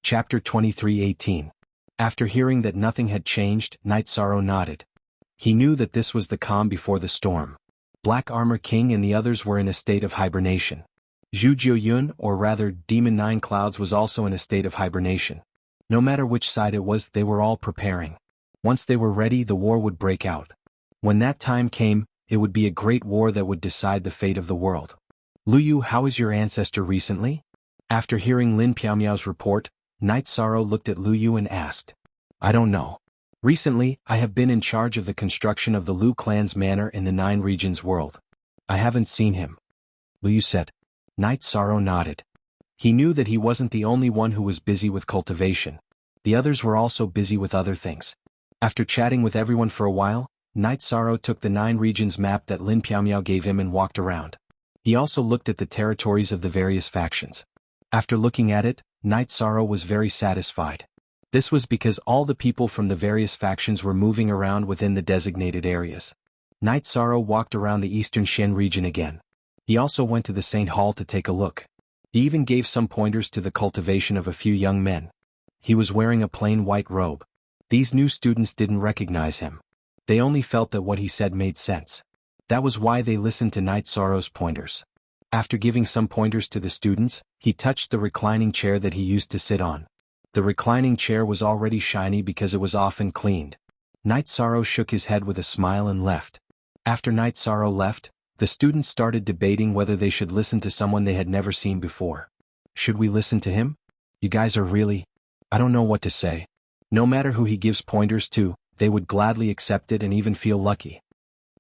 Chapter 23:18. After hearing that nothing had changed, Night Sorrow nodded. He knew that this was the calm before the storm. Black Armor King and the others were in a state of hibernation. Zhu Jiuyun, or rather Demon Nine Clouds, was also in a state of hibernation. No matter which side it was, they were all preparing. Once they were ready, the war would break out. When that time came, it would be a great war that would decide the fate of the world. Lu Yu, how is your ancestor recently? After hearing Lin Piaomiao's report, Night Sorrow looked at Lu Yu and asked. I don't know. Recently, I have been in charge of the construction of the Lu clan's manor in the Nine Regions world. I haven't seen him. Lu Yu said. Night Sorrow nodded. He knew that he wasn't the only one who was busy with cultivation. The others were also busy with other things. After chatting with everyone for a while, Night Sorrow took the Nine Regions map that Lin Piaomiao gave him and walked around. He also looked at the territories of the various factions. After looking at it, Night Sorrow was very satisfied. This was because all the people from the various factions were moving around within the designated areas. Night Sorrow walked around the Eastern Shen region again. He also went to the Saint Hall to take a look. He even gave some pointers to the cultivation of a few young men. He was wearing a plain white robe. These new students didn't recognize him. They only felt that what he said made sense. That was why they listened to Night Sorrow's pointers. After giving some pointers to the students, he touched the reclining chair that he used to sit on. The reclining chair was already shiny because it was often cleaned. Night Sorrow shook his head with a smile and left. After Night Sorrow left, the students started debating whether they should listen to someone they had never seen before. Should we listen to him? You guys are really... I don't know what to say. No matter who he gives pointers to, they would gladly accept it and even feel lucky.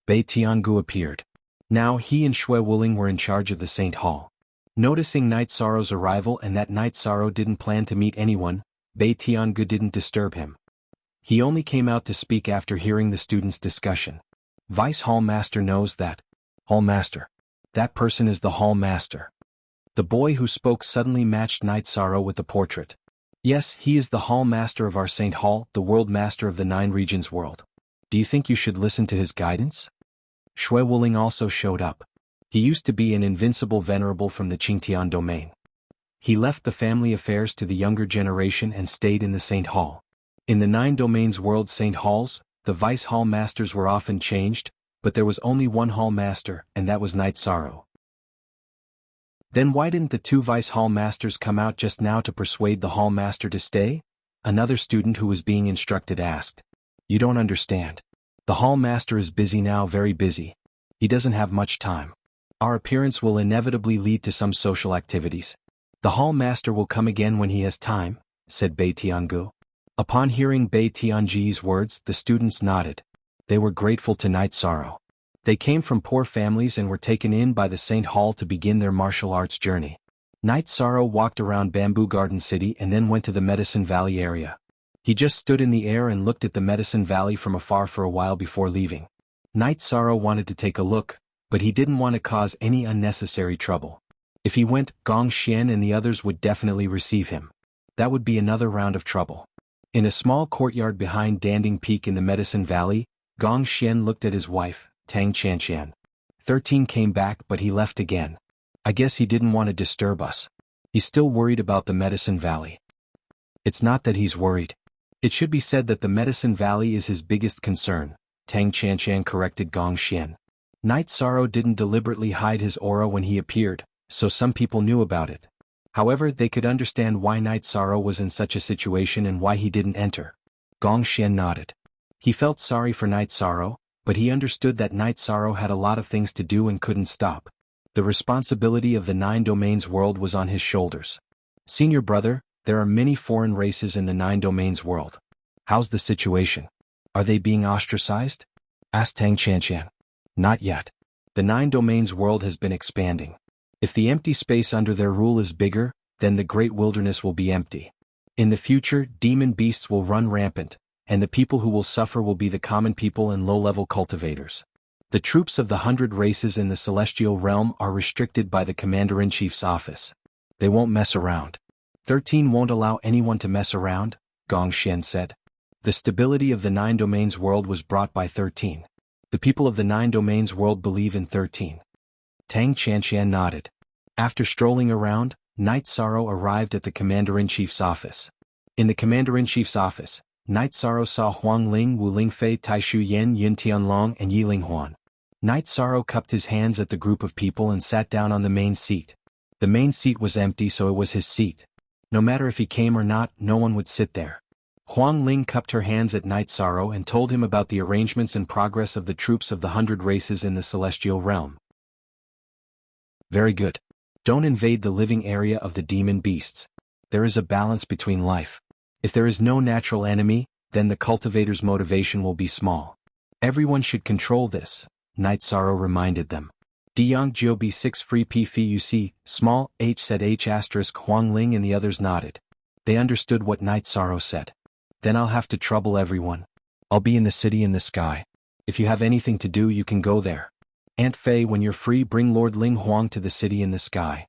Bei Tiangu appeared. Now he and Shui Wuling were in charge of the Saint Hall. Noticing Night Sorrow's arrival and that Night Sorrow didn't plan to meet anyone, Bei Tiangu didn't disturb him. He only came out to speak after hearing the students' discussion. Vice Hall Master knows that. Hall Master. That person is the Hall Master. The boy who spoke suddenly matched Night Sorrow with the portrait. Yes, he is the Hall Master of our Saint Hall, the World Master of the Nine Regions world. Do you think you should listen to his guidance? Shui Wuling also showed up. He used to be an invincible venerable from the Qingtian domain. He left the family affairs to the younger generation and stayed in the Saint Hall. In the Nine Domains world Saint Halls, the Vice Hall Masters were often changed, but there was only one Hall Master, and that was Night Sorrow. Then why didn't the two Vice Hall Masters come out just now to persuade the Hall Master to stay? Another student who was being instructed asked. You don't understand. The Hall Master is busy now, very busy. He doesn't have much time. Our appearance will inevitably lead to some social activities. The Hall Master will come again when he has time, said Bei Tiangu. Upon hearing Bei Tianji's words, the students nodded. They were grateful to Night Sorrow. They came from poor families and were taken in by the Saint Hall to begin their martial arts journey. Night Sorrow walked around Bamboo Garden City and then went to the Medicine Valley area. He just stood in the air and looked at the Medicine Valley from afar for a while before leaving. Night Sorrow wanted to take a look, but he didn't want to cause any unnecessary trouble. If he went, Gong Xian and the others would definitely receive him. That would be another round of trouble. In a small courtyard behind Danding Peak in the Medicine Valley, Gong Xian looked at his wife, Tang Chanqian. 13 came back but he left again. I guess he didn't want to disturb us. He's still worried about the Medicine Valley. It's not that he's worried. It should be said that the Medicine Valley is his biggest concern, Tang Chanqian corrected Gong Xian. Night Sorrow didn't deliberately hide his aura when he appeared, so some people knew about it. However, they could understand why Night Sorrow was in such a situation and why he didn't enter. Gong Xian nodded. He felt sorry for Night Sorrow, but he understood that Night Sorrow had a lot of things to do and couldn't stop. The responsibility of the Nine Domains world was on his shoulders. Senior brother, there are many foreign races in the Nine Domains world. How's the situation? Are they being ostracized? Asked Tang Chanqian. Not yet. The Nine Domains world has been expanding. If the empty space under their rule is bigger, then the great wilderness will be empty. In the future, demon beasts will run rampant, and the people who will suffer will be the common people and low-level cultivators. The troops of the 100 races in the celestial realm are restricted by the Commander-in-Chief's office. They won't mess around. 13 won't allow anyone to mess around, Gong Xian said. The stability of the Nine Domains world was brought by 13. The people of the Nine Domains world believe in 13. Tang Chanqian nodded. After strolling around, Night Sorrow arrived at the Commander-in-Chief's office. In the Commander-in-Chief's office, Knight Sorrow saw Huang Ling, Wu Lingfei, Taishu Yan, Yin Tianlong, and Yi Linghuan. Knight Sorrow cupped his hands at the group of people and sat down on the main seat. The main seat was empty, so it was his seat. No matter if he came or not, no one would sit there. Huang Ling cupped her hands at Knight Sorrow and told him about the arrangements and progress of the troops of the 100 races in the celestial realm. Very good. Don't invade the living area of the demon beasts. There is a balance between life. If there is no natural enemy, then the cultivator's motivation will be small. Everyone should control this, Knight Sorrow reminded them. Diyang Jiu B6 Free PFUC, small, H said H**. Huang Ling and the others nodded. They understood what Knight Sorrow said. Then I'll have to trouble everyone. I'll be in the city in the sky. If you have anything to do, you can go there. Aunt Fei, when you're free, bring Lord Ling Huang to the city in the sky.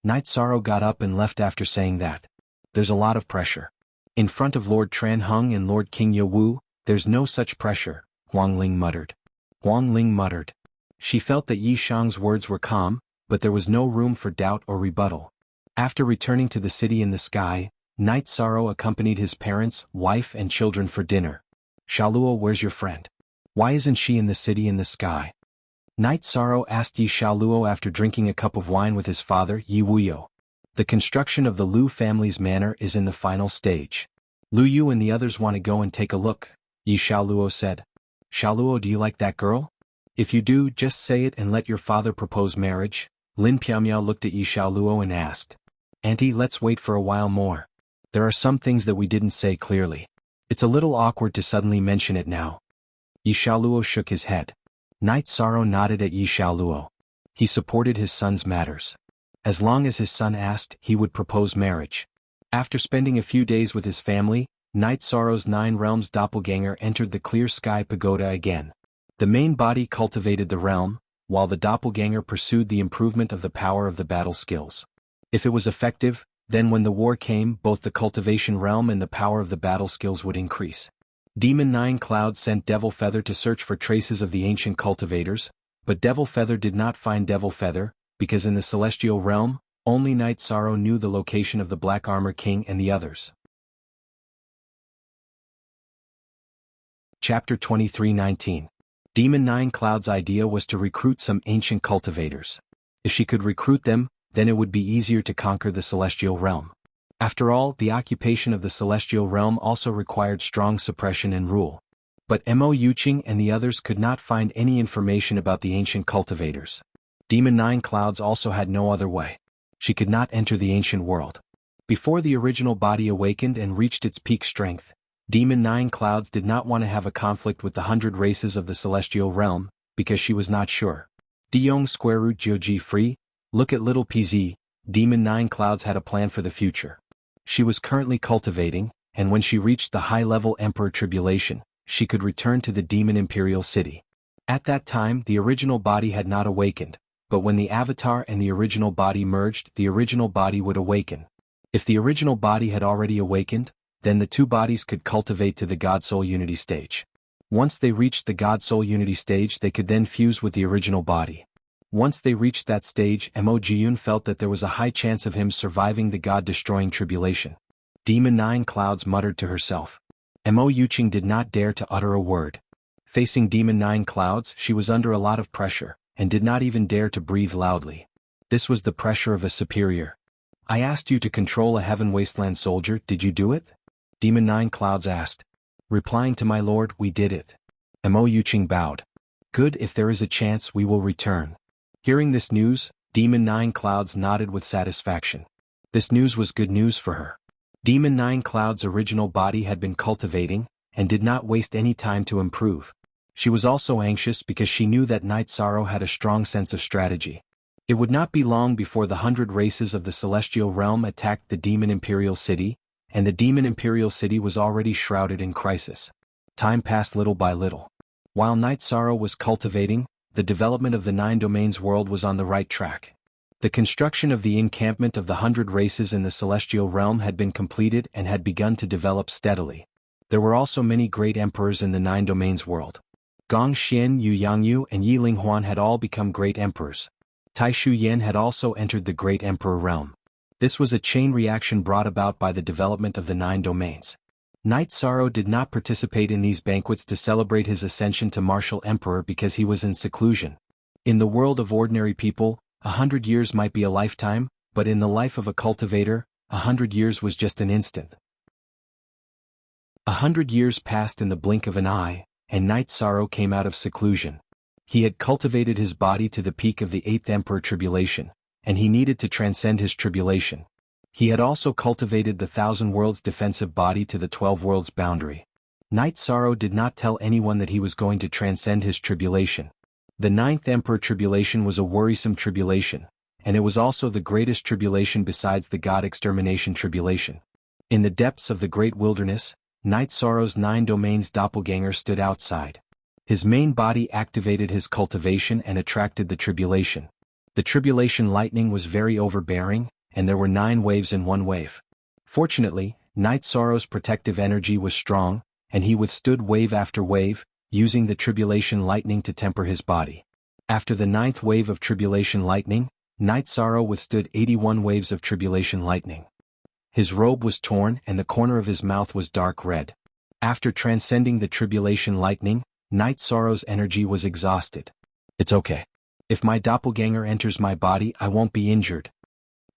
Knight Sorrow got up and left after saying that. There's a lot of pressure. In front of Lord Tran Hung and Lord King Ye Wu, there's no such pressure, Huang Ling muttered. Huang Ling muttered. She felt that Yi Shang's words were calm, but there was no room for doubt or rebuttal. After returning to the city in the sky, Knight Sorrow accompanied his parents, wife and children for dinner. Shaluo, where's your friend? Why isn't she in the city in the sky? Knight Sorrow asked Yi Shaluo after drinking a cup of wine with his father, Yi Wuyo. The construction of the Lu family's manor is in the final stage. Lu Yu and the others want to go and take a look, Yi Shaluo said. Shaluo, do you like that girl? If you do, just say it and let your father propose marriage. Lin Piamiao looked at Yi Shaluo and asked. Auntie, let's wait for a while more. There are some things that we didn't say clearly. It's a little awkward to suddenly mention it now. Yi Shaluo shook his head. Knight Sorrow nodded at Yi Shaluo. He supported his son's matters. As long as his son asked, he would propose marriage. After spending a few days with his family, Knight Sorrow's 9 realms doppelganger entered the clear sky pagoda again. The main body cultivated the realm, while the doppelganger pursued the improvement of the power of the battle skills. If it was effective, then when the war came, both the cultivation realm and the power of the battle skills would increase. Demon 9 Cloud sent Devil Feather to search for traces of the ancient cultivators, but Devil Feather did not find Devil Feather, because in the celestial realm, only Knight Sorrow knew the location of the Black Armor King and the others. Chapter 23:19. Demon 9 Cloud's idea was to recruit some ancient cultivators. If she could recruit them, then it would be easier to conquer the celestial realm. After all, the occupation of the celestial realm also required strong suppression and rule. But Mo Yuqing and the others could not find any information about the ancient cultivators. Demon 9 Clouds also had no other way. She could not enter the ancient world. Before the original body awakened and reached its peak strength, Demon 9 Clouds did not want to have a conflict with the 100 races of the celestial realm, because she was not sure. Diyong Square Root Jioji Free, look at little PZ, Demon 9 Clouds had a plan for the future. She was currently cultivating, and when she reached the high-level Emperor Tribulation, she could return to the Demon Imperial City. At that time, the original body had not awakened, but when the Avatar and the original body merged, the original body would awaken. If the original body had already awakened, then the two bodies could cultivate to the God-Soul Unity stage. Once they reached the God-Soul Unity stage, they could then fuse with the original body. Once they reached that stage, Mo Jiyun felt that there was a high chance of him surviving the God-destroying tribulation. Demon 9 Clouds muttered to herself. Mo Yuqing did not dare to utter a word. Facing Demon 9 Clouds, she was under a lot of pressure, and did not even dare to breathe loudly. This was the pressure of a superior. I asked you to control a Heaven Wasteland soldier, did you do it? Demon 9 Clouds asked. Replying to my lord, we did it. Mo Yuqing bowed. Good, if there is a chance, we will return. Hearing this news, Demon 9 Clouds nodded with satisfaction. This news was good news for her. Demon 9 Clouds' original body had been cultivating, and did not waste any time to improve. She was also anxious because she knew that Knight Sorrow had a strong sense of strategy. It would not be long before the 100 races of the celestial realm attacked the Demon Imperial City, and the Demon Imperial City was already shrouded in crisis. Time passed little by little. While Knight Sorrow was cultivating, the development of the 9 domains world was on the right track. The construction of the encampment of the 100 races in the celestial realm had been completed and had begun to develop steadily. There were also many great emperors in the 9 domains world. Gong Xian, Yu Yangyu, and Yi Linghuan had all become great emperors. Taishu Yan had also entered the great emperor realm. This was a chain reaction brought about by the development of the 9 domains. Knight Sorrow did not participate in these banquets to celebrate his ascension to martial emperor because he was in seclusion. In the world of ordinary people, 100 years might be a lifetime, but in the life of a cultivator, 100 years was just an instant. 100 years passed in the blink of an eye, and Knight Sorrow came out of seclusion. He had cultivated his body to the peak of the 8th Emperor Tribulation, and he needed to transcend his tribulation. He had also cultivated the 1,000 Worlds defensive body to the 12 Worlds boundary. Knight Sorrow did not tell anyone that he was going to transcend his tribulation. The 9th Emperor Tribulation was a worrisome tribulation, and it was also the greatest tribulation besides the God Extermination Tribulation. In the depths of the great wilderness, Knight Sorrow's 9 domains doppelganger stood outside. His main body activated his cultivation and attracted the tribulation. The tribulation lightning was very overbearing, and there were 9 waves in one wave. Fortunately, Knight Sorrow's protective energy was strong, and he withstood wave after wave, using the tribulation lightning to temper his body. After the 9th wave of tribulation lightning, Knight Sorrow withstood 81 waves of tribulation lightning. His robe was torn and the corner of his mouth was dark red. After transcending the tribulation lightning, Knight Sorrow's energy was exhausted. It's okay. If my doppelganger enters my body, I won't be injured.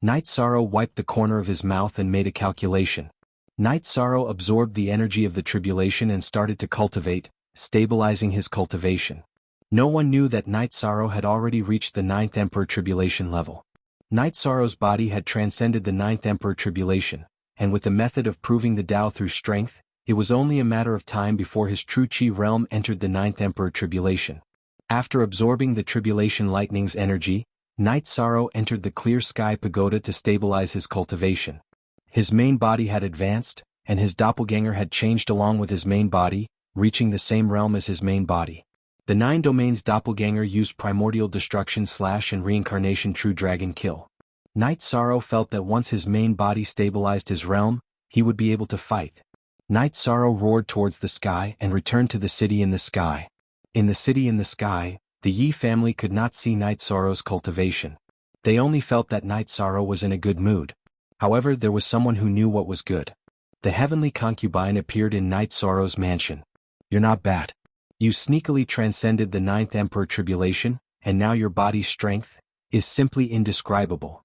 Knight Sorrow wiped the corner of his mouth and made a calculation. Knight Sorrow absorbed the energy of the tribulation and started to cultivate, stabilizing his cultivation. No one knew that Knight Sorrow had already reached the 9th Emperor Tribulation level. Knight Sorrow's body had transcended the 9th Emperor Tribulation, and with the method of proving the Tao through strength, it was only a matter of time before his true Qi realm entered the 9th Emperor Tribulation. After absorbing the tribulation lightning's energy, Knight Sorrow entered the clear sky pagoda to stabilize his cultivation. His main body had advanced, and his doppelganger had changed along with his main body, reaching the same realm as his main body. The 9 domains doppelganger used primordial destruction / and reincarnation true dragon kill. Knight Sorrow felt that once his main body stabilized his realm, he would be able to fight. Knight Sorrow roared towards the sky and returned to the city in the sky. In the city in the sky, the Yi family could not see Knight Sorrow's cultivation. They only felt that Knight Sorrow was in a good mood. However, there was someone who knew what was good. The heavenly concubine appeared in Knight Sorrow's mansion. You're not bad. You sneakily transcended the 9th Emperor Tribulation, and now your body's strength is simply indescribable.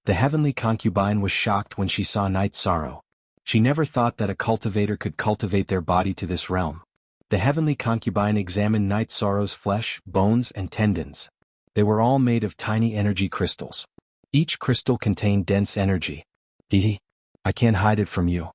The heavenly concubine was shocked when she saw Knight Sorrow. She never thought that a cultivator could cultivate their body to this realm. The heavenly concubine examined Knight Sorrow's flesh, bones, and tendons. They were all made of tiny energy crystals. Each crystal contained dense energy. I can't hide it from you.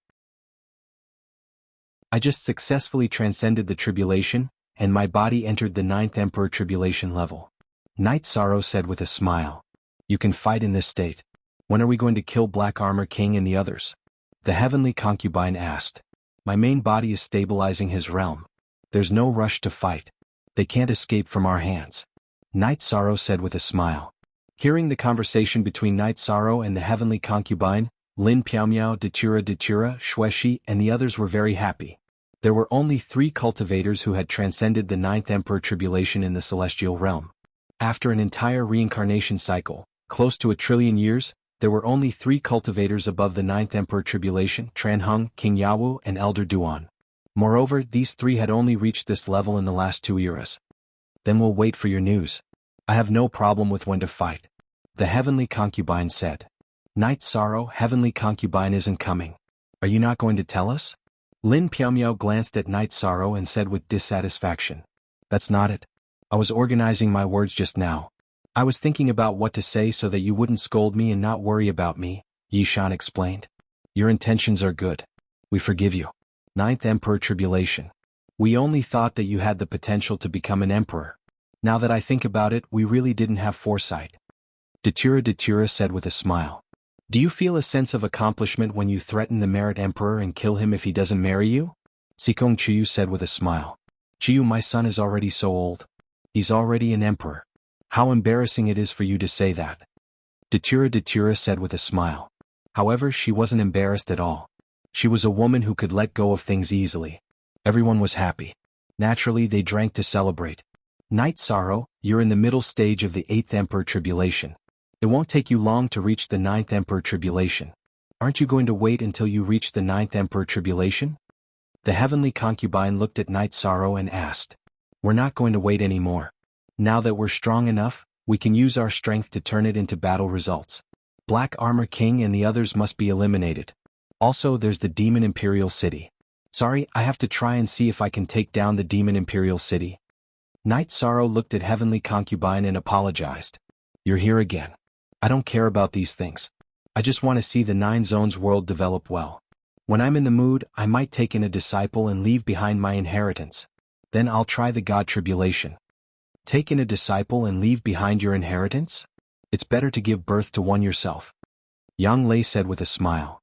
I just successfully transcended the tribulation, and my body entered the 9th Emperor Tribulation level. Knight Sorrow said with a smile. You can fight in this state. When are we going to kill Black Armor King and the others? The heavenly concubine asked. My main body is stabilizing his realm. There's no rush to fight. They can't escape from our hands. Knight Sorrow said with a smile. Hearing the conversation between Knight Sorrow and the heavenly concubine, Lin Piaomiao, Datura, Shueshi, and the others were very happy. There were only 3 cultivators who had transcended the 9th Emperor Tribulation in the celestial realm. After an entire reincarnation cycle, close to 1 trillion years, there were only 3 cultivators above the 9th Emperor Tribulation, Tranhung, King Yawu, and Elder Duan. Moreover, these 3 had only reached this level in the last 2 eras. Then we'll wait for your news. I have no problem with when to fight. The heavenly concubine said. Knight Sorrow, heavenly concubine isn't coming. Are you not going to tell us? Lin Piaomiao glanced at Knight Sorrow and said with dissatisfaction. That's not it. I was organizing my words just now. I was thinking about what to say so that you wouldn't scold me and not worry about me, Yishan explained. Your intentions are good. We forgive you. 9th Emperor Tribulation. We only thought that you had the potential to become an emperor. Now that I think about it, we really didn't have foresight. Datura said with a smile. Do you feel a sense of accomplishment when you threaten the Merit Emperor and kill him if he doesn't marry you? Sikong Chiyu said with a smile. Chiyu, my son is already so old. He's already an emperor. How embarrassing it is for you to say that. Datura said with a smile. However, she wasn't embarrassed at all. She was a woman who could let go of things easily. Everyone was happy. Naturally, they drank to celebrate. Knight Sorrow, you're in the middle stage of the 8th Emperor Tribulation. It won't take you long to reach the ninth Emperor Tribulation. Aren't you going to wait until you reach the ninth Emperor Tribulation? The heavenly concubine looked at Knight Sorrow and asked. We're not going to wait anymore. Now that we're strong enough, we can use our strength to turn it into battle results. Black Armor King and the others must be eliminated. Also, there's the Demon Imperial City. Sorry, I have to try and see if I can take down the Demon Imperial City. Knight Sorrow looked at Heavenly Concubine and apologized. You're here again. I don't care about these things. I just want to see the Nine Zones world develop well. When I'm in the mood, I might take in a disciple and leave behind my inheritance. Then I'll try the God Tribulation. Take in a disciple and leave behind your inheritance? It's better to give birth to one yourself. Yang Lei said with a smile.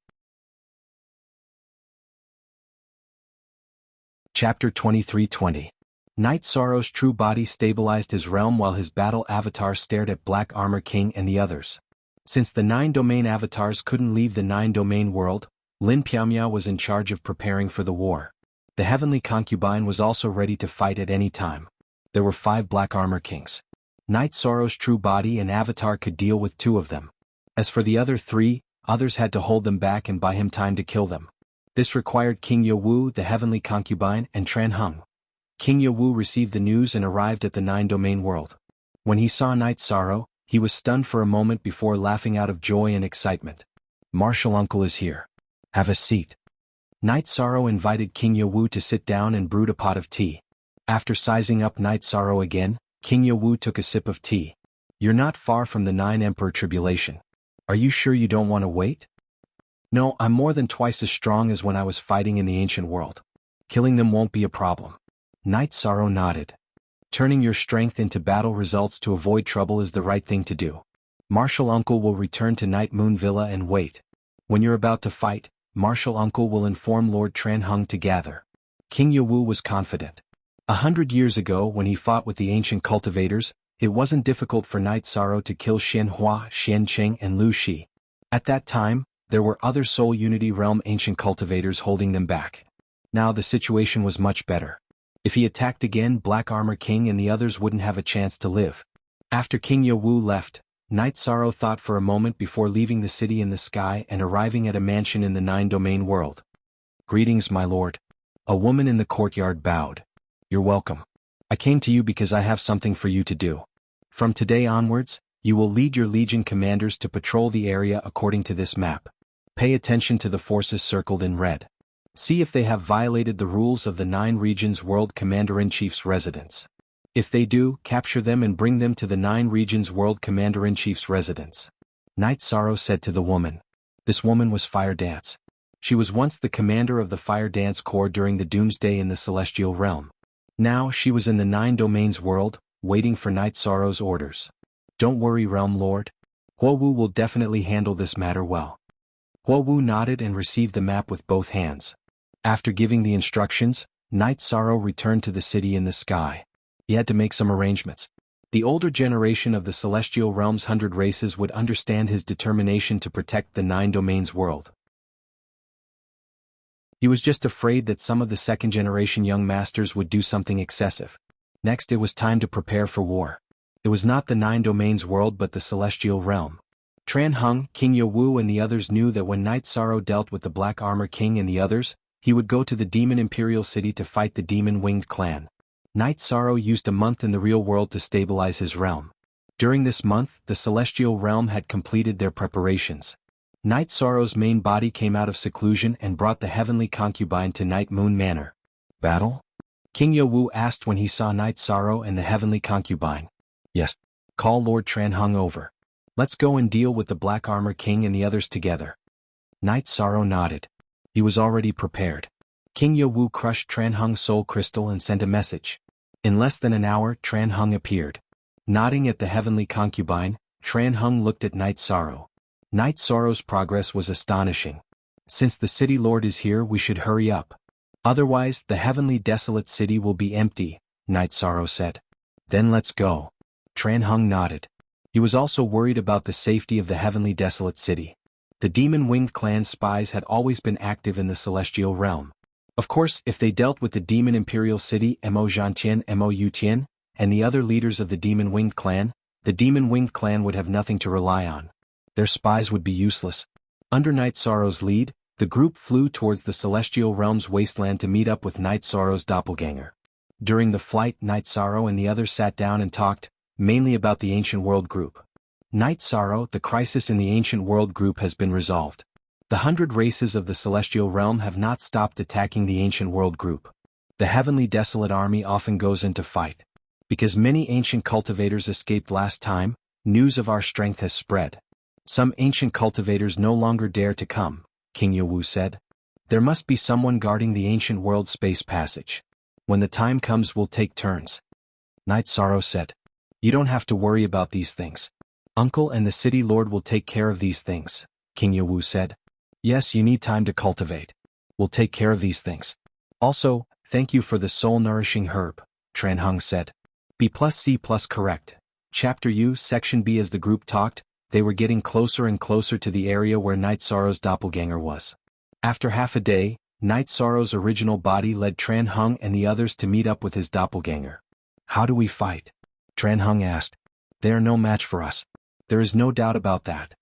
Chapter 23:20. Knight Sorrow's true body stabilized his realm while his battle avatar stared at Black Armor King and the others. Since the 9 domain avatars couldn't leave the 9 domain world, Lin Piaomia was in charge of preparing for the war. The heavenly concubine was also ready to fight at any time. There were 5 Black Armor Kings. Knight Sorrow's true body and avatar could deal with 2 of them. As for the other 3, others had to hold them back and buy him time to kill them. This required King Yowu, the heavenly concubine, and Tran Hung. King Yowu received the news and arrived at the 9 domain world. When he saw Knight Sorrow, he was stunned for a moment before laughing out of joy and excitement. Martial Uncle is here. Have a seat. Knight Sorrow invited King Yowu to sit down and brewed a pot of tea. After sizing up Knight Sorrow again, King Yowu took a sip of tea. You're not far from the 9 Emperor Tribulation. Are you sure you don't want to wait? No, I'm more than twice as strong as when I was fighting in the ancient world. Killing them won't be a problem. Knight Sorrow nodded. Turning your strength into battle results to avoid trouble is the right thing to do. Martial Uncle will return to Night Moon Villa and wait. When you're about to fight, Martial Uncle will inform Lord Tran Hung to gather. King Yowu was confident. 100 years ago when he fought with the ancient cultivators, it wasn't difficult for Knight Sorrow to kill Xian Hua, Xian Qing and Lu Shi. At that time, there were other Soul Unity Realm ancient cultivators holding them back. Now the situation was much better. If he attacked again, Black Armor King and the others wouldn't have a chance to live. After King Yowu left, Knight Sorrow thought for a moment before leaving the city in the sky and arriving at a mansion in the 9 domain world. Greetings, my lord. A woman in the courtyard bowed. You're welcome. I came to you because I have something for you to do. From today onwards, you will lead your legion commanders to patrol the area according to this map. Pay attention to the forces circled in red. See if they have violated the rules of the 9 regions World Commander-in-Chief's residence. If they do, capture them and bring them to the 9 regions World Commander-in-Chief's residence. Knight Sorrow said to the woman. This woman was Fire Dance. She was once the commander of the Fire Dance Corps during the Doomsday in the Celestial Realm. Now she was in the 9 domains world, waiting for Knight Sorrow's orders. Don't worry, Realm Lord. Huowu will definitely handle this matter well. Huowu nodded and received the map with both hands. After giving the instructions, Knight Sorrow returned to the city in the sky. He had to make some arrangements. The older generation of the Celestial Realm's 100 races would understand his determination to protect the 9 domains world. He was just afraid that some of the second-generation young masters would do something excessive. Next, it was time to prepare for war. It was not the 9 domains world but the Celestial Realm. Tran Hung, King Yowu and the others knew that when Knight Sorrow dealt with the Black Armor King and the others, he would go to the Demon Imperial City to fight the Demon Winged Clan. Knight Sorrow used a month in the real world to stabilize his realm. During this month, the Celestial Realm had completed their preparations. Knight Sorrow's main body came out of seclusion and brought the heavenly concubine to Night Moon Manor. Battle? King Yowu asked when he saw Knight Sorrow and the heavenly concubine. Yes. Call Lord Tran Hung over. Let's go and deal with the Black Armor King and the others together. Knight Sorrow nodded. He was already prepared. King Yowu crushed Tran Hung's soul crystal and sent a message. In less than an hour, Tran Hung appeared. Nodding at the heavenly concubine, Tran Hung looked at Knight Sorrow. Knight Sorrow's progress was astonishing. Since the city lord is here, we should hurry up. Otherwise, the heavenly desolate city will be empty, Knight Sorrow said. Then let's go. Tran Hung nodded. He was also worried about the safety of the heavenly desolate city. The Demon Winged Clan spies had always been active in the Celestial Realm. Of course, if they dealt with the Demon Imperial City Mo Zhantian, Mo Yutian, and the other leaders of the Demon Winged Clan, The demon-winged clan would have nothing to rely on. Their spies would be useless. Under Night Sorrow's lead, the group flew towards the Celestial Realm's wasteland to meet up with Night Sorrow's doppelganger. During the flight, Night Sorrow and the others sat down and talked, mainly about the Ancient World Group. Night Sorrow, the crisis in the Ancient World Group has been resolved. The 100 races of the Celestial Realm have not stopped attacking the Ancient World Group. The Heavenly Desolate Army often goes into fight. Because many ancient cultivators escaped last time, news of our strength has spread. Some ancient cultivators no longer dare to come, King Yowu said. There must be someone guarding the Ancient World space passage. When the time comes, we'll take turns. Night Sorrow said. You don't have to worry about these things. Uncle and the City Lord will take care of these things, King Yowu said. Yes, you need time to cultivate. We'll take care of these things. Also, thank you for the soul-nourishing herb, Tran Hung said. B+C+ correct. Chapter U, Section B. As the group talked, they were getting closer and closer to the area where Night Sorrow's doppelganger was. After half a day, Night Sorrow's original body led Tran Hung and the others to meet up with his doppelganger. How do we fight? Tran Hung asked. They are no match for us. There is no doubt about that.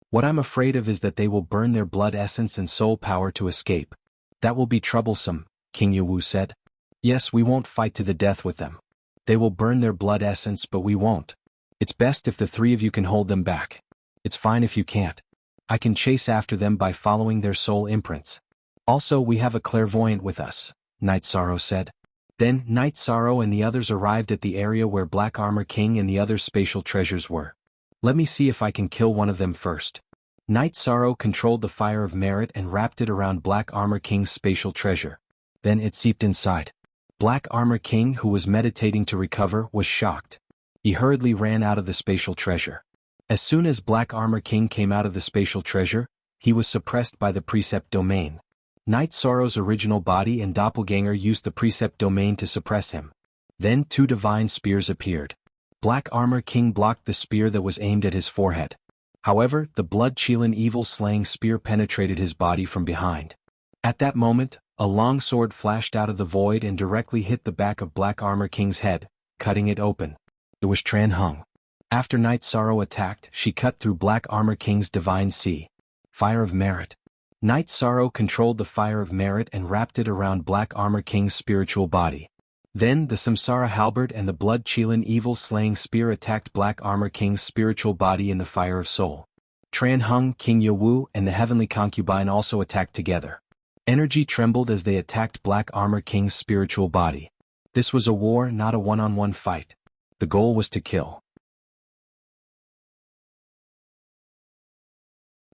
What I'm afraid of is that they will burn their blood essence and soul power to escape. That will be troublesome, King Yowu said. Yes, we won't fight to the death with them. They will burn their blood essence, but we won't. It's best if the three of you can hold them back. It's fine if you can't. I can chase after them by following their soul imprints. Also, we have a clairvoyant with us, Night Sorrow said. Then, Night Sorrow and the others arrived at the area where Black Armor King and the other spatial treasures were. Let me see if I can kill one of them first. Night Sorrow controlled the fire of merit and wrapped it around Black Armor King's spatial treasure. Then it seeped inside. Black Armor King, who was meditating to recover, was shocked. He hurriedly ran out of the spatial treasure. As soon as Black Armor King came out of the spatial treasure, he was suppressed by the precept domain. Night Sorrow's original body and doppelganger used the precept domain to suppress him. Then 2 divine spears appeared. Black Armor King blocked the spear that was aimed at his forehead. However, the blood-chilling evil-slaying spear penetrated his body from behind. At that moment, a long sword flashed out of the void and directly hit the back of Black Armor King's head, cutting it open. It was Tran Hung. After Night Sorrow attacked, she cut through Black Armor King's divine sea. Fire of merit. Night Sorrow controlled the fire of merit and wrapped it around Black Armor King's spiritual body. Then the Samsara halberd and the blood-chilling evil-slaying spear attacked Black Armor King's spiritual body in the fire of soul. Tran Hung, King Yowu, and the heavenly concubine also attacked together. Energy trembled as they attacked Black Armor King's spiritual body. This was a war, not a one-on-one fight. The goal was to kill.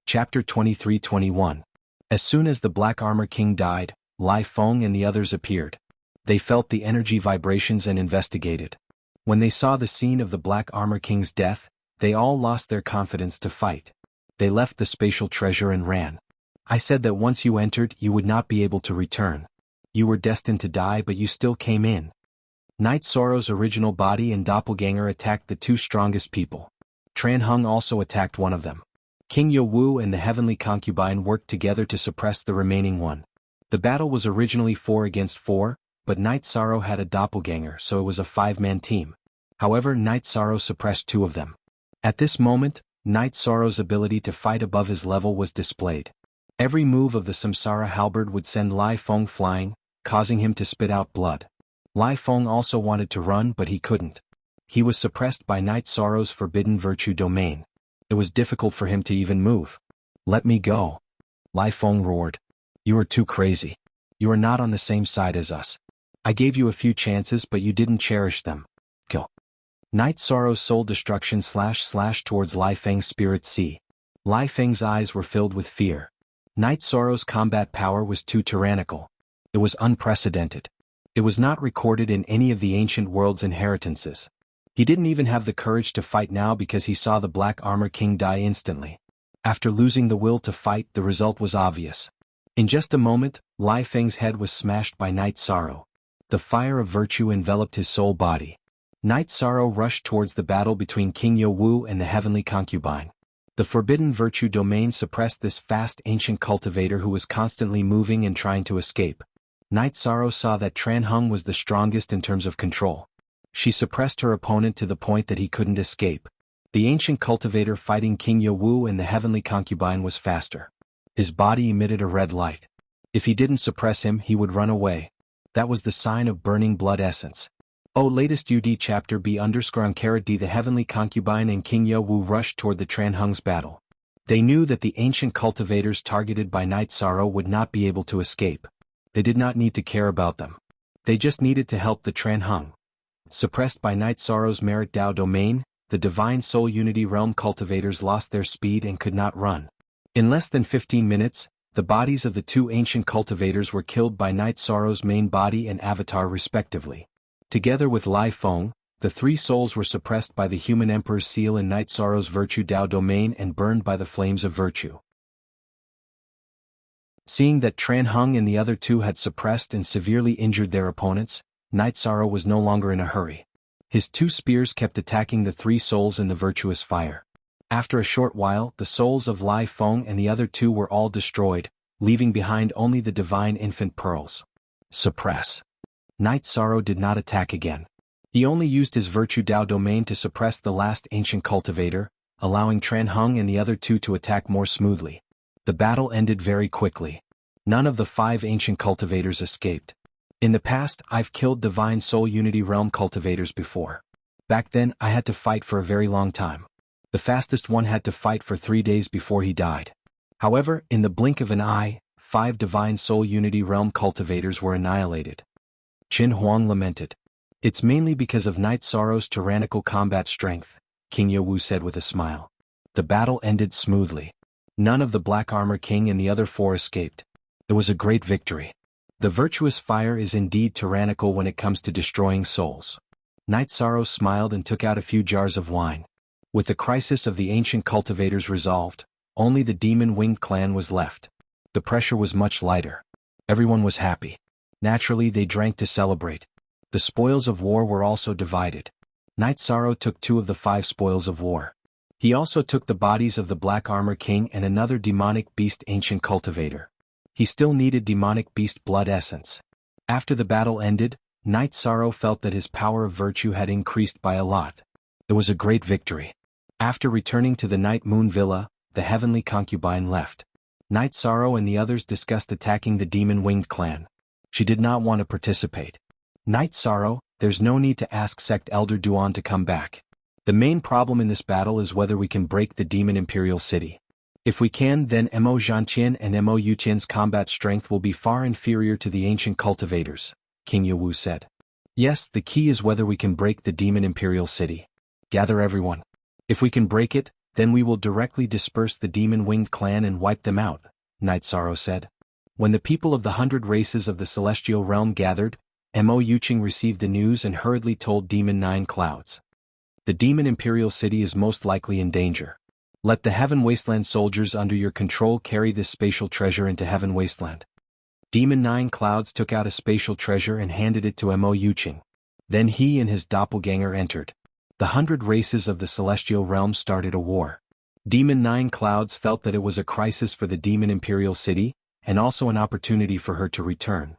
Chapter 23-21. As soon as the Black Armor King died, Lai Feng and the others appeared. They felt the energy vibrations and investigated. When they saw the scene of the Black Armor King's death, they all lost their confidence to fight. They left the spatial treasure and ran. I said that once you entered, you would not be able to return. You were destined to die, but you still came in. Night Sorrow's original body and doppelganger attacked the 2 strongest people. Tran Hung also attacked one of them. King Yowu and the heavenly concubine worked together to suppress the remaining one. The battle was originally 4 against 4, but Night Sorrow had a doppelganger, so it was a 5-man team. However, Night Sorrow suppressed 2 of them. At this moment, Night Sorrow's ability to fight above his level was displayed. Every move of the Samsara halberd would send Lai Feng flying, causing him to spit out blood. Lai Feng also wanted to run, but he couldn't. He was suppressed by Night Sorrow's forbidden virtue domain. It was difficult for him to even move. Let me go. Lai Feng roared. You are too crazy. You are not on the same side as us. I gave you a few chances, but you didn't cherish them. Go. Night Sorrow's soul destruction / towards Lai Feng's spirit sea. Lai Feng's eyes were filled with fear. Night Sorrow's combat power was too tyrannical. It was unprecedented. It was not recorded in any of the ancient world's inheritances. He didn't even have the courage to fight now because he saw the Black Armor King die instantly. After losing the will to fight, the result was obvious. In just a moment, Lai Feng's head was smashed by Night Sorrow. The fire of virtue enveloped his soul body. Night Sorrow rushed towards the battle between King Yowu and the heavenly concubine. The forbidden virtue domain suppressed this fast ancient cultivator who was constantly moving and trying to escape. Night Sorrow saw that Tran Hung was the strongest in terms of control. She suppressed her opponent to the point that he couldn't escape. The ancient cultivator fighting King Yawu and the heavenly concubine was faster. His body emitted a red light. If he didn't suppress him, he would run away. That was the sign of burning blood essence. Latest UD chapter B_D. The heavenly concubine and King Yawu rushed toward the Tranhung's battle. They knew that the ancient cultivators targeted by Night Sorrow would not be able to escape. They did not need to care about them. They just needed to help the Tranhung. Suppressed by Night Sorrow's Merit Dao domain, the Divine Soul Unity Realm cultivators lost their speed and could not run. In less than 15 minutes, the bodies of the two ancient cultivators were killed by Night Sorrow's main body and avatar respectively. Together with Lai Feng, the three souls were suppressed by the human emperor's seal in Night Sorrow's Virtue Dao domain and burned by the flames of virtue. Seeing that Tranhung and the other two had suppressed and severely injured their opponents, Night Sorrow was no longer in a hurry. His two spears kept attacking the three souls in the virtuous fire. After a short while, the souls of Lai Feng and the other two were all destroyed, leaving behind only the divine infant pearls. Suppress. Night Sorrow did not attack again. He only used his Virtue Dao domain to suppress the last ancient cultivator, allowing Tranhung and the other two to attack more smoothly. The battle ended very quickly. None of the 5 ancient cultivators escaped. In the past, I've killed Divine Soul Unity Realm cultivators before. Back then, I had to fight for a very long time. The fastest one had to fight for 3 days before he died. However, in the blink of an eye, 5 Divine Soul Unity Realm cultivators were annihilated. Qin Huang lamented. It's mainly because of Night Sorrow's tyrannical combat strength, King Yawu said with a smile. The battle ended smoothly. None of the Black Armor King and the other 4 escaped. It was a great victory. The virtuous fire is indeed tyrannical when it comes to destroying souls. Night Sorrow smiled and took out a few jars of wine. With the crisis of the ancient cultivators resolved, only the demon-winged clan was left. The pressure was much lighter. Everyone was happy. Naturally, they drank to celebrate. The spoils of war were also divided. Night Sorrow took 2 of the 5 spoils of war. He also took the bodies of the Black Armor King and another demonic beast ancient cultivator. He still needed demonic beast blood essence. After the battle ended, Night Sorrow felt that his power of virtue had increased by a lot. It was a great victory. After returning to the Night Moon Villa, the heavenly concubine left. Night Sorrow and the others discussed attacking the demon-winged clan. She did not want to participate. Night Sorrow, there's no need to ask Sect Elder Duan to come back. The main problem in this battle is whether we can break the Demon Imperial City. If we can, then Mo Zhantian and Mo Yuqian's combat strength will be far inferior to the ancient cultivators, King Yawu said. Yes, the key is whether we can break the Demon Imperial City. Gather everyone. If we can break it, then we will directly disperse the demon-winged clan and wipe them out, Night Sorrow said. When the people of the 100 races of the celestial realm gathered, Mo Yuqing received the news and hurriedly told Demon Nine Clouds. The Demon Imperial City is most likely in danger. Let the Heaven Wasteland soldiers under your control carry this spatial treasure into Heaven Wasteland. Demon Nine Clouds took out a spatial treasure and handed it to Mo Yuqing. Then he and his doppelganger entered. The 100 races of the celestial realm started a war. Demon Nine Clouds felt that it was a crisis for the Demon Imperial City, and also an opportunity for her to return.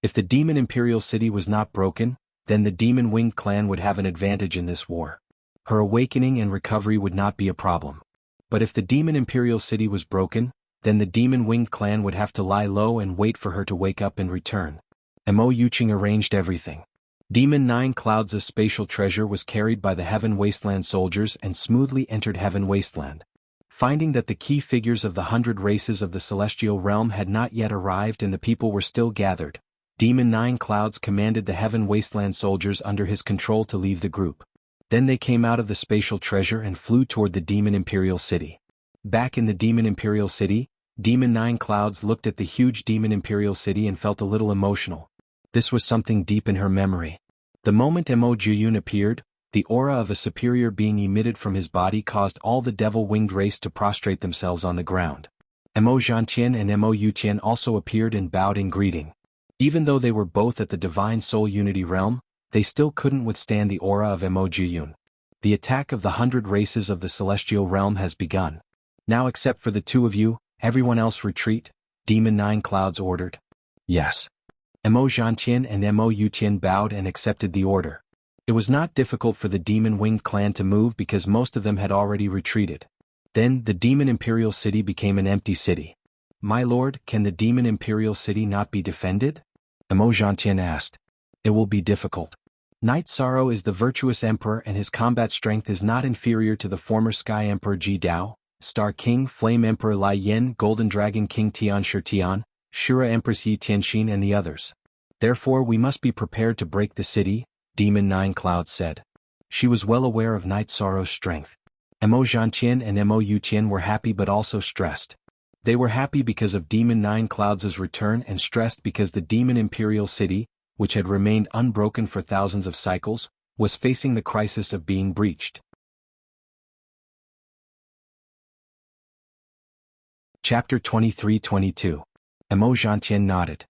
If the Demon Imperial City was not broken, then the Demon-Winged clan would have an advantage in this war. Her awakening and recovery would not be a problem. But if the Demon Imperial City was broken, then the Demon-Winged clan would have to lie low and wait for her to wake up and return. Mo Yuqing arranged everything. Demon Nine Clouds' spatial treasure was carried by the Heaven Wasteland soldiers and smoothly entered Heaven Wasteland. Finding that the key figures of the 100 races of the celestial realm had not yet arrived and the people were still gathered, Demon Nine Clouds commanded the Heaven Wasteland soldiers under his control to leave the group. Then they came out of the spatial treasure and flew toward the Demon Imperial City. Back in the Demon Imperial City, Demon Nine Clouds looked at the huge Demon Imperial City and felt a little emotional. This was something deep in her memory. The moment Mo Juyun appeared, the aura of a superior being emitted from his body caused all the devil-winged race to prostrate themselves on the ground. Mo Zhantian and Mo Yuqian also appeared and bowed in greeting. Even though they were both at the Divine Soul Unity realm, they still couldn't withstand the aura of Mo Juyun. The attack of the 100 races of the celestial realm has begun. Now except for the 2 of you, everyone else retreat, Demon Nine Clouds ordered. Yes. Mo Zhantian and Mo Yutian bowed and accepted the order. It was not difficult for the demon-winged clan to move because most of them had already retreated. Then, the demon imperial city became an empty city. "My lord, can the demon imperial city not be defended?" Mo Zhantian asked. "It will be difficult. Knight Sorrow is the virtuous emperor and his combat strength is not inferior to the former Sky Emperor Ji Dao, Star King Flame Emperor Lai Yen, Golden Dragon King Tian Shurtian, Shura Empress Yi Tianxin and the others. Therefore we must be prepared to break the city," Demon Nine Clouds said. She was well aware of Knight Sorrow's strength. Mo Zhantian and Mo Yutian were happy but also stressed. They were happy because of Demon Nine Clouds' return and stressed because the Demon Imperial City, which had remained unbroken for thousands of cycles, was facing the crisis of being breached. Chapter 23-22. Mo Zhantian nodded.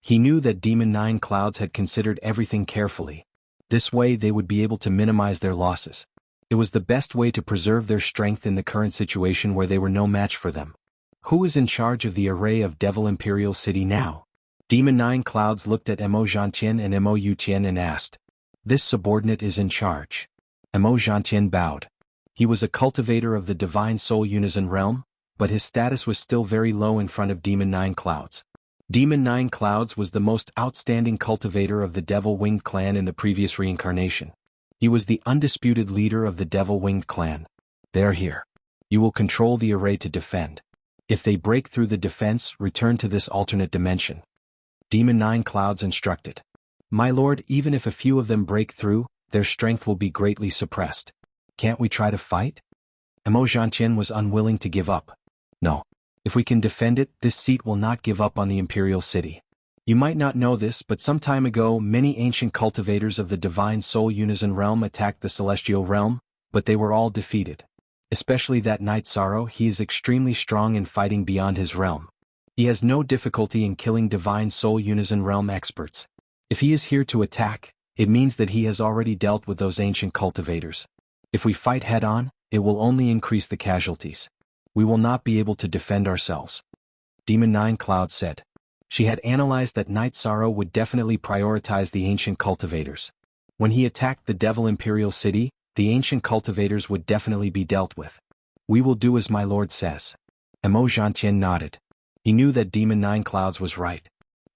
He knew that Demon Nine Clouds had considered everything carefully. This way they would be able to minimize their losses. It was the best way to preserve their strength in the current situation where they were no match for them. Who is in charge of the array of Devil Imperial City now? Demon Nine Clouds looked at Mo Zhantian and Mo Yutian and asked. This subordinate is in charge. Mo Zhantian bowed. He was a cultivator of the Divine Soul Unison realm, but his status was still very low in front of Demon Nine Clouds. Demon Nine Clouds was the most outstanding cultivator of the Devil-Winged clan in the previous reincarnation. He was the undisputed leader of the Devil-Winged clan. They are here. You will control the array to defend. If they break through the defense, return to this alternate dimension. Demon Nine Clouds instructed. My lord, even if a few of them break through, their strength will be greatly suppressed. Can't we try to fight? Mo Zhantian was unwilling to give up. No. If we can defend it, this seat will not give up on the Imperial City. You might not know this, but some time ago many ancient cultivators of the Divine Soul Unison realm attacked the Celestial realm, but they were all defeated. Especially that Knight Sorrow, he is extremely strong in fighting beyond his realm. He has no difficulty in killing Divine Soul Unison realm experts. If he is here to attack, it means that he has already dealt with those ancient cultivators. If we fight head-on, it will only increase the casualties. We will not be able to defend ourselves. Demon Nine Clouds said. She had analyzed that Knight Sorrow would definitely prioritize the ancient cultivators. When he attacked the Devil Imperial City, the ancient cultivators would definitely be dealt with. We will do as my lord says. Mo Zhantian nodded. He knew that Demon Nine Clouds was right.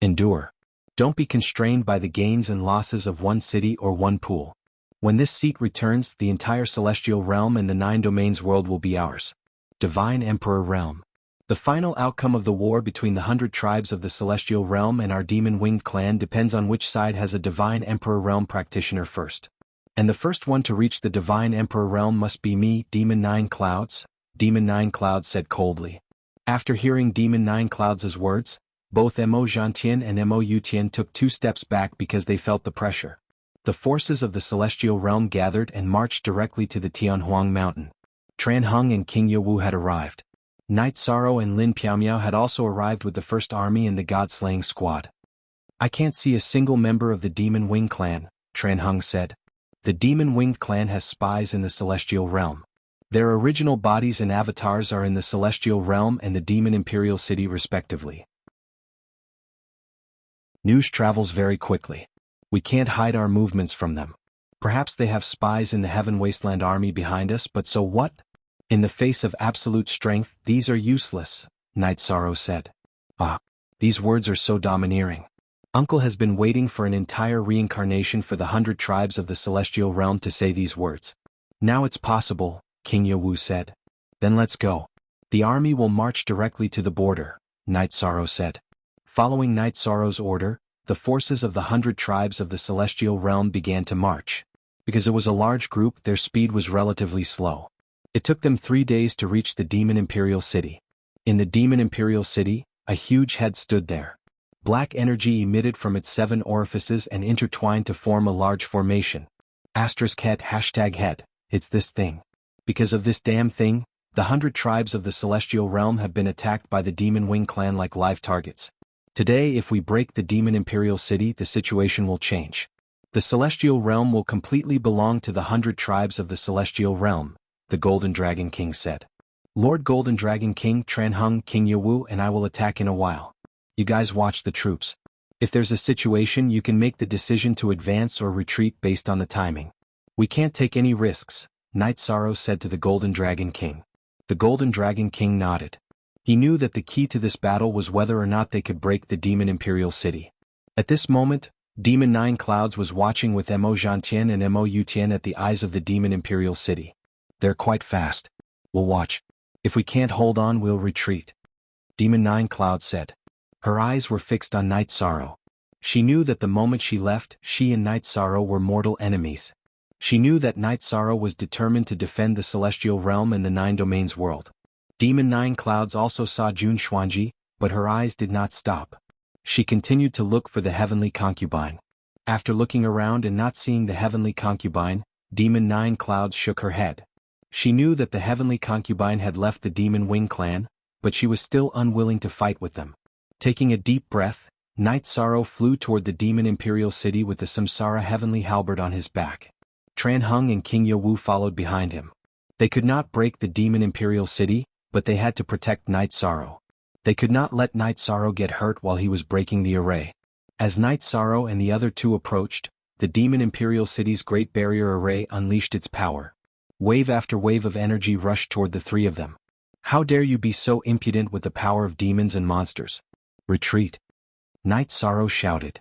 Endure. Don't be constrained by the gains and losses of one city or one pool. When this seat returns, the entire Celestial Realm and the Nine Domains world will be ours. Divine Emperor Realm. The final outcome of the war between the 100 tribes of the Celestial Realm and our Demon-Winged clan depends on which side has a Divine Emperor Realm practitioner first. And the first one to reach the Divine Emperor Realm must be me, Demon Nine Clouds, Demon Nine Clouds said coldly. After hearing Demon Nine Clouds' words, both Mo Zhantian and Mo Yutian took 2 steps back because they felt the pressure. The forces of the Celestial Realm gathered and marched directly to the Tianhuang Mountain. Tran Hung and King Yewu had arrived. Knight Sorrow and Lin Piaomiao had also arrived with the first army and the God-slaying squad. I can't see a single member of the Demon-Winged clan, Tran Hung said. The Demon-Winged clan has spies in the Celestial Realm. Their original bodies and avatars are in the Celestial Realm and the Demon Imperial City respectively. News travels very quickly. We can't hide our movements from them. Perhaps they have spies in the Heaven Wasteland army behind us, but so what? In the face of absolute strength, these are useless, Knight Sorrow said. Ah, these words are so domineering. Uncle has been waiting for an entire reincarnation for the 100 tribes of the Celestial Realm to say these words. Now it's possible, King Yewu said. Then let's go. The army will march directly to the border, Knight Sorrow said. Following Knight Sorrow's order, the forces of the 100 tribes of the Celestial Realm began to march. Because it was a large group, their speed was relatively slow. It took them 3 days to reach the Demon Imperial City. In the Demon Imperial City, a huge head stood there. Black energy emitted from its 7 orifices and intertwined to form a large formation. *head, #head, it's this thing. Because of this damn thing, the 100 tribes of the Celestial Realm have been attacked by the Demon-Winged clan like live targets. Today, if we break the Demon Imperial City, the situation will change. The Celestial Realm will completely belong to the 100 tribes of the Celestial Realm, the Golden Dragon King said. Lord Golden Dragon King, Tran Hung, King Yewu and I will attack in a while. You guys watch the troops. If there's a situation, you can make the decision to advance or retreat based on the timing. We can't take any risks, Night Sorrow said to the Golden Dragon King. The Golden Dragon King nodded. He knew that the key to this battle was whether or not they could break the Demon Imperial City. At this moment, Demon Nine Clouds was watching with Mo Zhantian and Mo Yutian at the eyes of the Demon Imperial City. They're quite fast. We'll watch. If we can't hold on, we'll retreat. Demon Nine Clouds said. Her eyes were fixed on Night Sorrow. She knew that the moment she left, she and Night Sorrow were mortal enemies. She knew that Night Sorrow was determined to defend the Celestial Realm and the Nine Domains world. Demon Nine Clouds also saw Jun Xuanji, but her eyes did not stop. She continued to look for the Heavenly Concubine. After looking around and not seeing the Heavenly Concubine, Demon Nine Clouds shook her head. She knew that the Heavenly Concubine had left the Demon Wing clan, but she was still unwilling to fight with them. Taking a deep breath, Night Sorrow flew toward the Demon Imperial City with the Samsara Heavenly Halberd on his back. Tran Hung and King Yowu followed behind him. They could not break the Demon Imperial City, but they had to protect Night Sorrow. They could not let Night Sorrow get hurt while he was breaking the array. As Night Sorrow and the other two approached, the Demon Imperial City's Great Barrier Array unleashed its power. Wave after wave of energy rushed toward the three of them. How dare you be so impudent with the power of demons and monsters? Retreat! Night Sorrow shouted.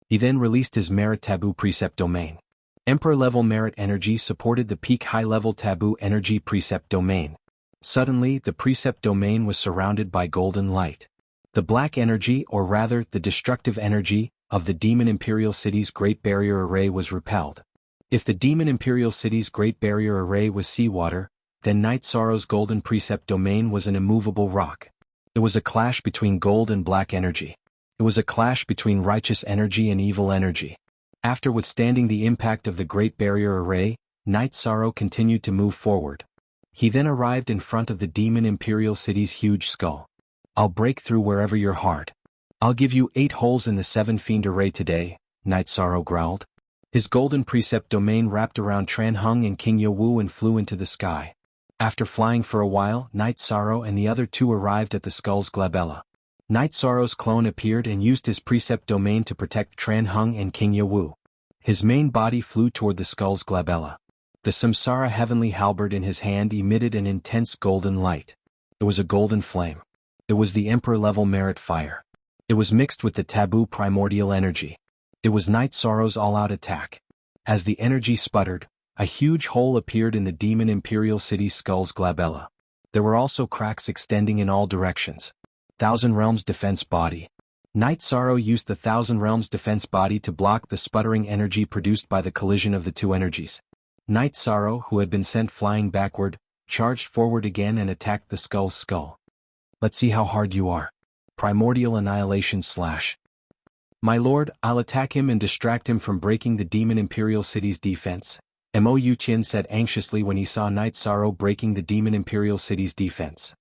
He then released his Merit Taboo Precept Domain. Emperor-level Merit energy supported the peak high-level Taboo Energy Precept Domain. Suddenly, the Precept Domain was surrounded by golden light. The black energy, or rather, the destructive energy, of the Demon Imperial City's Great Barrier Array was repelled. If the Demon Imperial City's Great Barrier Array was seawater, then Night Sorrow's Golden Precept Domain was an immovable rock. It was a clash between gold and black energy. It was a clash between righteous energy and evil energy. After withstanding the impact of the Great Barrier Array, Night Sorrow continued to move forward. He then arrived in front of the Demon Imperial City's huge skull. I'll break through wherever you're hard. I'll give you 8 holes in the 7 Fiend Array today, Night Sorrow growled. His Golden Precept Domain wrapped around Tran Hung and King Yowu and flew into the sky. After flying for a while, Night Sorrow and the other two arrived at the skull's glabella. Night Sorrow's clone appeared and used his Precept Domain to protect Tran Hung and King Yowu. His main body flew toward the skull's glabella. The Samsara Heavenly Halberd in his hand emitted an intense golden light. It was a golden flame. It was the Emperor-level Merit Fire. It was mixed with the Taboo Primordial Energy. It was Night Sorrow's all-out attack. As the energy sputtered, a huge hole appeared in the Demon Imperial City's skull's glabella. There were also cracks extending in all directions. Thousand Realms Defense Body. Night Sorrow used the Thousand Realms Defense Body to block the sputtering energy produced by the collision of the two energies. Night Sorrow, who had been sent flying backward, charged forward again and attacked the skull's skull. Let's see how hard you are. Primordial Annihilation Slash. My lord, I'll attack him and distract him from breaking the Demon Imperial City's defense, Mo Yutian said anxiously when he saw Night Sorrow breaking the Demon Imperial City's defense.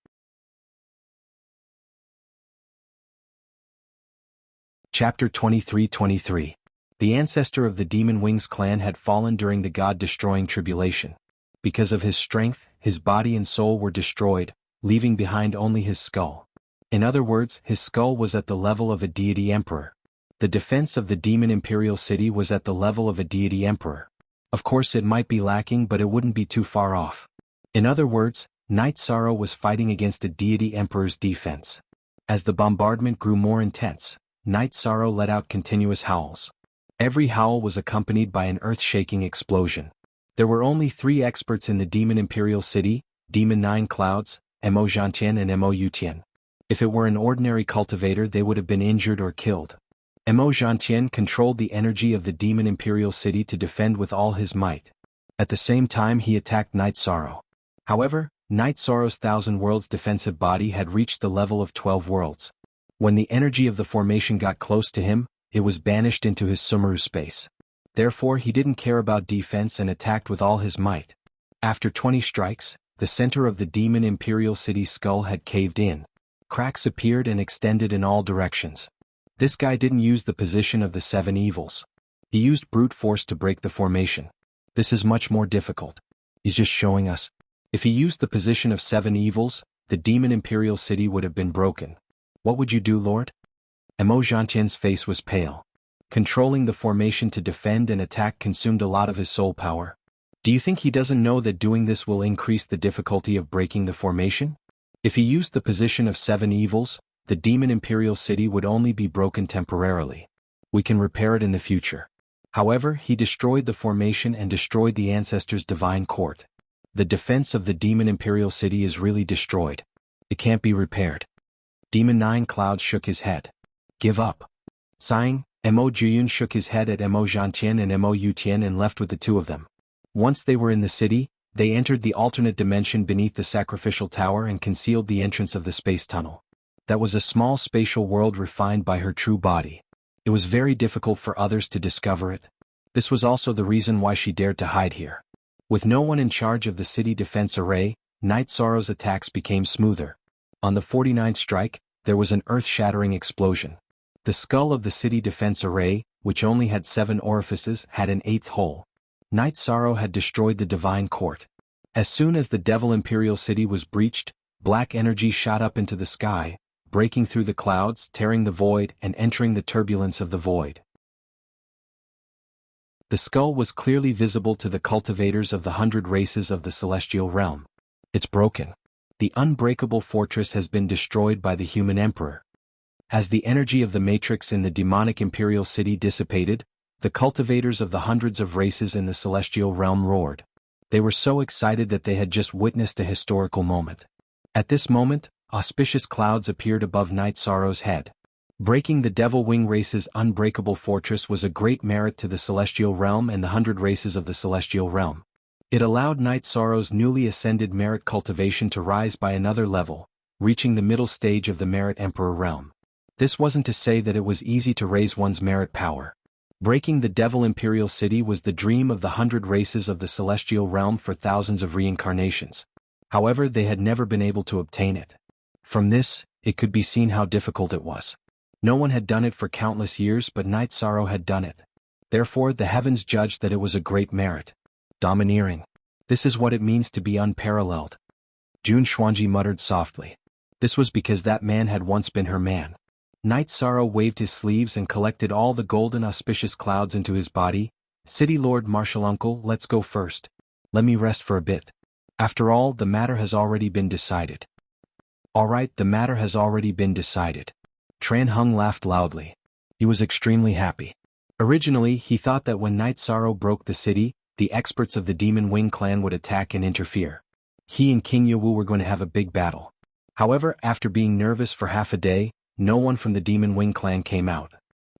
Chapter 23-23. The ancestor of the Demon Wings clan had fallen during the God-destroying tribulation. Because of his strength, his body and soul were destroyed, leaving behind only his skull. In other words, his skull was at the level of a deity emperor. The defense of the Demon Imperial City was at the level of a deity emperor. Of course it might be lacking, but it wouldn't be too far off. In other words, Night Sorrow was fighting against a deity emperor's defense. As the bombardment grew more intense, Night Sorrow let out continuous howls. Every howl was accompanied by an earth-shaking explosion. There were only 3 experts in the Demon Imperial City, Demon Nine Clouds, Mo Zhantian and Mo Yutian. If it were an ordinary cultivator, they would have been injured or killed. Mo Zhantian controlled the energy of the Demon Imperial City to defend with all his might. At the same time he attacked Night Sorrow. However, Night Sorrow's Thousand Worlds defensive body had reached the level of 12 worlds. When the energy of the formation got close to him, it was banished into his Sumeru space. Therefore he didn't care about defense and attacked with all his might. After 20 strikes, the center of the Demon Imperial City's skull had caved in. Cracks appeared and extended in all directions. This guy didn't use the position of the 7 evils. He used brute force to break the formation. This is much more difficult. He's just showing us. If he used the position of 7 evils, the Demon Imperial City would have been broken. What would you do, Lord? Mo Zhantian's face was pale. Controlling the formation to defend and attack consumed a lot of his soul power. Do you think he doesn't know that doing this will increase the difficulty of breaking the formation? If he used the position of 7 evils, the demon imperial city would only be broken temporarily. We can repair it in the future. However, he destroyed the formation and destroyed the ancestors' divine court. The defense of the demon imperial city is really destroyed. It can't be repaired. Demon 9 Cloud shook his head. Give up. Sighing, Mo Juyun shook his head at Mo Zhantian and Mo Yutian and left with the two of them. Once they were in the city, they entered the alternate dimension beneath the sacrificial tower and concealed the entrance of the space tunnel. That was a small spatial world refined by her true body. It was very difficult for others to discover it. This was also the reason why she dared to hide here. With no one in charge of the city defense array, Night Sorrow's attacks became smoother. On the 49th strike, there was an earth-shattering explosion. The skull of the city defense array, which only had 7 orifices, had an 8th hole. Night Sorrow had destroyed the divine court. As soon as the Devil Imperial City was breached, black energy shot up into the sky, breaking through the clouds, tearing the void, and entering the turbulence of the void. The skull was clearly visible to the cultivators of the 100 races of the celestial realm. It's broken. The unbreakable fortress has been destroyed by the human emperor. As the energy of the matrix in the demonic imperial city dissipated, the cultivators of the hundreds of races in the celestial realm roared. They were so excited that they had just witnessed a historical moment. At this moment, auspicious clouds appeared above Night Sorrow's head. Breaking the Devil Wing race's unbreakable fortress was a great merit to the celestial realm and the 100 races of the celestial realm. It allowed Night Sorrow's newly ascended merit cultivation to rise by another level, reaching the middle stage of the merit emperor realm. This wasn't to say that it was easy to raise one's merit power. Breaking the Devil Imperial City was the dream of the 100 races of the celestial realm for thousands of reincarnations. However, they had never been able to obtain it. From this, it could be seen how difficult it was. No one had done it for countless years, but Night Sorrow had done it. Therefore, the heavens judged that it was a great merit. Domineering. This is what it means to be unparalleled. Jun Xuanji muttered softly. This was because that man had once been her man. Night Sorrow waved his sleeves and collected all the golden auspicious clouds into his body. City Lord Martial Uncle, let's go first. Let me rest for a bit. After all, the matter has already been decided. All right, the matter has already been decided. Tran Hung laughed loudly. He was extremely happy. Originally, he thought that when Night Sorrow broke the city, the experts of the Demon Wing clan would attack and interfere. He and King Yewu were going to have a big battle. However, after being nervous for half a day, no one from the Demon Wing clan came out.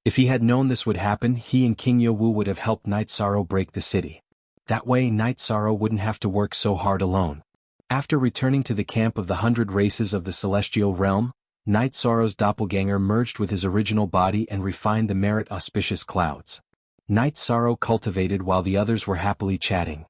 If he had known this would happen, he and King Yewu would have helped Night Sorrow break the city. That way, Night Sorrow wouldn't have to work so hard alone. After returning to the camp of the 100 races of the celestial realm, Night Sorrow's doppelganger merged with his original body and refined the merit auspicious clouds. Night Sorrow cultivated while the others were happily chatting.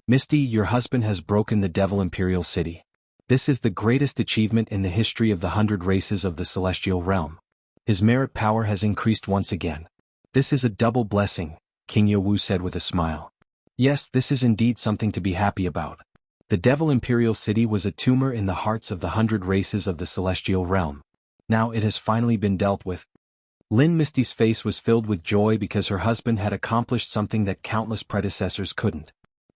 Misty, your husband has broken the Devil Imperial City. This is the greatest achievement in the history of the 100 races of the celestial realm. His merit power has increased once again. This is a double blessing, King Yewu said with a smile. Yes, this is indeed something to be happy about. The Devil Imperial City was a tumor in the hearts of the 100 races of the celestial realm. Now it has finally been dealt with. Lin Misty's face was filled with joy because her husband had accomplished something that countless predecessors couldn't.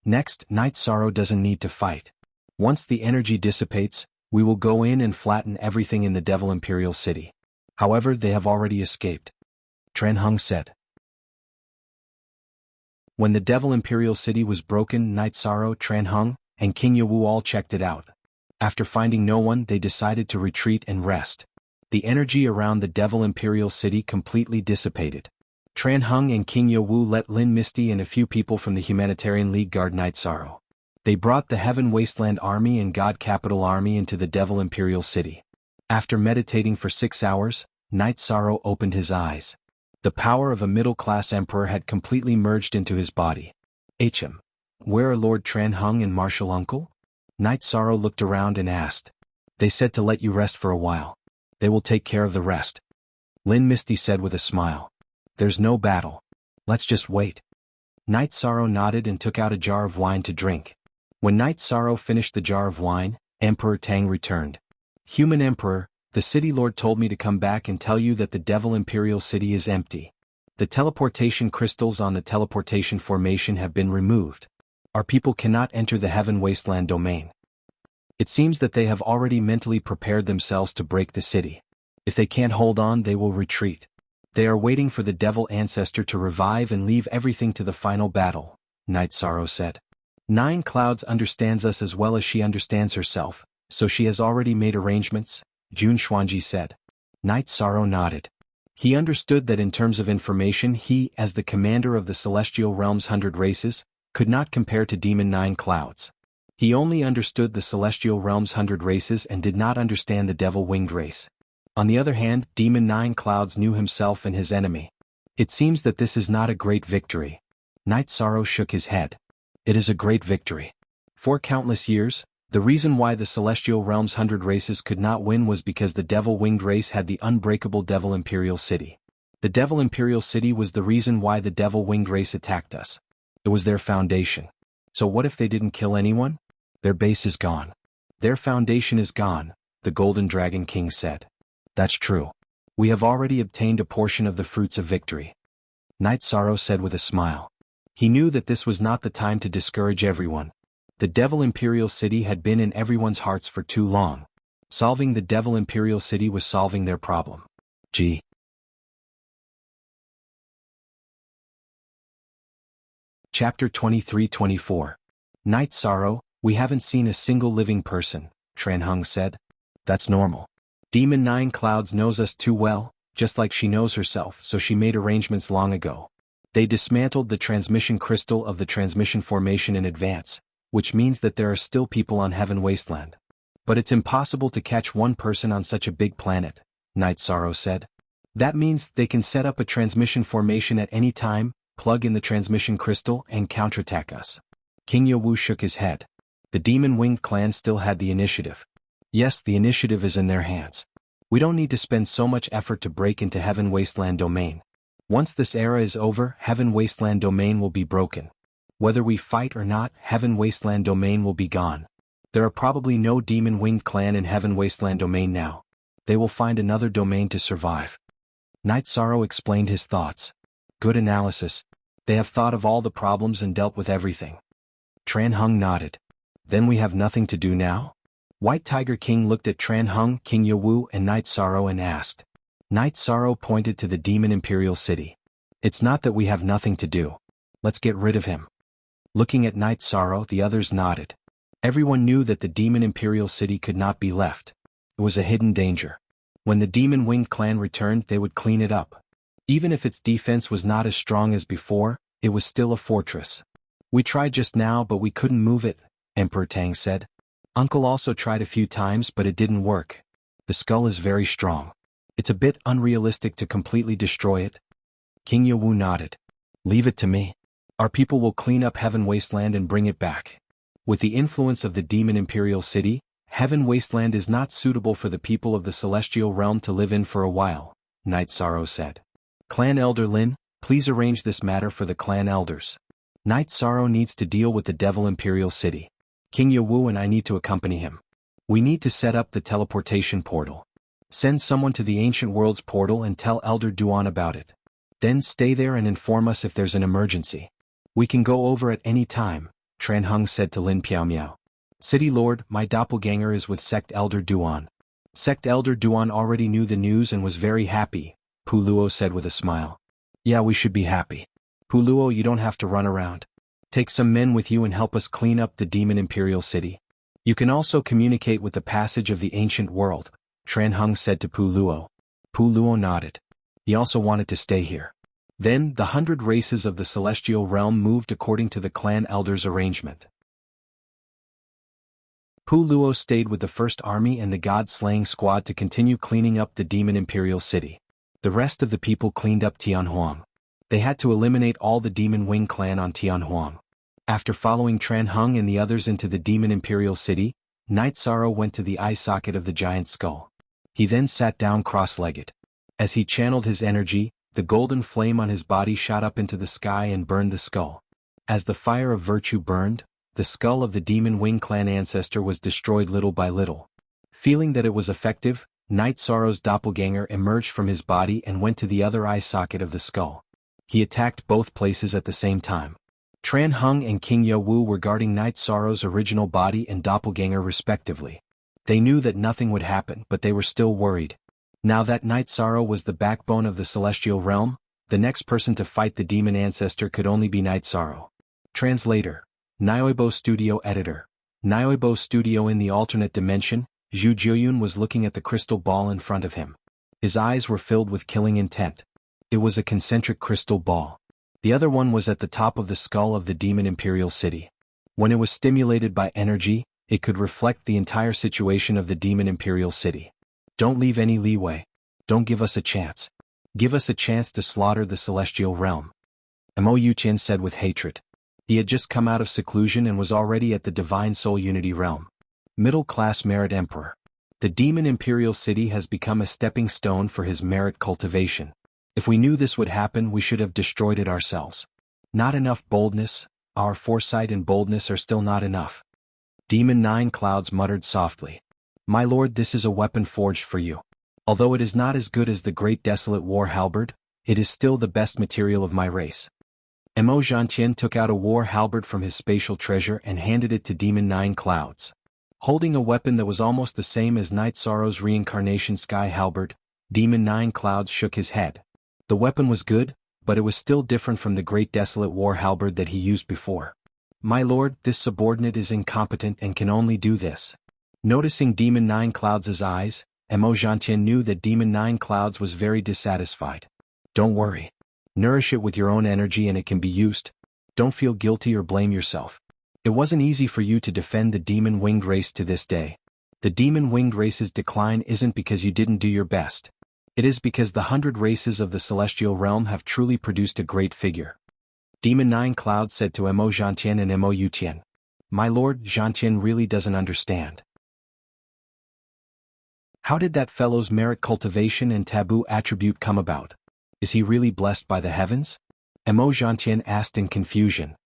Next, Night Sorrow doesn't need to fight. Once the energy dissipates, we will go in and flatten everything in the Devil Imperial City. However, they have already escaped. Tran Hung said. When the Devil Imperial City was broken, Night Sorrow, Tran Hung, and King Yewu all checked it out. After finding no one, they decided to retreat and rest. The energy around the Devil Imperial City completely dissipated. Tran Hung and King Yewu let Lin Misty and a few people from the Humanitarian League guard Night Sorrow. They brought the Heaven Wasteland Army and God Capital Army into the Devil Imperial City. After meditating for 6 hours, Night Sorrow opened his eyes. The power of a middle-class emperor had completely merged into his body. Where are Lord Tran Hung and Martial Uncle? Night Sorrow looked around and asked. They said to let you rest for a while. They will take care of the rest. Lin Misty said with a smile. There's no battle. Let's just wait. Night Sorrow nodded and took out a jar of wine to drink. When Night Sorrow finished the jar of wine, Emperor Tang returned. Human Emperor, The city lord told me to come back and tell you that the Devil Imperial City is empty. The teleportation crystals on the teleportation formation have been removed. Our people cannot enter the Heaven Wasteland domain. It seems that they have already mentally prepared themselves to break the city. If they can't hold on, they will retreat. They are waiting for the Devil Ancestor to revive and leave everything to the final battle, Night Sorrow said. Nine Clouds understands us as well as she understands herself, so she has already made arrangements, Jun Xuanji said. Night Sorrow nodded. He understood that in terms of information he, as the commander of the Celestial Realm's 100 races, could not compare to Demon Nine Clouds. He only understood the Celestial Realm's 100 races and did not understand the Devil-Winged race. On the other hand, Demon Nine Clouds knew himself and his enemy. It seems that this is not a great victory. Night Sorrow shook his head. It is a great victory. For countless years, the reason why the Celestial Realm's 100 races could not win was because the Devil-Winged race had the unbreakable Devil Imperial City. The Devil Imperial City was the reason why the Devil-Winged race attacked us. It was their foundation. So what if they didn't kill anyone? Their base is gone. Their foundation is gone, the Golden Dragon King said. That's true. We have already obtained a portion of the fruits of victory. Night Sorrow said with a smile. He knew that this was not the time to discourage everyone. The Devil Imperial City had been in everyone's hearts for too long. Solving the Devil Imperial City was solving their problem. G. Chapter 23-24. Night Sorrow, we haven't seen a single living person, Tran Hung said. That's normal. Demon Nine Clouds knows us too well, just like she knows herself, so she made arrangements long ago. They dismantled the transmission crystal of the transmission formation in advance, which means that there are still people on Heaven Wasteland. But it's impossible to catch one person on such a big planet, Night Sorrow said. That means they can set up a transmission formation at any time, plug in the transmission crystal, and counterattack us. King Yowu shook his head. The Demon Winged clan still had the initiative. Yes, the initiative is in their hands. We don't need to spend so much effort to break into Heaven Wasteland domain. Once this era is over, Heaven Wasteland domain will be broken. Whether we fight or not, Heaven Wasteland domain will be gone. There are probably no Demon Winged clan in Heaven Wasteland domain now. They will find another domain to survive. Night Sorrow explained his thoughts. Good analysis. They have thought of all the problems and dealt with everything. Tran Hung nodded. Then we have nothing to do now? White Tiger King looked at Tran Hung, King Yowu, and Night Sorrow and asked. Night Sorrow pointed to the Demon Imperial City. It's not that we have nothing to do. Let's get rid of him. Looking at Night Sorrow, the others nodded. Everyone knew that the Demon Imperial City could not be left. It was a hidden danger. When the Demon Winged clan returned, they would clean it up. Even if its defense was not as strong as before, it was still a fortress. We tried just now, but we couldn't move it, Emperor Tang said. Uncle also tried a few times, but it didn't work. The skull is very strong. It's a bit unrealistic to completely destroy it. King Yowu nodded. Leave it to me. Our people will clean up Heaven Wasteland and bring it back. With the influence of the Demon Imperial City, Heaven Wasteland is not suitable for the people of the Celestial Realm to live in for a while, Night Sorrow said. Clan Elder Lin, please arrange this matter for the clan elders. Night Sorrow needs to deal with the Devil Imperial City. King Yowu and I need to accompany him. We need to set up the teleportation portal. Send someone to the Ancient Worlds portal and tell Elder Duan about it. Then stay there and inform us if there's an emergency. We can go over at any time, Tran Hung said to Lin Piaomiao. City Lord, my doppelganger is with Sect Elder Duan. Sect Elder Duan already knew the news and was very happy, Pu Luo said with a smile. Yeah, we should be happy. Pu Luo, you don't have to run around. Take some men with you and help us clean up the Demon Imperial City. You can also communicate with the passage of the Ancient World, Tran Hung said to Pu Luo. Pu Luo nodded. He also wanted to stay here. Then, the 100 races of the Celestial Realm moved according to the clan elders' arrangement. Pu Luo stayed with the First Army and the God-slaying squad to continue cleaning up the Demon Imperial City. The rest of the people cleaned up Tianhuang. They had to eliminate all the Demon Wing clan on Tianhuang. After following Tran Hung and the others into the Demon Imperial City, Night Sorrow went to the eye socket of the giant skull. He then sat down cross-legged. As he channeled his energy, the golden flame on his body shot up into the sky and burned the skull. As the fire of virtue burned, the skull of the Demon Wing clan ancestor was destroyed little by little. Feeling that it was effective, Night Sorrow's doppelganger emerged from his body and went to the other eye socket of the skull. He attacked both places at the same time. Tran Hung and King Yo Wu were guarding Night Sorrow's original body and doppelganger respectively. They knew that nothing would happen, but they were still worried. Now that Night Sorrow was the backbone of the celestial realm, the next person to fight the demon ancestor could only be Night Sorrow. Translator. Nyoibo Studio Editor. Nyoibo Studio. In the alternate dimension, Zhu Jiuyun was looking at the crystal ball in front of him. His eyes were filled with killing intent. It was a concentric crystal ball. The other one was at the top of the skull of the demon imperial city. When it was stimulated by energy, it could reflect the entire situation of the demon imperial city. Don't leave any leeway. Don't give us a chance. Give us a chance to slaughter the celestial realm. Mo Yuqian said with hatred. He had just come out of seclusion and was already at the divine soul unity realm. Middle-class merit emperor. The demon imperial city has become a stepping stone for his merit cultivation. If we knew this would happen, we should have destroyed it ourselves. Not enough boldness, our foresight and boldness are still not enough. Demon Nine Clouds muttered softly. My lord, this is a weapon forged for you. Although it is not as good as the great desolate war halberd, it is still the best material of my race. Mo Zhantian took out a war halberd from his spatial treasure and handed it to Demon Nine Clouds. Holding a weapon that was almost the same as Night Sorrow's reincarnation sky halberd, Demon Nine Clouds shook his head. The weapon was good, but it was still different from the great desolate war halberd that he used before. My lord, this subordinate is incompetent and can only do this. Noticing Demon Nine Clouds' eyes, Mo Zhantian knew that Demon Nine Clouds was very dissatisfied. Don't worry. Nourish it with your own energy and it can be used. Don't feel guilty or blame yourself. It wasn't easy for you to defend the demon winged race to this day. The demon winged race's decline isn't because you didn't do your best. It is because the 100 races of the celestial realm have truly produced a great figure. Demon Nine Clouds said to Mo Zhantian and Mo Yuqian. My lord, Zhantian really doesn't understand. How did that fellow's merit cultivation and taboo attribute come about? Is he really blessed by the heavens? Mo Zhantian asked in confusion.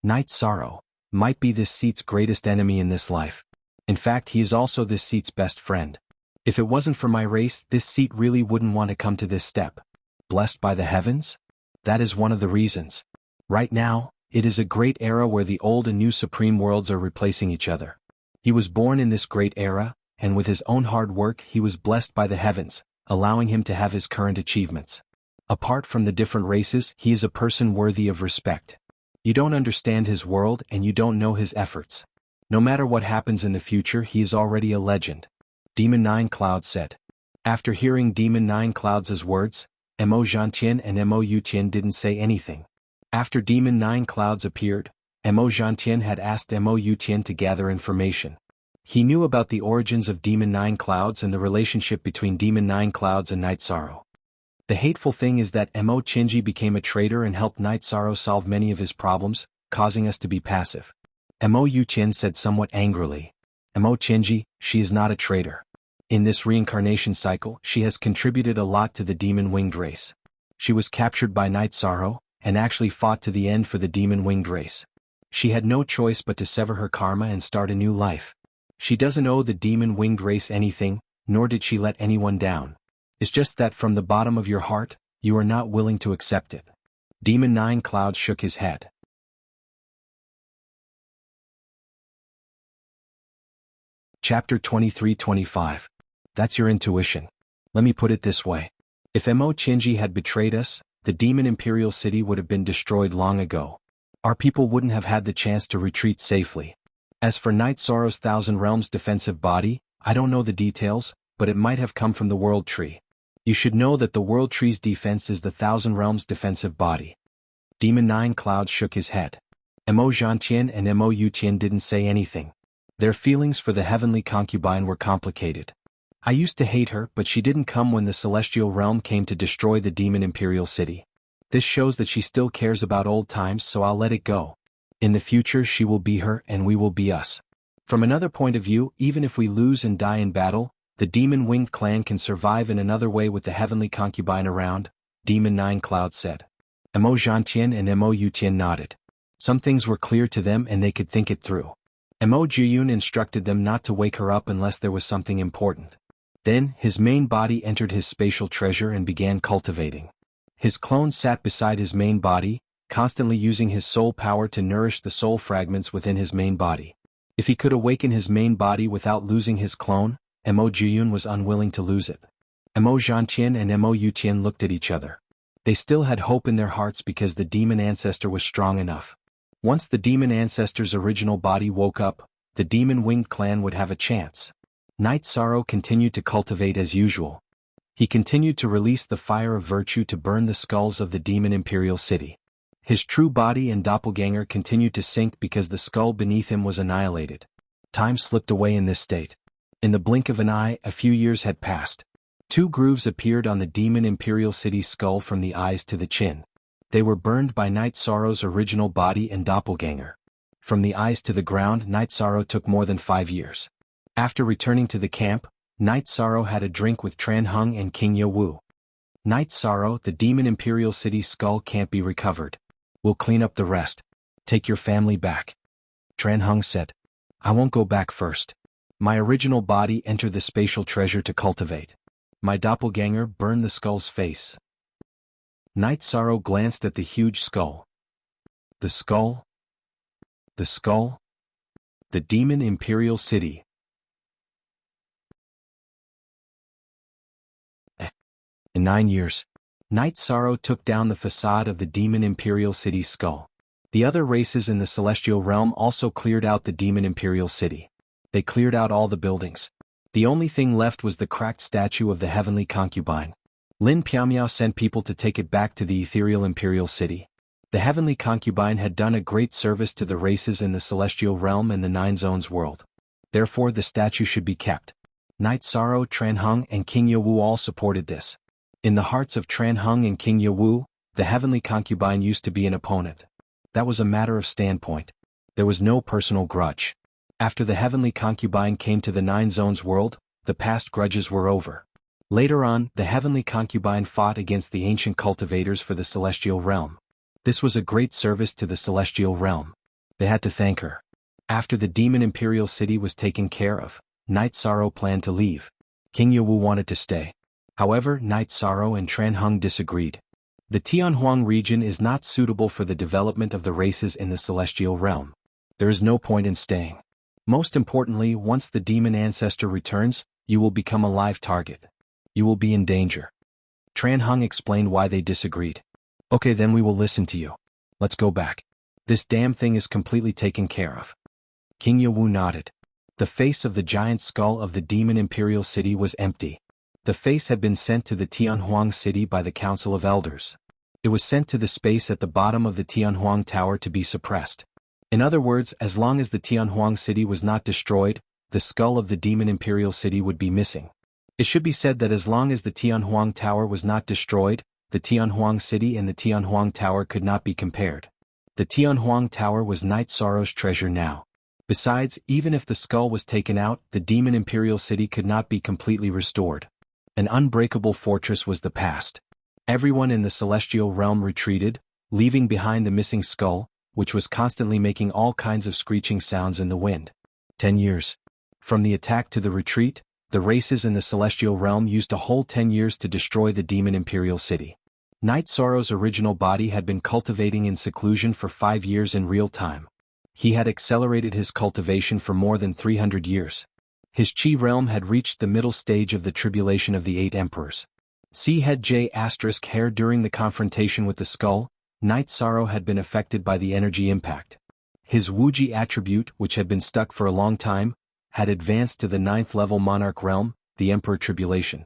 Night Sorrow might be this seat's greatest enemy in this life. In fact, he is also this seat's best friend. If it wasn't for my race, this seat really wouldn't want to come to this step. Blessed by the heavens? That is one of the reasons. Right now, it is a great era where the old and new supreme worlds are replacing each other. He was born in this great era, and with his own hard work he was blessed by the heavens, allowing him to have his current achievements. Apart from the different races, he is a person worthy of respect. You don't understand his world and you don't know his efforts. No matter what happens in the future, he is already a legend. Demon Nine Clouds said. After hearing Demon Nine Clouds' words, Mo Zhantian and Mo Yuqian didn't say anything. After Demon Nine Clouds appeared, Mo Zhantian had asked Mo Yuqian to gather information. He knew about the origins of Demon Nine Clouds and the relationship between Demon Nine Clouds and Night Sorrow. The hateful thing is that Mo Qinji became a traitor and helped Night Sorrow solve many of his problems, causing us to be passive. Mo Yuqian said somewhat angrily. Mo Qinji, she is not a traitor. In this reincarnation cycle, she has contributed a lot to the demon winged race. She was captured by Night Sorrow, and actually fought to the end for the demon winged race. She had no choice but to sever her karma and start a new life. She doesn't owe the demon winged race anything, nor did she let anyone down. It's just that from the bottom of your heart, you are not willing to accept it. Demon Nine Clouds shook his head. Chapter 23-25. That's your intuition. Let me put it this way. If Mo Qinji had betrayed us, the demon imperial city would have been destroyed long ago. Our people wouldn't have had the chance to retreat safely. As for Night Sorrow's Thousand Realms defensive body, I don't know the details, but it might have come from the World Tree. You should know that the World Tree's defense is the Thousand Realms defensive body. Demon Nine Clouds shook his head. Mo Zhantian and Mo Yuqian didn't say anything. Their feelings for the heavenly concubine were complicated. I used to hate her, but she didn't come when the celestial realm came to destroy the demon imperial city. This shows that she still cares about old times, so I'll let it go. In the future she will be her and we will be us. From another point of view, even if we lose and die in battle, the demon-winged clan can survive in another way with the heavenly concubine around, Demon Nine Clouds said. Mo Zhantian and Mo Yuqian nodded. Some things were clear to them and they could think it through. Mo Jiuyun instructed them not to wake her up unless there was something important. Then, his main body entered his spatial treasure and began cultivating. His clone sat beside his main body, constantly using his soul power to nourish the soul fragments within his main body. If he could awaken his main body without losing his clone, Mo Jiyun was unwilling to lose it. Mo Zhantian and Mo Yutian looked at each other. They still had hope in their hearts because the demon ancestor was strong enough. Once the demon ancestor's original body woke up, the demon-winged clan would have a chance. Night Sorrow continued to cultivate as usual. He continued to release the fire of virtue to burn the skulls of the demon imperial city. His true body and doppelganger continued to sink because the skull beneath him was annihilated. Time slipped away in this state. In the blink of an eye, a few years had passed. 2 grooves appeared on the demon imperial city's skull from the eyes to the chin. They were burned by Night Sorrow's original body and doppelganger. From the eyes to the ground, Night Sorrow took more than 5 years. After returning to the camp, Night Sorrow had a drink with Tran Hung and King Yawu. Night Sorrow, the demon imperial city's skull can't be recovered. We'll clean up the rest. Take your family back. Tran Hung said. I won't go back first. My original body entered the spatial treasure to cultivate. My doppelganger burned the skull's face. Night Sorrow glanced at the huge skull. The skull? The skull? The demon imperial city. In 9 years, Night Sorrow took down the facade of the demon imperial city's skull. The other races in the celestial realm also cleared out the demon imperial city. They cleared out all the buildings. The only thing left was the cracked statue of the heavenly concubine. Lin Piamiao sent people to take it back to the ethereal imperial city. The heavenly concubine had done a great service to the races in the celestial realm and the 9 zones world. Therefore the statue should be kept. Night Sorrow, Tran Hung and King Yawu all supported this. In the hearts of Tran Hung and King Yawu, the heavenly concubine used to be an opponent. That was a matter of standpoint. There was no personal grudge. After the heavenly concubine came to the 9 zones world, the past grudges were over. Later on, the heavenly concubine fought against the ancient cultivators for the celestial realm. This was a great service to the celestial realm. They had to thank her. After the demon imperial city was taken care of, Night Sorrow planned to leave. King Yawu wanted to stay. However, Night Sorrow and Tran Hung disagreed. The Tianhuang region is not suitable for the development of the races in the celestial realm. There is no point in staying. Most importantly, once the demon ancestor returns, you will become a live target. You will be in danger. Tran Hung explained why they disagreed. Okay, then we will listen to you. Let's go back. This damn thing is completely taken care of. King Yawu nodded. The face of the giant skull of the demon imperial city was empty. The face had been sent to the Tianhuang city by the Council of Elders. It was sent to the space at the bottom of the Tianhuang Tower to be suppressed. In other words, as long as the Tianhuang city was not destroyed, the skull of the demon imperial city would be missing. It should be said that as long as the Tianhuang Tower was not destroyed, the Tianhuang city and the Tianhuang Tower could not be compared. The Tianhuang Tower was Night Sorrow's treasure now. Besides, even if the skull was taken out, the demon imperial city could not be completely restored. An unbreakable fortress was the past. Everyone in the celestial realm retreated, leaving behind the missing skull, which was constantly making all kinds of screeching sounds in the wind. 10 years. From the attack to the retreat, the races in the celestial realm used a whole 10 years to destroy the demon imperial city. Night Sorrow's original body had been cultivating in seclusion for 5 years in real time. He had accelerated his cultivation for more than 300 years. His chi realm had reached the middle stage of the tribulation of the 8 emperors. See head J** hair. During the confrontation with the skull, Night Sorrow had been affected by the energy impact. His Wuji attribute, which had been stuck for a long time, had advanced to the 9th level monarch realm, the Emperor Tribulation.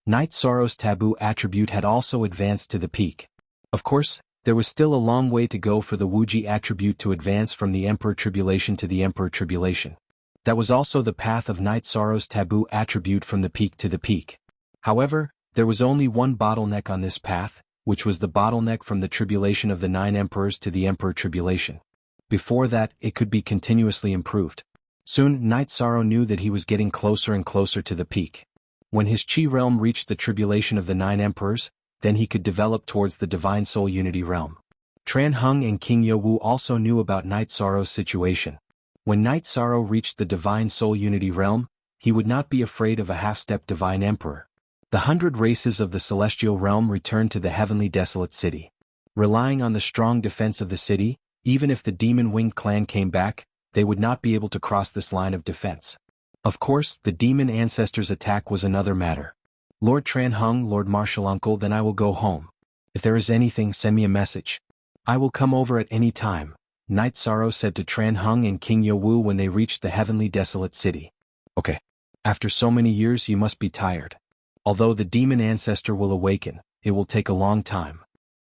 Night Sorrow's taboo attribute had also advanced to the peak. Of course, there was still a long way to go for the Wuji attribute to advance from the Emperor Tribulation to the Emperor Tribulation. That was also the path of Night Sorrow's taboo attribute from the peak to the peak. However, there was only one bottleneck on this path, which was the bottleneck from the tribulation of the 9 emperors to the Emperor Tribulation. Before that, it could be continuously improved. Soon, Night Sorrow knew that he was getting closer and closer to the peak. When his chi realm reached the tribulation of the 9 emperors, then he could develop towards the Divine Soul Unity realm. Tran Hung and King Yawu also knew about Night Sorrow's situation. When Night Sorrow reached the Divine Soul Unity realm, he would not be afraid of a half-step divine emperor. The 100 races of the celestial realm returned to the heavenly desolate city. Relying on the strong defense of the city, even if the demon-winged clan came back, they would not be able to cross this line of defense. Of course, the demon ancestors' attack was another matter. Lord Tran Hung, Lord Marshal Uncle, then I will go home. If there is anything, send me a message. I will come over at any time, Night Sorrow said to Tran Hung and King Yo Wu when they reached the heavenly desolate city. Okay. After so many years you must be tired. Although the demon ancestor will awaken, it will take a long time.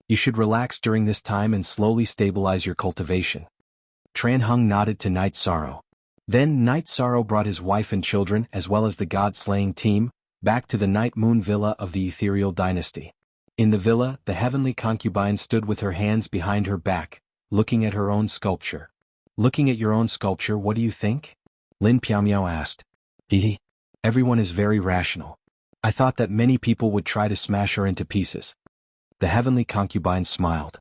You should relax during this time and slowly stabilize your cultivation. Tran Hung nodded to Night Sorrow. Then Night Sorrow brought his wife and children as well as the god-slaying team, back to the Night Moon Villa of the Ethereal Dynasty. In the villa, the heavenly concubine stood with her hands behind her back, looking at her own sculpture. Looking at your own sculpture, what do you think? Lin Piaomiao asked. Hehe. Everyone is very rational. I thought that many people would try to smash her into pieces. The heavenly concubine smiled.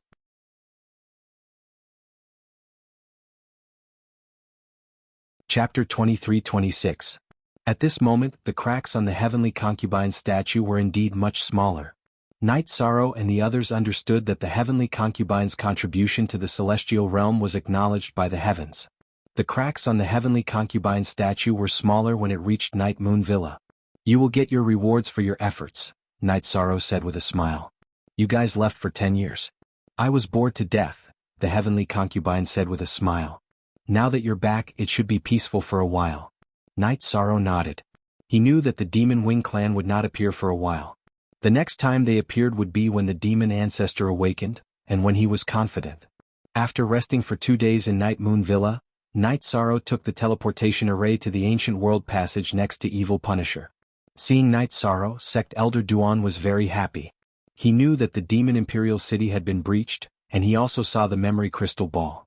Chapter 23-26. At this moment, the cracks on the heavenly concubine's statue were indeed much smaller. Night Sorrow and the others understood that the heavenly concubine's contribution to the celestial realm was acknowledged by the heavens. The cracks on the heavenly concubine's statue were smaller when it reached Night Moon Villa. You will get your rewards for your efforts, Night Sorrow said with a smile. You guys left for 10 years. I was bored to death, the heavenly concubine said with a smile. Now that you're back, it should be peaceful for a while. Night Sorrow nodded. He knew that the Demon Wing clan would not appear for a while. The next time they appeared would be when the demon ancestor awakened, and when he was confident. After resting for 2 days in Night Moon Villa, Night Sorrow took the teleportation array to the ancient world passage next to Evil Punisher. Seeing Night Sorrow, Sect Elder Duan was very happy. He knew that the demon Imperial City had been breached, and he also saw the memory crystal ball.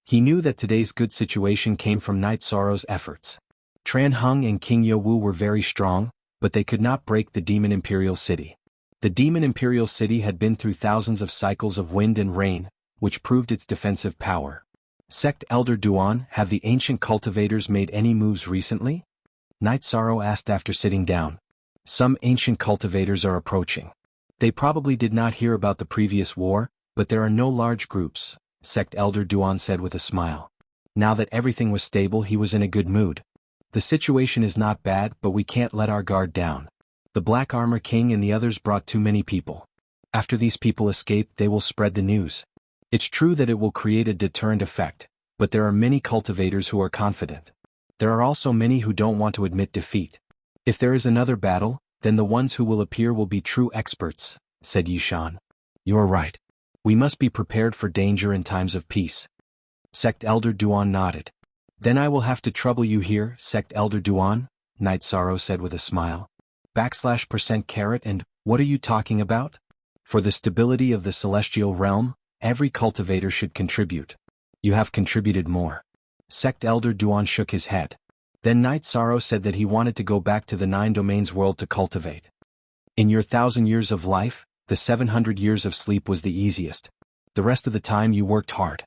He knew that today's good situation came from Night Sorrow's efforts. Tran Hung and King Yo Wu were very strong, but they could not break the demon Imperial City. The demon Imperial City had been through thousands of cycles of wind and rain, which proved its defensive power. Sect Elder Duan, have the ancient cultivators made any moves recently? Night Sorrow asked after sitting down. Some ancient cultivators are approaching. They probably did not hear about the previous war, but there are no large groups, Sect Elder Duan said with a smile. Now that everything was stable, he was in a good mood. The situation is not bad, but we can't let our guard down. The Black Armor King and the others brought too many people. After these people escape, they will spread the news. It's true that it will create a deterrent effect, but there are many cultivators who are confident. There are also many who don't want to admit defeat. If there is another battle, then the ones who will appear will be true experts, said Yishan. You're right. We must be prepared for danger in times of peace. Sect Elder Duan nodded. Then I will have to trouble you here, Sect Elder Duan, Night Sorrow said with a smile. \% and, what are you talking about? For the stability of the celestial realm, every cultivator should contribute. You have contributed more. Sect Elder Duan shook his head. Then Night Sorrow said that he wanted to go back to the 9 domains world to cultivate. In your 1,000 years of life, the 700 years of sleep was the easiest. The rest of the time you worked hard.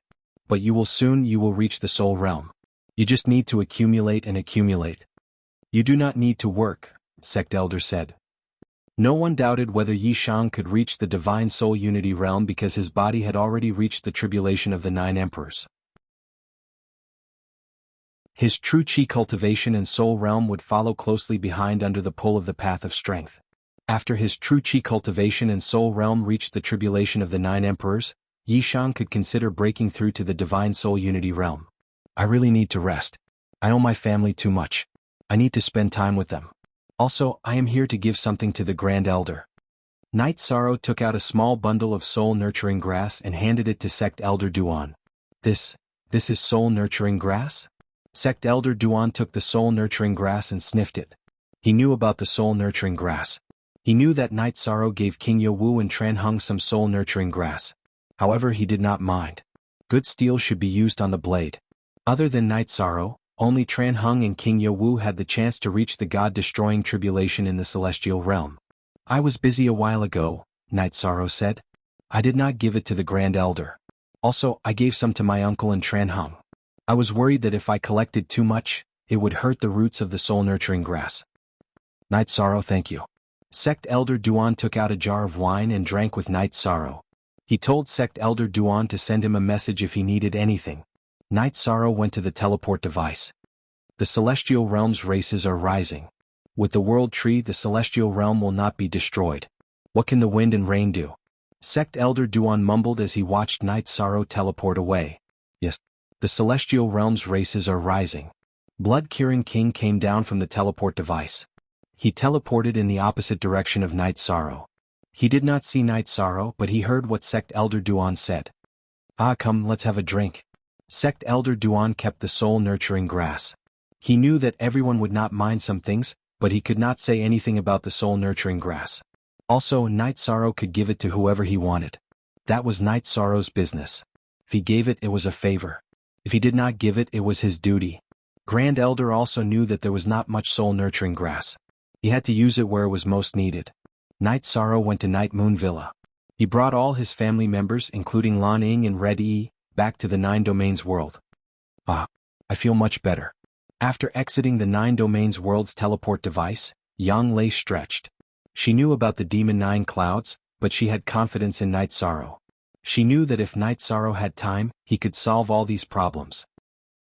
But you will reach the soul realm. You just need to accumulate and accumulate. You do not need to work, Sect Elder said. No one doubted whether Yishang could reach the divine soul unity realm because his body had already reached the tribulation of the 9 emperors. His true chi cultivation and soul realm would follow closely behind under the pull of the path of strength. After his true chi cultivation and soul realm reached the tribulation of the 9 emperors, Yishang could consider breaking through to the divine soul unity realm. I really need to rest. I owe my family too much. I need to spend time with them. Also, I am here to give something to the Grand Elder. Night Sorrow took out a small bundle of soul-nurturing grass and handed it to Sect Elder Duan. This is soul-nurturing grass? Sect Elder Duan took the soul-nurturing grass and sniffed it. He knew about the soul-nurturing grass. He knew that Night Sorrow gave King Yo Wu and Tran Hung some soul-nurturing grass. However, he did not mind. Good steel should be used on the blade. Other than Night Sorrow, only Tran Hung and King Yo Wu had the chance to reach the god-destroying tribulation in the celestial realm. I was busy a while ago, Night Sorrow said. I did not give it to the Grand Elder. Also, I gave some to my uncle and Tran Hung. I was worried that if I collected too much, it would hurt the roots of the soul-nurturing grass. Night Sorrow, thank you. Sect Elder Duan took out a jar of wine and drank with Night Sorrow. He told Sect Elder Duan to send him a message if he needed anything. Night Sorrow went to the teleport device. The celestial realm's races are rising. With the world tree, the celestial realm will not be destroyed. What can the wind and rain do? Sect Elder Duan mumbled as he watched Night Sorrow teleport away. Yes. The celestial realm's races are rising. Blood Kirin King came down from the teleport device. He teleported in the opposite direction of Night Sorrow. He did not see Night Sorrow, but he heard what Sect Elder Duan said. Ah, come, let's have a drink. Sect Elder Duan kept the soul-nurturing grass. He knew that everyone would not mind some things, but he could not say anything about the soul-nurturing grass. Also, Night Sorrow could give it to whoever he wanted. That was Night Sorrow's business. If he gave it, it was a favor. If he did not give it, it was his duty. Grand Elder also knew that there was not much soul-nurturing grass. He had to use it where it was most needed. Night Sorrow went to Night Moon Villa. He brought all his family members, including Lan Ying and Red Yi, back to the Nine Domains world. Ah, I feel much better. After exiting the Nine Domains world's teleport device, Yang lay stretched. She knew about the Demon Nine Clouds, but she had confidence in Night Sorrow. She knew that if Night Sorrow had time, he could solve all these problems.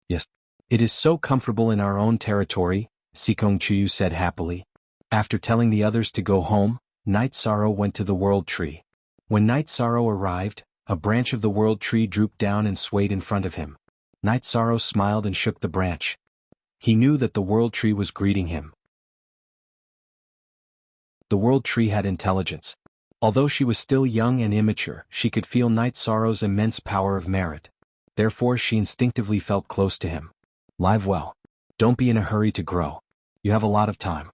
Yes. It is so comfortable in our own territory, Sikong Chuyu said happily. After telling the others to go home, Night Sorrow went to the World Tree. When Night Sorrow arrived, a branch of the World Tree drooped down and swayed in front of him. Night Sorrow smiled and shook the branch. He knew that the World Tree was greeting him. The World Tree had intelligence. Although she was still young and immature, she could feel Night Sorrow's immense power of merit. Therefore she instinctively felt close to him. Live well. Don't be in a hurry to grow. You have a lot of time.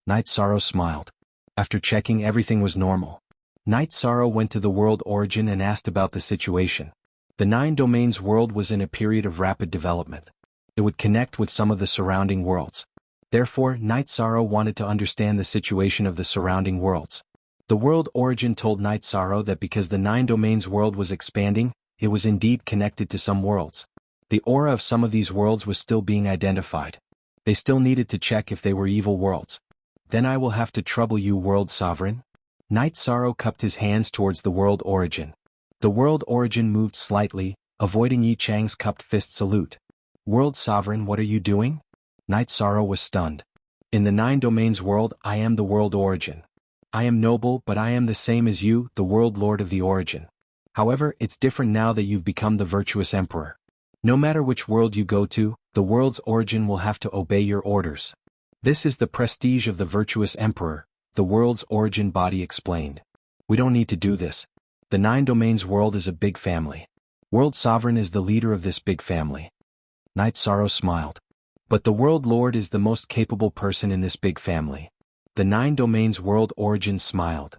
Night Sorrow smiled. After checking everything was normal, Night Sorrow went to the World Origin and asked about the situation. The Nine Domains world was in a period of rapid development. It would connect with some of the surrounding worlds. Therefore, Night Sorrow wanted to understand the situation of the surrounding worlds. The World Origin told Night Sorrow that because the Nine Domains world was expanding, it was indeed connected to some worlds. The aura of some of these worlds was still being identified. They still needed to check if they were evil worlds. Then I will have to trouble you, World Sovereign. Night Sorrow cupped his hands towards the World Origin. The World Origin moved slightly, avoiding Yi Chang's cupped fist salute. World Sovereign, what are you doing? Night Sorrow was stunned. In the Nine Domains world, I am the World Origin. I am noble, but I am the same as you, the World Lord of the Origin. However, it's different now that you've become the virtuous Emperor. No matter which world you go to, the world's origin will have to obey your orders. This is the prestige of the virtuous Emperor, the world's origin body explained. We don't need to do this. The Nine Domains world is a big family. World Sovereign is the leader of this big family. Night Sorrow smiled. But the World Lord is the most capable person in this big family. The Nine Domains World Origin smiled.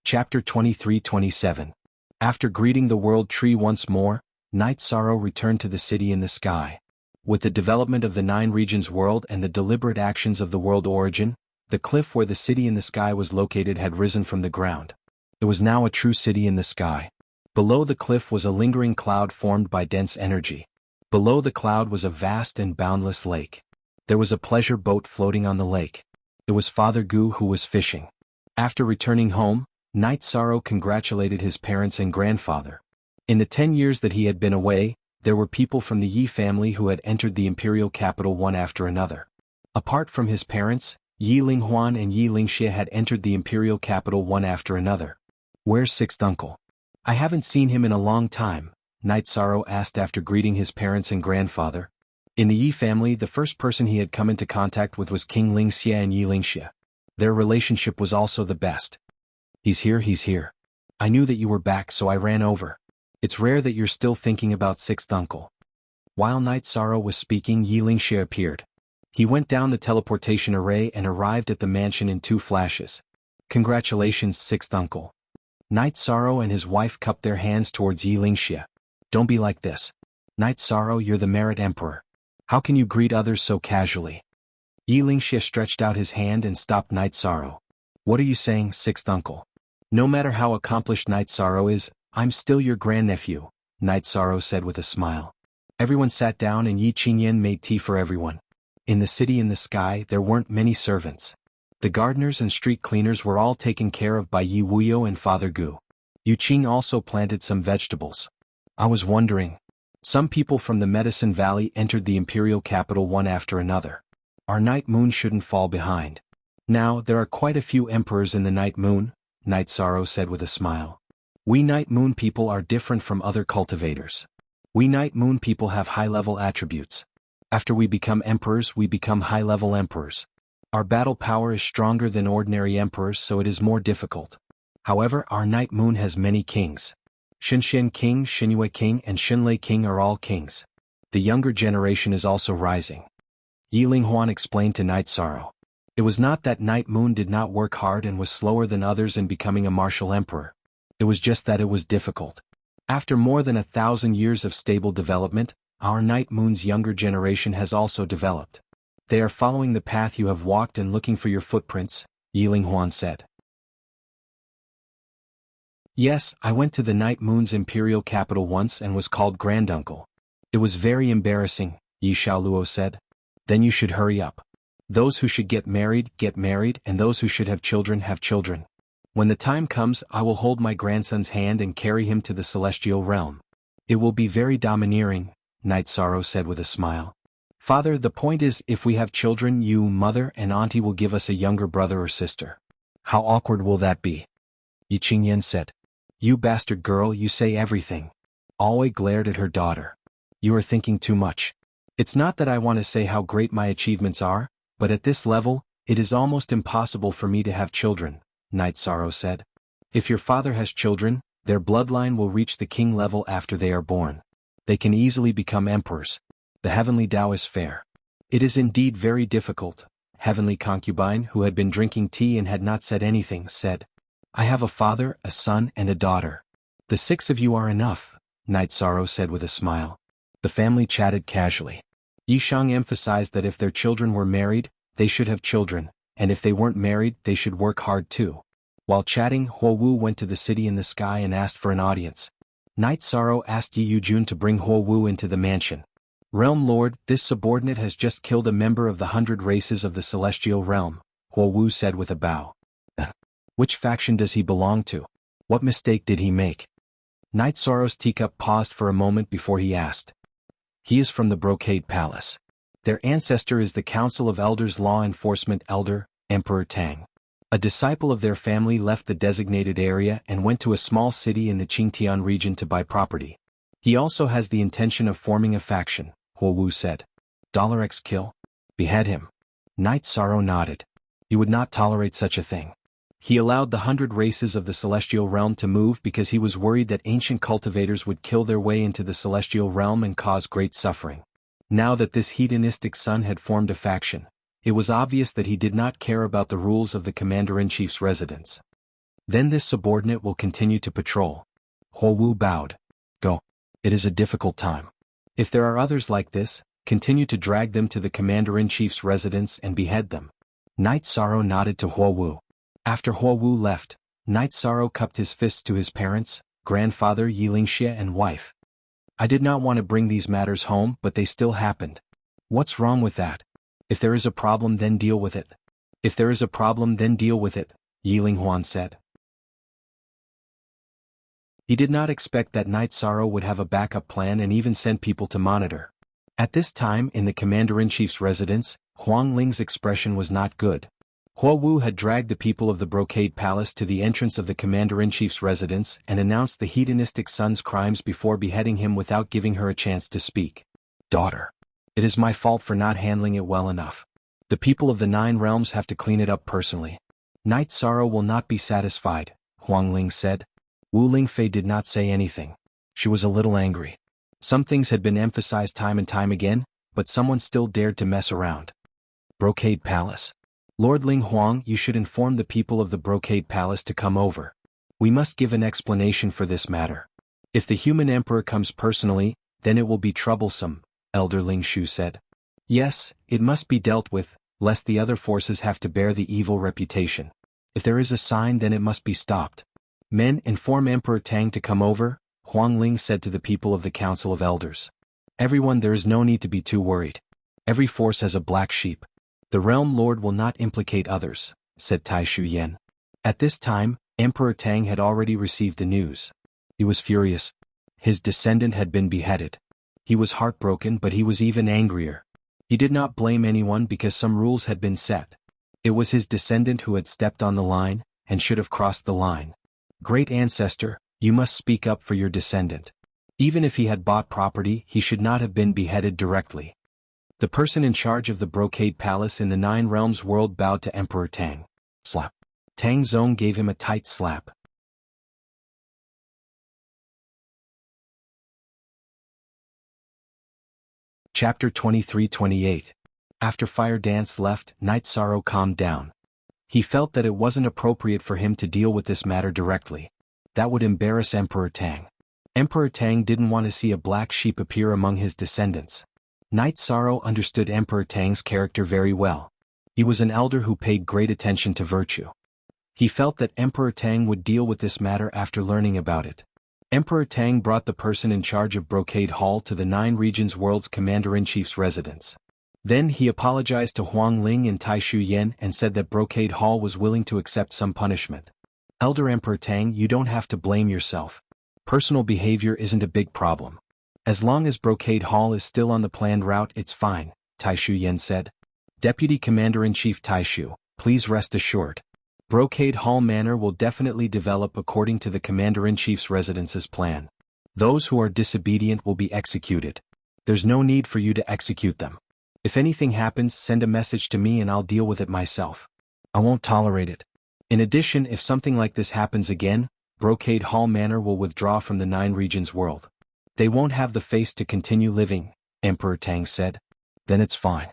Chapter 23-27. After greeting the World Tree once more, Night Sorrow returned to the city in the sky. With the development of the Nine Regions world and the deliberate actions of the World Origin, the cliff where the city in the sky was located had risen from the ground. It was now a true city in the sky. Below the cliff was a lingering cloud formed by dense energy. Below the cloud was a vast and boundless lake. There was a pleasure boat floating on the lake. It was Father Gu who was fishing. After returning home, Night Sorrow congratulated his parents and grandfather. In the 10 years that he had been away, there were people from the Yi family who had entered the imperial capital one after another. Apart from his parents, Yi Linghuan and Yi Lingxie had entered the imperial capital one after another. Where's sixth uncle? I haven't seen him in a long time, Night Sorrow asked after greeting his parents and grandfather. In the Yi family, the first person he had come into contact with was King Lingxie and Yi Lingxie. Their relationship was also the best. He's here. I knew that you were back, so I ran over. It's rare that you're still thinking about sixth uncle. While Night Sorrow was speaking, Yi Lingxie appeared. He went down the teleportation array and arrived at the mansion in 2 flashes. Congratulations, sixth uncle. Night Sorrow and his wife cupped their hands towards Yi Lingxie. Don't be like this. Night Sorrow, you're the Merit Emperor. How can you greet others so casually? Yi Lingxie stretched out his hand and stopped Night Sorrow. What are you saying, sixth uncle? No matter how accomplished Night Sorrow is, I'm still your grandnephew, Night Sorrow said with a smile. Everyone sat down and Yi Qingyan made tea for everyone. In the city in the sky there weren't many servants. The gardeners and street cleaners were all taken care of by Yi Wuyo and Father Gu. Yu Qing also planted some vegetables. I was wondering. Some people from the Medicine Valley entered the imperial capital one after another. Our night moon shouldn't fall behind. Now, there are quite a few emperors in the night moon, Night Sorrow said with a smile. We night moon people are different from other cultivators. We night moon people have high-level attributes. After we become emperors, we become high-level emperors. Our battle power is stronger than ordinary emperors, so it is more difficult. However, our night moon has many kings. Shinshen King, Xinyue King and Xinlei King are all kings. The younger generation is also rising. Yi Linghuan explained to Night Sorrow. It was not that Night Moon did not work hard and was slower than others in becoming a martial emperor. It was just that it was difficult. After more than 1,000 years of stable development, our Night Moon's younger generation has also developed. They are following the path you have walked and looking for your footprints, Yi Linghuan said. Yes, I went to the Night Moon's imperial capital once and was called Granduncle. It was very embarrassing, Yi Xiaoluo said. Then you should hurry up. Those who should get married, and those who should have children, have children. When the time comes, I will hold my grandson's hand and carry him to the celestial realm. It will be very domineering, Night Sorrow said with a smile. Father, the point is, if we have children, you, mother, and auntie will give us a younger brother or sister. How awkward will that be? Yi Qingyan said. You bastard girl, you say everything. Alway glared at her daughter. You are thinking too much. It's not that I want to say how great my achievements are, but at this level, it is almost impossible for me to have children, Night Sorrow said. If your father has children, their bloodline will reach the king level after they are born. They can easily become emperors. The heavenly Tao is fair. It is indeed very difficult, Heavenly Concubine, who had been drinking tea and had not said anything, said. I have a father, a son, and a daughter. The 6 of you are enough, Night Sorrow said with a smile. The family chatted casually. Yi Shang emphasized that if their children were married, they should have children, and if they weren't married, they should work hard too. While chatting, Huo Wu went to the city in the sky and asked for an audience. Night Sorrow asked Yi Yujun to bring Huo Wu into the mansion. Realm Lord, this subordinate has just killed a member of the 100 races of the celestial realm, Huo Wu said with a bow. Which faction does he belong to? What mistake did he make? Night Sorrow's teacup paused for a moment before he asked. He is from the Brocade Palace. Their ancestor is the Council of Elders Law Enforcement Elder, Emperor Tang. A disciple of their family left the designated area and went to a small city in the Qingtian region to buy property. He also has the intention of forming a faction, Huo Wu said. $X kill? Behead him. Night Sorrow nodded. He would not tolerate such a thing. He allowed the 100 races of the celestial realm to move because he was worried that ancient cultivators would kill their way into the celestial realm and cause great suffering. Now that this hedonistic son had formed a faction, it was obvious that he did not care about the rules of the commander-in-chief's residence. Then this subordinate will continue to patrol. Huo Wu bowed. Go. It is a difficult time. If there are others like this, continue to drag them to the commander-in-chief's residence and behead them. Night Sorrow nodded to Huo Wu. After Huo Wu left, Night Sorrow cupped his fists to his parents, grandfather Yi Lingxie and wife. I did not want to bring these matters home, but they still happened. What's wrong with that? If there is a problem, then deal with it. If there is a problem, then deal with it, Yi Linghuan said. He did not expect that Night Sorrow would have a backup plan and even send people to monitor. At this time in the commander-in-chief's residence, Huang Ling's expression was not good. Huo Wu had dragged the people of the Brocade Palace to the entrance of the commander-in-chief's residence and announced the hedonistic son's crimes before beheading him without giving her a chance to speak. Daughter. It is my fault for not handling it well enough. The people of the 9 realms have to clean it up personally. Night Sorrow will not be satisfied, Huang Ling said. Wu Lingfei did not say anything. She was a little angry. Some things had been emphasized time and time again, but someone still dared to mess around. Brocade Palace. Lord Ling Huang, you should inform the people of the Brocade Palace to come over. We must give an explanation for this matter. If the human emperor comes personally, then it will be troublesome, Elder Ling Shu said. Yes, it must be dealt with, lest the other forces have to bear the evil reputation. If there is a sign, then it must be stopped. Men, inform Emperor Tang to come over, Huang Ling said to the people of the Council of Elders. Everyone, there is no need to be too worried. Every force has a black sheep. The Realm Lord will not implicate others, said Tai Shu Yen. At this time, Emperor Tang had already received the news. He was furious. His descendant had been beheaded. He was heartbroken, but he was even angrier. He did not blame anyone because some rules had been set. It was his descendant who had stepped on the line, and should have crossed the line. Great ancestor, you must speak up for your descendant. Even if he had bought property, he should not have been beheaded directly. The person in charge of the Brocade Palace in the Nine Realms world bowed to Emperor Tang. Slap. Tang Zong gave him a tight slap. Chapter 23-28. After Fire Dance left, Night Sorrow calmed down. He felt that it wasn't appropriate for him to deal with this matter directly. That would embarrass Emperor Tang. Emperor Tang didn't want to see a black sheep appear among his descendants. Night Sorrow understood Emperor Tang's character very well. He was an elder who paid great attention to virtue. He felt that Emperor Tang would deal with this matter after learning about it. Emperor Tang brought the person in charge of Brocade Hall to the Nine Regions World's Commander-in-Chief's residence. Then he apologized to Huang Ling and Tai Shu Yen and said that Brocade Hall was willing to accept some punishment. Elder Emperor Tang, you don't have to blame yourself. Personal behavior isn't a big problem. As long as Brocade Hall is still on the planned route, it's fine, Tai Shu Yen said. Deputy Commander-in-Chief Tai Shu, please rest assured. Brocade Hall Manor will definitely develop according to the Commander-in-Chief's residence's plan. Those who are disobedient will be executed. There's no need for you to execute them. If anything happens, send a message to me and I'll deal with it myself. I won't tolerate it. In addition, if something like this happens again, Brocade Hall Manor will withdraw from the Nine Regions world. They won't have the face to continue living, Emperor Tang said. Then it's fine.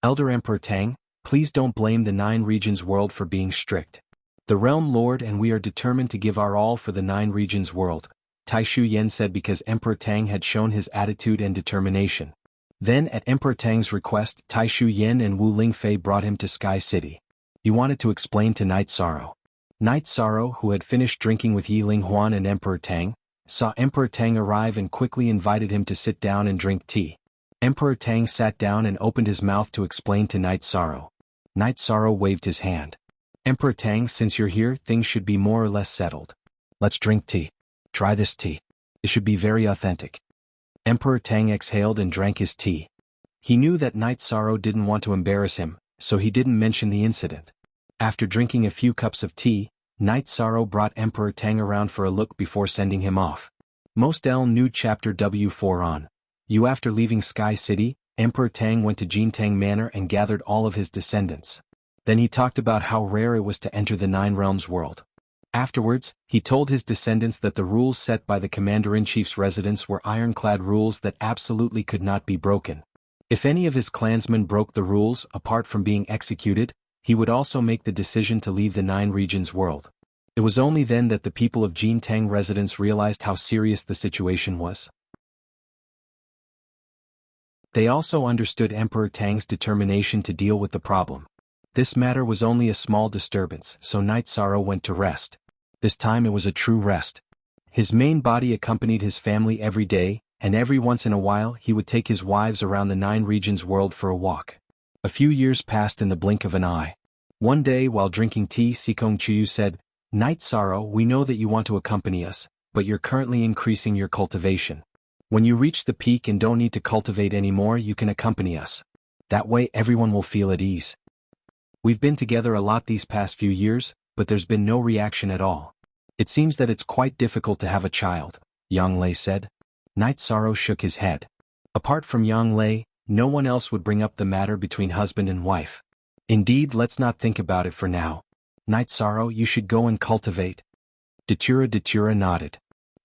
Elder Emperor Tang, please don't blame the Nine Regions world for being strict. The Realm Lord and we are determined to give our all for the Nine Regions world, Tai Shu Yen said because Emperor Tang had shown his attitude and determination. Then at Emperor Tang's request, Tai Shu Yen and Wu Lingfei brought him to Sky City. He wanted to explain to Night Sorrow. Night Sorrow, who had finished drinking with Yi Ling Huan and Emperor Tang, saw Emperor Tang arrive and quickly invited him to sit down and drink tea. Emperor Tang sat down and opened his mouth to explain to Night Sorrow. Night Sorrow waved his hand. Emperor Tang, since you're here, things should be more or less settled. Let's drink tea. Try this tea. It should be very authentic. Emperor Tang exhaled and drank his tea. He knew that Night Sorrow didn't want to embarrass him, so he didn't mention the incident. After drinking a few cups of tea, Night Sorrow brought Emperor Tang around for a look before sending him off. Most L New Chapter W4 on. You After leaving Sky City, Emperor Tang went to Jintang Manor and gathered all of his descendants. Then he talked about how rare it was to enter the Nine Realms world. Afterwards, he told his descendants that the rules set by the Commander-in-Chief's residence were ironclad rules that absolutely could not be broken. If any of his clansmen broke the rules, apart from being executed, he would also make the decision to leave the Nine Regions world. It was only then that the people of Jintang residence realized how serious the situation was. They also understood Emperor Tang's determination to deal with the problem. This matter was only a small disturbance, so Night Sorrow went to rest. This time it was a true rest. His main body accompanied his family every day, and every once in a while he would take his wives around the Nine Regions world for a walk. A few years passed in the blink of an eye. One day while drinking tea, Sikong Chuyu said, Night Sorrow, we know that you want to accompany us, but you're currently increasing your cultivation. When you reach the peak and don't need to cultivate anymore, you can accompany us. That way everyone will feel at ease. We've been together a lot these past few years, but there's been no reaction at all. It seems that it's quite difficult to have a child, Yang Lei said. Night Sorrow shook his head. Apart from Yang Lei, no one else would bring up the matter between husband and wife. Indeed, let's not think about it for now. Night Sorrow, you should go and cultivate. Datura nodded.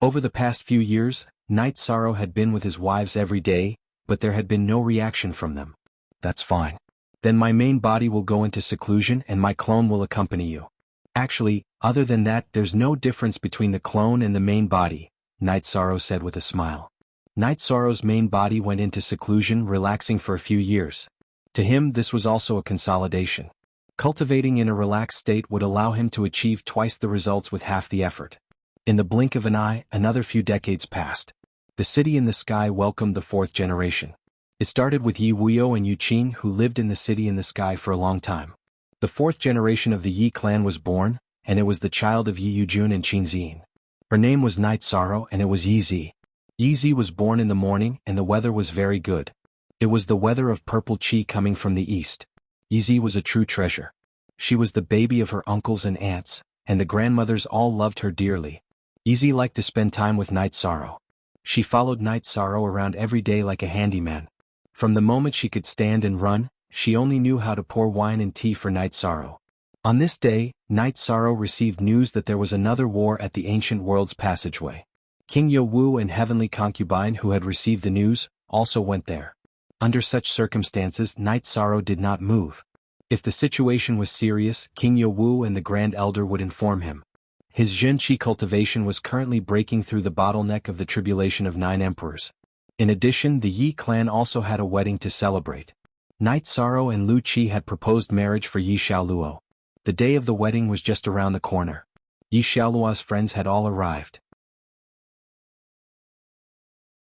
Over the past few years, Night Sorrow had been with his wives every day, but there had been no reaction from them. That's fine. Then my main body will go into seclusion and my clone will accompany you. Actually, other than that, there's no difference between the clone and the main body, Night Sorrow said with a smile. Night Sorrow's main body went into seclusion, relaxing for a few years. To him, this was also a consolidation. Cultivating in a relaxed state would allow him to achieve twice the results with half the effort. In the blink of an eye, another few decades passed. The city in the sky welcomed the fourth generation. It started with Yi Wuyo and Yu Qing, who lived in the city in the sky for a long time. The fourth generation of the Yi clan was born, and it was the child of Yi Yujun and Qing Xin. Her name was Night Sorrow, and it was Yi Zi. Yi Zi was born in the morning, and the weather was very good. It was the weather of purple qi coming from the east. Yi Zi was a true treasure. She was the baby of her uncles and aunts, and the grandmothers all loved her dearly. Yi Zi liked to spend time with Night Sorrow. She followed Night Sorrow around every day like a handyman. From the moment she could stand and run, she only knew how to pour wine and tea for Night Sorrow. On this day, Night Sorrow received news that there was another war at the ancient world's passageway. King Yo Wu and Heavenly Concubine, who had received the news, also went there. Under such circumstances, Night Sorrow did not move. If the situation was serious, King Yo Wu and the Grand Elder would inform him. His Zhenqi cultivation was currently breaking through the bottleneck of the tribulation of 9 emperors. In addition, the Yi clan also had a wedding to celebrate. Night Sorrow and Lu Qi had proposed marriage for Yi Xiaoluo. The day of the wedding was just around the corner. Yi Xiaoluo's friends had all arrived.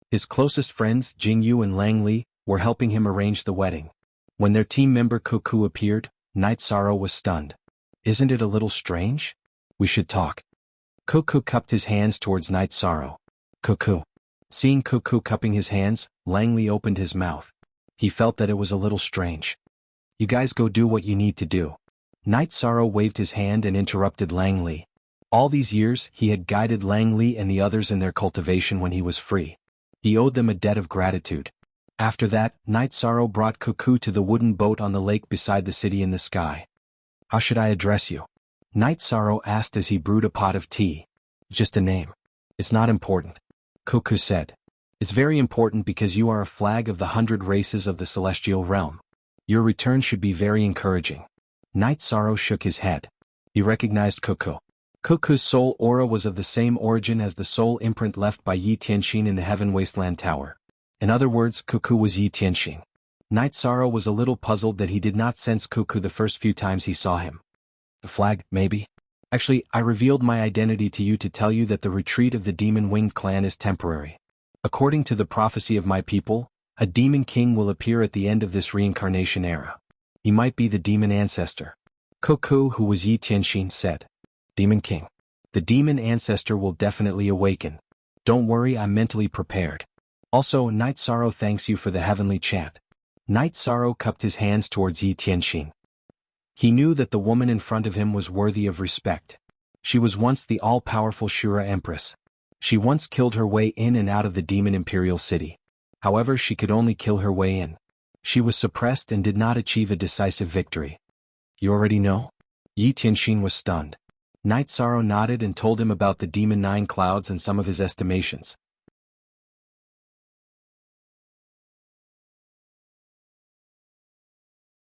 His closest friends, Jing Yu and Lang Li, were helping him arrange the wedding. When their team member Cuckoo appeared, Night Sorrow was stunned. "Isn't it a little strange? We should talk." Cuckoo cupped his hands towards Night Sorrow. "Cuckoo." Seeing Cuckoo cupping his hands, Lang Li opened his mouth. He felt that it was a little strange. "You guys go do what you need to do." Night Sorrow waved his hand and interrupted Lang Li. All these years, he had guided Lang Li and the others in their cultivation when he was free. He owed them a debt of gratitude. After that, Night Sorrow brought Cuckoo to the wooden boat on the lake beside the city in the sky. "How should I address you?" Night Sorrow asked as he brewed a pot of tea. "Just a name. It's not important." Cuckoo said. "It's very important because you are a flag of the 100 races of the celestial realm. Your return should be very encouraging." Night Sorrow shook his head. He recognized Cuckoo. Cuckoo's soul aura was of the same origin as the soul imprint left by Yi Tianxin in the Heaven Wasteland Tower. In other words, Cuckoo was Yi Tianxin. Night Sorrow was a little puzzled that he did not sense Cuckoo the first few times he saw him. "The flag, maybe? Actually, I revealed my identity to you to tell you that the retreat of the demon-winged clan is temporary. According to the prophecy of my people, a demon king will appear at the end of this reincarnation era. He might be the demon ancestor." Cuckoo, who was Yi Tianxin, said. "Demon king. The demon ancestor will definitely awaken. Don't worry, I'm mentally prepared. Also, Night Sorrow thanks you for the heavenly chant." Night Sorrow cupped his hands towards Yi Tianxin. He knew that the woman in front of him was worthy of respect. She was once the all-powerful Shura Empress. She once killed her way in and out of the demon imperial city. However, she could only kill her way in. She was suppressed and did not achieve a decisive victory. "You already know?" Yi Tianxin was stunned. Night Sorrow nodded and told him about the demon 9 clouds and some of his estimations.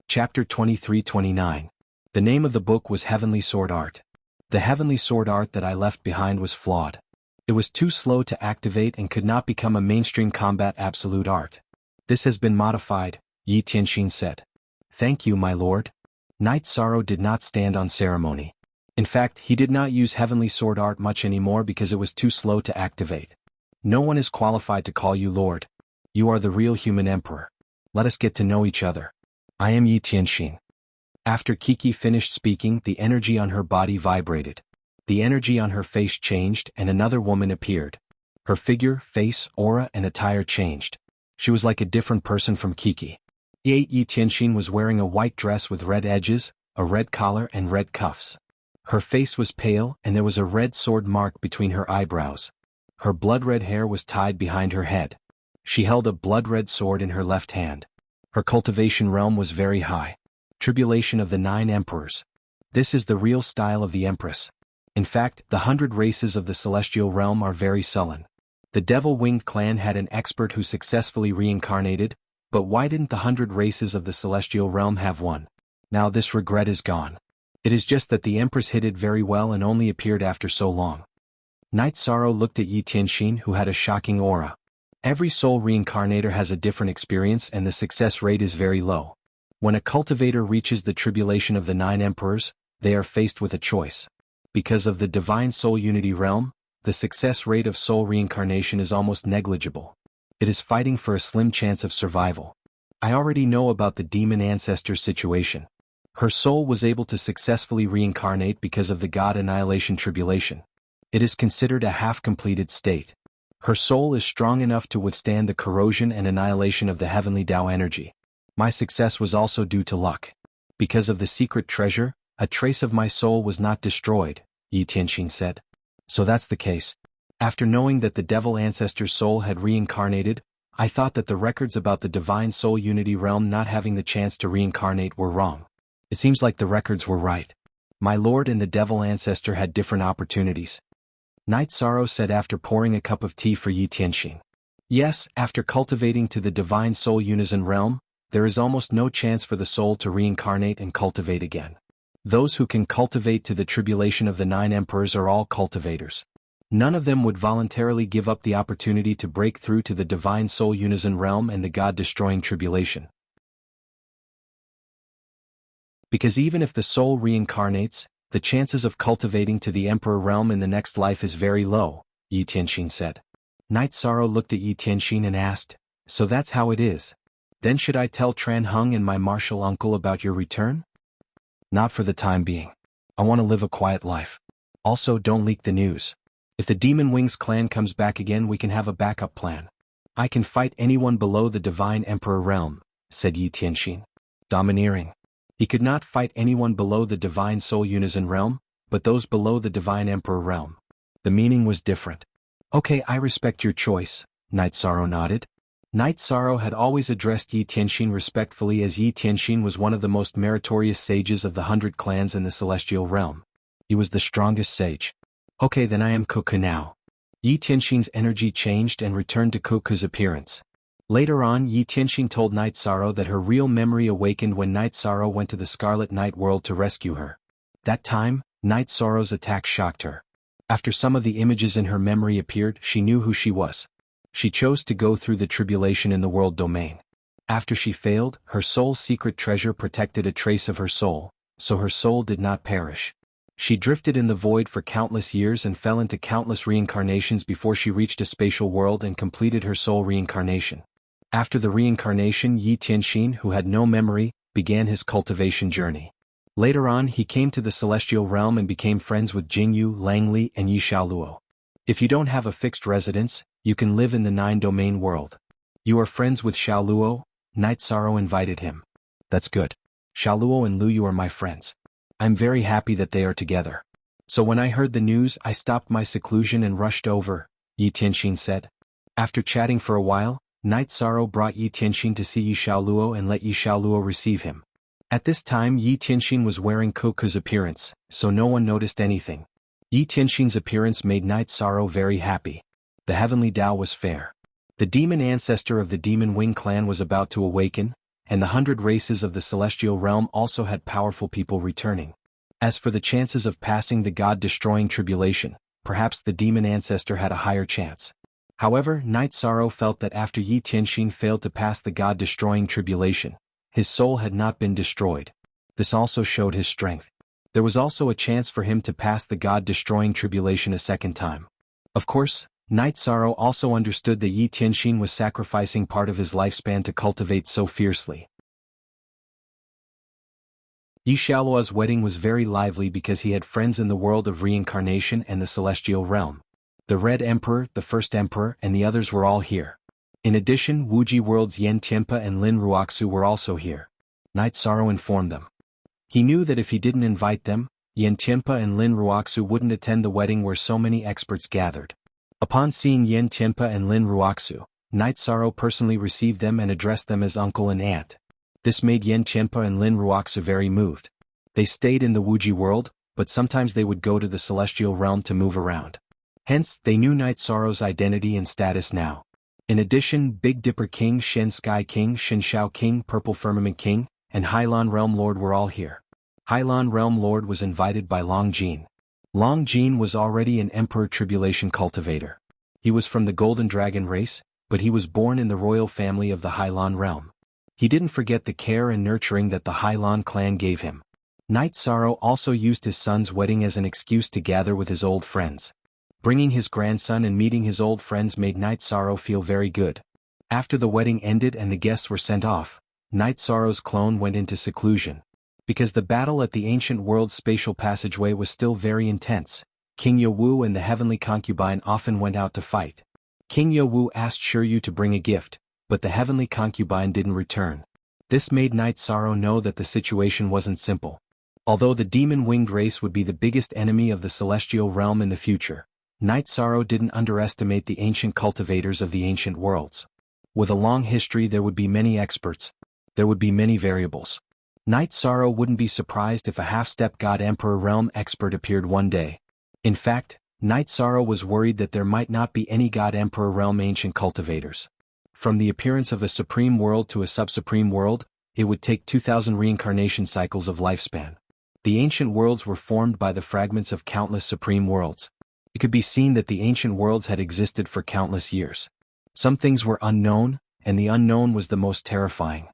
Chapter 23-29. The name of the book was Heavenly Sword Art. The Heavenly Sword Art that I left behind was flawed. It was too slow to activate and could not become a mainstream combat absolute art. "This has been modified," Yi Tianxin said. "Thank you, my lord." Night Sorrow did not stand on ceremony. In fact, he did not use Heavenly Sword Art much anymore because it was too slow to activate. "No one is qualified to call you lord. You are the real human emperor. Let us get to know each other. I am Yi Tianxin." After Kiki finished speaking, the energy on her body vibrated. The energy on her face changed and another woman appeared. Her figure, face, aura, and attire changed. She was like a different person from Kiki. Yi Tianxin was wearing a white dress with red edges, a red collar and red cuffs. Her face was pale and there was a red sword mark between her eyebrows. Her blood-red hair was tied behind her head. She held a blood-red sword in her left hand. Her cultivation realm was very high. Tribulation of the 9 emperors. This is the real style of the empress. In fact, the 100 races of the celestial realm are very sullen. The devil-winged clan had an expert who successfully reincarnated, but why didn't the 100 races of the celestial realm have one? Now this regret is gone. It is just that the empress hid it very well and only appeared after so long. Night Sorrow looked at Yi Tianxin, who had a shocking aura. Every soul reincarnator has a different experience and the success rate is very low. When a cultivator reaches the tribulation of the 9 emperors, they are faced with a choice. Because of the divine soul unity realm, the success rate of soul reincarnation is almost negligible. It is fighting for a slim chance of survival. I already know about the demon ancestor's situation. Her soul was able to successfully reincarnate because of the God Annihilation Tribulation. It is considered a half-completed state. Her soul is strong enough to withstand the corrosion and annihilation of the heavenly Tao energy. My success was also due to luck. Because of the secret treasure, a trace of my soul was not destroyed, Yi Tianxin said. So that's the case. After knowing that the devil ancestor's soul had reincarnated, I thought that the records about the divine soul unity realm not having the chance to reincarnate were wrong. It seems like the records were right. My lord and the devil ancestor had different opportunities. Night Sorrow said after pouring a cup of tea for Yi Tianxin. Yes, after cultivating to the divine soul unison realm, there is almost no chance for the soul to reincarnate and cultivate again. Those who can cultivate to the tribulation of the 9 emperors are all cultivators. None of them would voluntarily give up the opportunity to break through to the divine soul unison realm and the God-destroying tribulation. Because even if the soul reincarnates, the chances of cultivating to the emperor realm in the next life is very low, Yi Tianxin said. Night Sorrow looked at Yi Tianxin and asked, so that's how it is. Then should I tell Tran Hung and my martial uncle about your return? Not for the time being. I want to live a quiet life. Also, don't leak the news. If the Demon Wings clan comes back again, we can have a backup plan. I can fight anyone below the divine emperor realm, said Yi Tianxin. Domineering. He could not fight anyone below the divine soul unison realm, but those below the divine emperor realm. The meaning was different. Okay, I respect your choice, Night Sorrow nodded. Night Sorrow had always addressed Yi Tianxin respectfully, as Yi Tianxin was one of the most meritorious sages of the 100 clans in the celestial realm. He was the strongest sage. Okay, then I am Kuka now. Yi Tianxin's energy changed and returned to Kuka's appearance. Later on, Yi Tianxin told Night Sorrow that her real memory awakened when Night Sorrow went to the Scarlet Night World to rescue her. That time, Night Sorrow's attack shocked her. After some of the images in her memory appeared, she knew who she was. She chose to go through the tribulation in the world domain. After she failed, her soul's secret treasure protected a trace of her soul, so her soul did not perish. She drifted in the void for countless years and fell into countless reincarnations before she reached a spatial world and completed her soul reincarnation. After the reincarnation, Yi Tianxin, who had no memory, began his cultivation journey. Later on, he came to the celestial realm and became friends with Jingyu, Langli, and Yi Xiaoluo. If you don't have a fixed residence, you can live in the 9-domain world. You are friends with Xiaoluo? Night Sorrow invited him. That's good. Xiaoluo and Luyu are my friends. I'm very happy that they are together. So when I heard the news, I stopped my seclusion and rushed over, Yi Tianxin said. After chatting for a while, Night Sorrow brought Yi Tianxin to see Yi Xiaoluo and let Yi Xiaoluo receive him. At this time, Yi Tianxin was wearing Kuka's appearance, so no one noticed anything. Yi Tianxin's appearance made Night Sorrow very happy. The heavenly Tao was fair. The demon ancestor of the Demon Wing clan was about to awaken, and the 100 races of the celestial realm also had powerful people returning. As for the chances of passing the God-destroying tribulation, perhaps the demon ancestor had a higher chance. However, Night Sorrow felt that after Yi Tianxin failed to pass the God-destroying tribulation, his soul had not been destroyed. This also showed his strength. There was also a chance for him to pass the God-destroying tribulation a second time. Of course, Night Sorrow also understood that Yi Tianxin was sacrificing part of his lifespan to cultivate so fiercely. Yi Xiaoluo's wedding was very lively because he had friends in the world of reincarnation and the celestial realm. The Red Emperor, the First Emperor, and the others were all here. In addition, Wuji World's Yen Tianpa and Lin Ruoxu were also here. Night Sorrow informed them. He knew that if he didn't invite them, Yen Tianpa and Lin Ruoxu wouldn't attend the wedding where so many experts gathered. Upon seeing Yen Tianpa and Lin Ruoxu, Night Sorrow personally received them and addressed them as uncle and aunt. This made Yen Tianpa and Lin Ruoxu very moved. They stayed in the Wuji world, but sometimes they would go to the celestial realm to move around. Hence, they knew Night Sorrow's identity and status now. In addition, Big Dipper King, Shen Sky King, Shen Shao King, Purple Firmament King, and Hylon Realm Lord were all here. Hylon Realm Lord was invited by Long Jin. Long Jin was already an Emperor Tribulation cultivator. He was from the Golden Dragon race, but he was born in the royal family of the Hylon realm. He didn't forget the care and nurturing that the Hylon clan gave him. Night Sorrow also used his son's wedding as an excuse to gather with his old friends. Bringing his grandson and meeting his old friends made Night Sorrow feel very good. After the wedding ended and the guests were sent off, Night Sorrow's clone went into seclusion. Because the battle at the ancient world's spatial passageway was still very intense, King Yowu and the heavenly concubine often went out to fight. King Yowu asked Shiryu to bring a gift, but the heavenly concubine didn't return. This made Night Sorrow know that the situation wasn't simple. Although the demon-winged race would be the biggest enemy of the celestial realm in the future, Night Sorrow didn't underestimate the ancient cultivators of the ancient worlds. With a long history there would be many experts. There would be many variables. Night Sorrow wouldn't be surprised if a half-step God Emperor realm expert appeared one day. In fact, Night Sorrow was worried that there might not be any God Emperor realm ancient cultivators. From the appearance of a supreme world to a sub-supreme world, it would take 2,000 reincarnation cycles of lifespan. The ancient worlds were formed by the fragments of countless supreme worlds. It could be seen that the ancient worlds had existed for countless years. Some things were unknown, and the unknown was the most terrifying.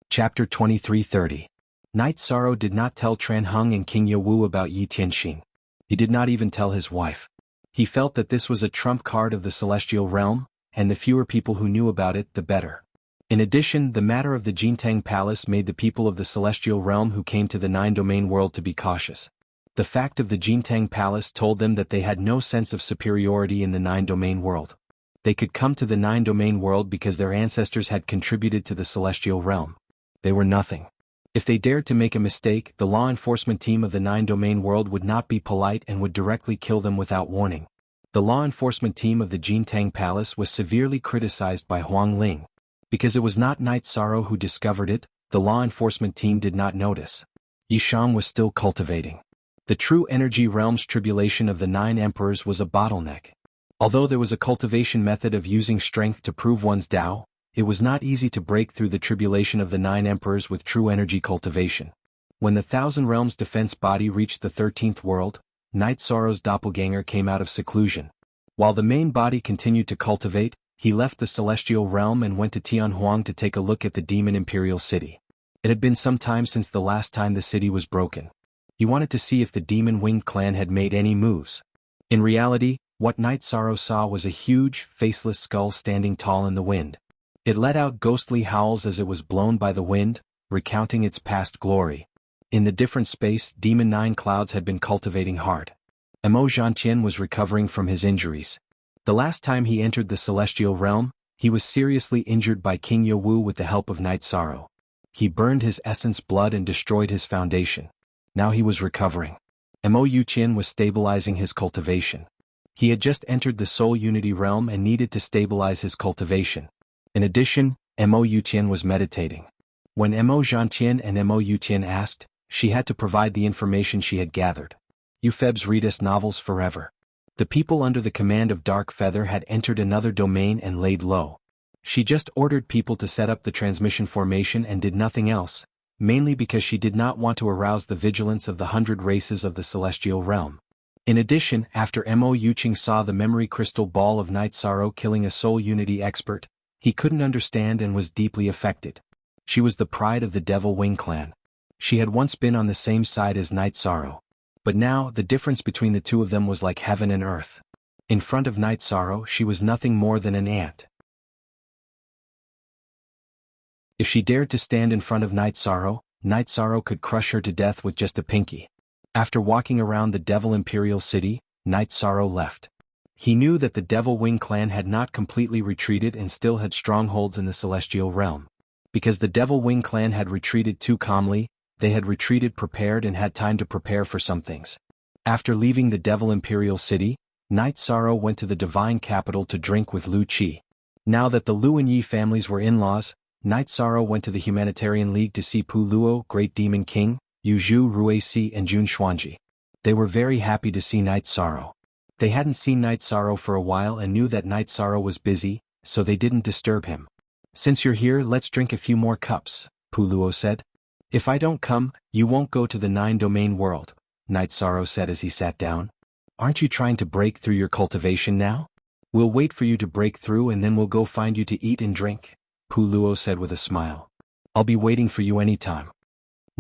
Chapter 23:30. Night Sorrow did not tell Tran Hung and King Yowu about Yi Tianxing. He did not even tell his wife. He felt that this was a trump card of the celestial realm, and the fewer people who knew about it, the better. In addition, the matter of the Jintang Palace made the people of the celestial realm who came to the nine-domain world to be cautious. The fact of the Jintang Palace told them that they had no sense of superiority in the nine-domain world. They could come to the nine-domain world because their ancestors had contributed to the celestial realm. They were nothing. If they dared to make a mistake, the law enforcement team of the nine-domain world would not be polite and would directly kill them without warning. The law enforcement team of the Jintang Palace was severely criticized by Huang Ling. Because it was not Night Sorrow who discovered it, the law enforcement team did not notice. Yishang was still cultivating. The true energy realm's tribulation of the nine emperors was a bottleneck. Although there was a cultivation method of using strength to prove one's Tao, it was not easy to break through the tribulation of the nine emperors with true energy cultivation. When the Thousand Realms defense body reached the 13th world, Night Sorrow's doppelganger came out of seclusion. While the main body continued to cultivate, he left the celestial realm and went to Tianhuang to take a look at the demon imperial city. It had been some time since the last time the city was broken. He wanted to see if the demon-winged clan had made any moves. In reality, what Night Sorrow saw was a huge, faceless skull standing tall in the wind. It let out ghostly howls as it was blown by the wind, recounting its past glory. In the different space, Demon Nine Clouds had been cultivating hard. Emo Zhantian was recovering from his injuries. The last time he entered the celestial realm, he was seriously injured by King Yowu with the help of Night Sorrow. He burned his essence blood and destroyed his foundation. Now he was recovering. Emo Yuqian was stabilizing his cultivation. He had just entered the Soul Unity realm and needed to stabilize his cultivation. In addition, Emo Yuqian was meditating. When Emo Zhantian and Emo Yuqian asked, she had to provide the information she had gathered. Euphoeb's read us novels forever. The people under the command of Dark Feather had entered another domain and laid low. She just ordered people to set up the transmission formation and did nothing else, mainly because she did not want to arouse the vigilance of the 100 races of the celestial realm. In addition, after Mo Yuqing saw the memory crystal ball of Night Sorrow killing a soul unity expert, he couldn't understand and was deeply affected. She was the pride of the Devil Wing clan. She had once been on the same side as Night Sorrow. But now, the difference between the two of them was like heaven and earth. In front of Night Sorrow, she was nothing more than an ant. If she dared to stand in front of Night Sorrow could crush her to death with just a pinky. After walking around the Devil Imperial City, Night Sorrow left. He knew that the Devil Wing clan had not completely retreated and still had strongholds in the celestial realm. Because the Devil Wing clan had retreated too calmly, they had retreated prepared and had time to prepare for some things. After leaving the Devil Imperial City, Night Sorrow went to the Divine Capital to drink with Lu Qi. Now that the Lu and Yi families were in-laws, Night Sorrow went to the Humanitarian League to see Pu Luo, Great Demon King, Yu Zhu Ruisi and Jun Xuanji. They were very happy to see Night Sorrow. They hadn't seen Night Sorrow for a while and knew that Night Sorrow was busy, so they didn't disturb him. "Since you're here, let's drink a few more cups," Pu Luo said. "If I don't come, you won't go to the 9-domain world," Night Sorrow said as he sat down. "Aren't you trying to break through your cultivation now? We'll wait for you to break through and then we'll go find you to eat and drink," Pu Luo said with a smile. "I'll be waiting for you anytime."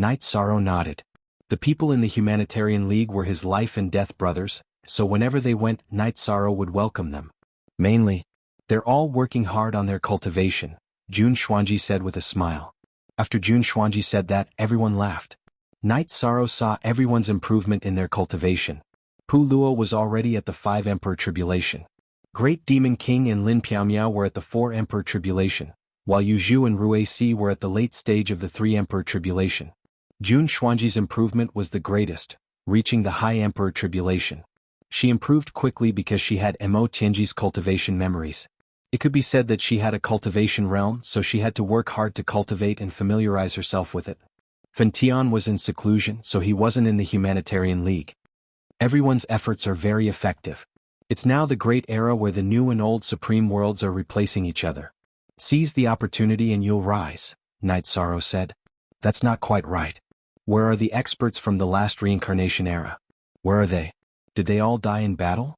Night Sorrow nodded. The people in the Humanitarian League were his life and death brothers, so whenever they went, Night Sorrow would welcome them. Mainly, they're all working hard on their cultivation, Jun Xuanji said with a smile. After Jun Xuanji said that, everyone laughed. Night Sorrow saw everyone's improvement in their cultivation. Pu Luo was already at the 5 Emperor Tribulation. Great Demon King and Lin Piaomiao were at the 4 Emperor Tribulation, while Yu Zhu and Rui Si were at the late stage of the 3 Emperor Tribulation. Jun Xuanji's improvement was the greatest, reaching the High Emperor Tribulation. She improved quickly because she had Mo Tianji's cultivation memories. It could be said that she had a cultivation realm, so she had to work hard to cultivate and familiarize herself with it. Fan Tian was in seclusion, so he wasn't in the Humanitarian League. Everyone's efforts are very effective. It's now the great era where the new and old supreme worlds are replacing each other. Seize the opportunity and you'll rise, Night Sorrow said. That's not quite right. Where are the experts from the last reincarnation era? Where are they? Did they all die in battle?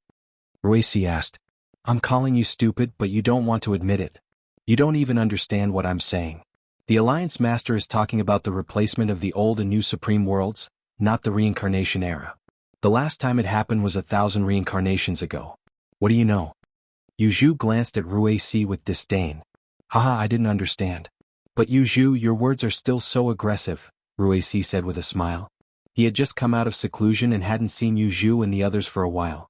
Ruisi asked. I'm calling you stupid, but you don't want to admit it. You don't even understand what I'm saying. The Alliance Master is talking about the replacement of the old and new supreme worlds, not the reincarnation era. The last time it happened was 1,000 reincarnations ago. What do you know? Yu Zhu glanced at Ruisi with disdain. Haha, I didn't understand. But Yu Zhu, your words are still so aggressive, Ruisi said with a smile. He had just come out of seclusion and hadn't seen Yu Zhu and the others for a while.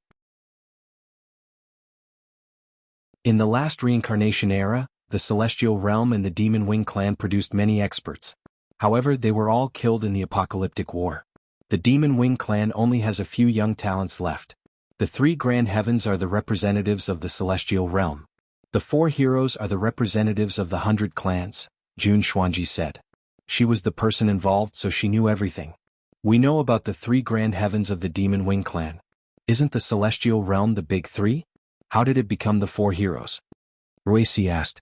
In the last reincarnation era, the Celestial Realm and the Demon Wing clan produced many experts. However, they were all killed in the apocalyptic war. The Demon Wing clan only has a few young talents left. The 3 Grand Heavens are the representatives of the Celestial Realm. The 4 heroes are the representatives of the 100 clans, Jun Xuanji said. She was the person involved, so she knew everything. We know about the 3 Grand Heavens of the Demon Wing clan. Isn't the Celestial Realm the big 3? How did it become the 4 heroes? Ruisi asked.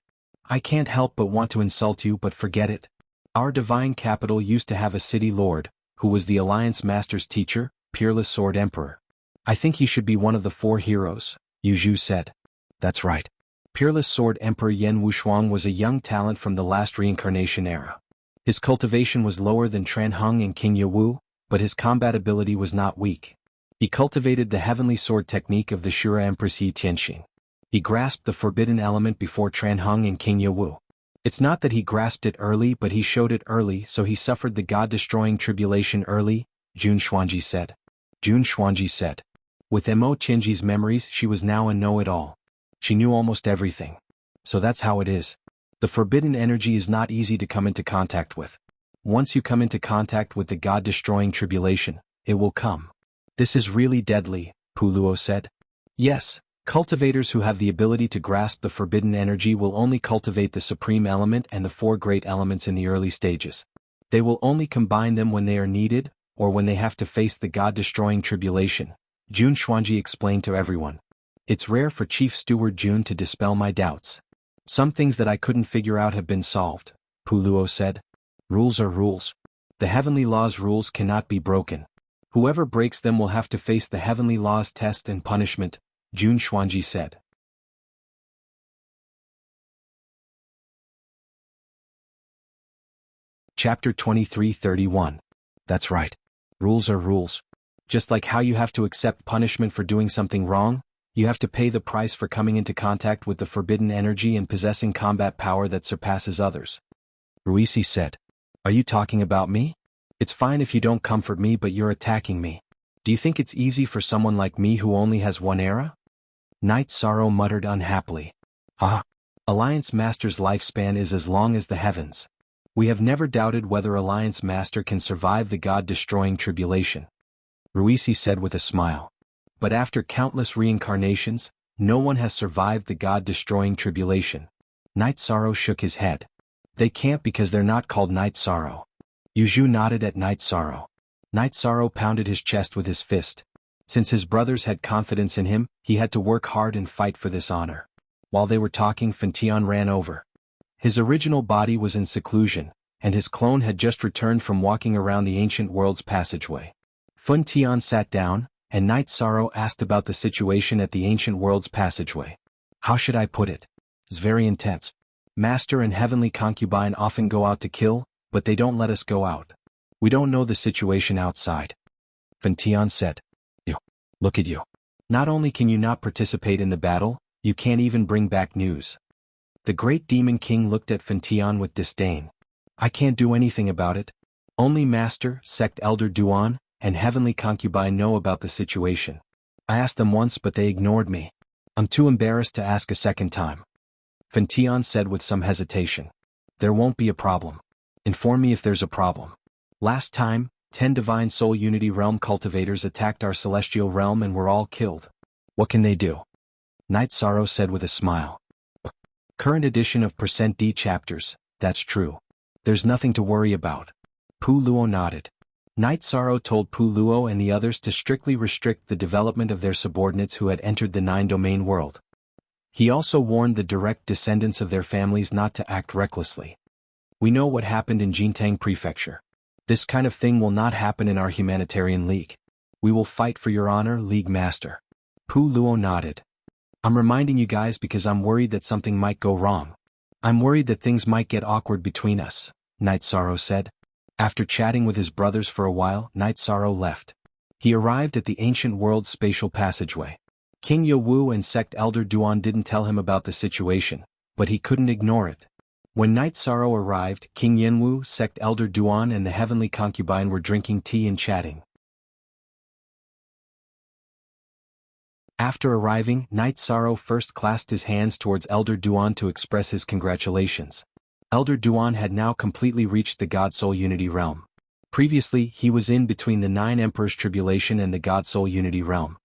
I can't help but want to insult you, but forget it. Our divine capital used to have a city lord, who was the Alliance Master's teacher, Peerless Sword Emperor. I think he should be one of the 4 heroes, Yu Zhu said. That's right. Peerless Sword Emperor Yen Wushuang was a young talent from the last reincarnation era. His cultivation was lower than Tran Heng and King Yewu, but his combat ability was not weak. He cultivated the heavenly sword technique of the Shura Empress Yi Tianxing. He grasped the forbidden element before Tran Heng and King Yewu. It's not that he grasped it early, but he showed it early, so he suffered the god-destroying tribulation early, Jun Xuanji said. Jun Xuanji said. With Mo Tianji's memories, she was now a know-it-all. She knew almost everything. So that's how it is. The forbidden energy is not easy to come into contact with. Once you come into contact with the god-destroying tribulation, it will come. This is really deadly, Pu Luo said. Yes, cultivators who have the ability to grasp the forbidden energy will only cultivate the supreme element and the 4 great elements in the early stages. They will only combine them when they are needed, or when they have to face the god-destroying tribulation, Jun Xuanji explained to everyone. It's rare for Chief Steward Jun to dispel my doubts. Some things that I couldn't figure out have been solved, Pu Luo said. Rules are rules. The heavenly law's rules cannot be broken. Whoever breaks them will have to face the heavenly law's test and punishment, Jun Xuanji said. Chapter 23:31. That's right. Rules are rules. Just like how you have to accept punishment for doing something wrong, you have to pay the price for coming into contact with the forbidden energy and possessing combat power that surpasses others. Ruisi said. Are you talking about me? It's fine if you don't comfort me, but you're attacking me. Do you think it's easy for someone like me who only has 1 era? Night Sorrow muttered unhappily. Alliance Master's lifespan is as long as the heavens. We have never doubted whether Alliance Master can survive the god-destroying tribulation. Ruisi said with a smile. But after countless reincarnations, no one has survived the god-destroying tribulation. Night Sorrow shook his head. They can't because they're not called Night Sorrow. Yu Zhu nodded at Night Sorrow. Night Sorrow pounded his chest with his fist. Since his brothers had confidence in him, he had to work hard and fight for this honor. While they were talking, Fan Tian ran over. His original body was in seclusion, and his clone had just returned from walking around the ancient world's passageway. Fan Tian sat down, and Night Sorrow asked about the situation at the ancient world's passageway. How should I put it? It's very intense. Master and heavenly concubine often go out to kill, but they don't let us go out. We don't know the situation outside. Fentian said. You. Look at you. Not only can you not participate in the battle, you can't even bring back news. The great demon king looked at Fentian with disdain. I can't do anything about it. Only Master, Sect Elder Duan, and Heavenly Concubine know about the situation. I asked them once but they ignored me. I'm too embarrassed to ask a second time. Fentian said with some hesitation. There won't be a problem. Inform me if there's a problem. Last time, 10 Divine Soul Unity Realm cultivators attacked our celestial realm and were all killed. What can they do? Night Sorrow said with a smile. Current edition of %D chapters, that's true. There's nothing to worry about. Pu Luo nodded. Night Sorrow told Pu Luo and the others to strictly restrict the development of their subordinates who had entered the nine-domain world. He also warned the direct descendants of their families not to act recklessly. We know what happened in Jintang Prefecture. This kind of thing will not happen in our humanitarian league. We will fight for your honor, League Master. Pu Luo nodded. I'm reminding you guys because I'm worried that something might go wrong. I'm worried that things might get awkward between us, Night Sorrow said. After chatting with his brothers for a while, Night Sorrow left. He arrived at the ancient world's spatial passageway. King Yowu and Sect Elder Duan didn't tell him about the situation, but he couldn't ignore it. When Night Sorrow arrived, King Yenwu, Sect Elder Duan and the Heavenly Concubine were drinking tea and chatting. After arriving, Night Sorrow first clasped his hands towards Elder Duan to express his congratulations. Elder Duan had now completely reached the God Soul Unity realm. Previously, he was in between the 9 Emperors Tribulation and the God Soul Unity realm.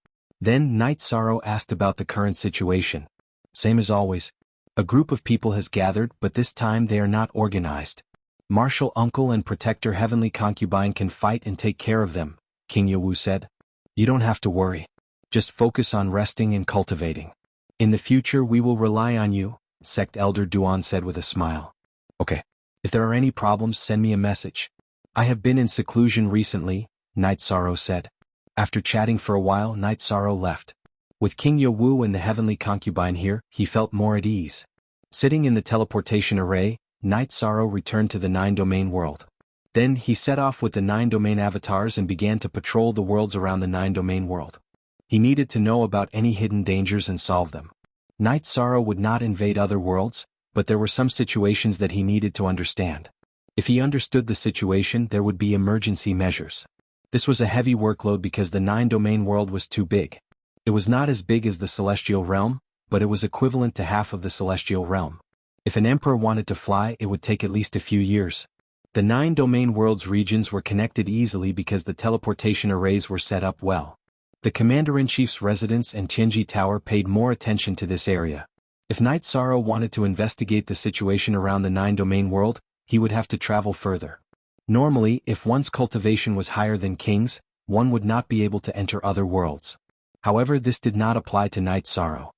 Then Night Sorrow asked about the current situation. Same as always. A group of people has gathered, but this time they are not organized. Martial Uncle and Protector Heavenly Concubine can fight and take care of them, King Yowu said. You don't have to worry. Just focus on resting and cultivating. In the future we will rely on you, Sect Elder Duan said with a smile. Okay. If there are any problems, send me a message. I have been in seclusion recently, Night Sorrow said. After chatting for a while, Night Sorrow left. With King Yowu and the Heavenly Concubine here, he felt more at ease. Sitting in the teleportation array, Night Sorrow returned to the 9-domain world. Then he set off with the 9-domain avatars and began to patrol the worlds around the 9-domain world. He needed to know about any hidden dangers and solve them. Night Sorrow would not invade other worlds, but there were some situations that he needed to understand. If he understood the situation, there would be emergency measures. This was a heavy workload because the 9-domain world was too big. It was not as big as the Celestial Realm, but it was equivalent to half of the Celestial Realm. If an emperor wanted to fly, it would take at least a few years. The 9-domain world's regions were connected easily because the teleportation arrays were set up well. The Commander-in-Chief's residence and Tianji Tower paid more attention to this area. If Night Sorrow wanted to investigate the situation around the 9-domain world, he would have to travel further. Normally, if one's cultivation was higher than King's, one would not be able to enter other worlds. However, this did not apply to Night Sorrow.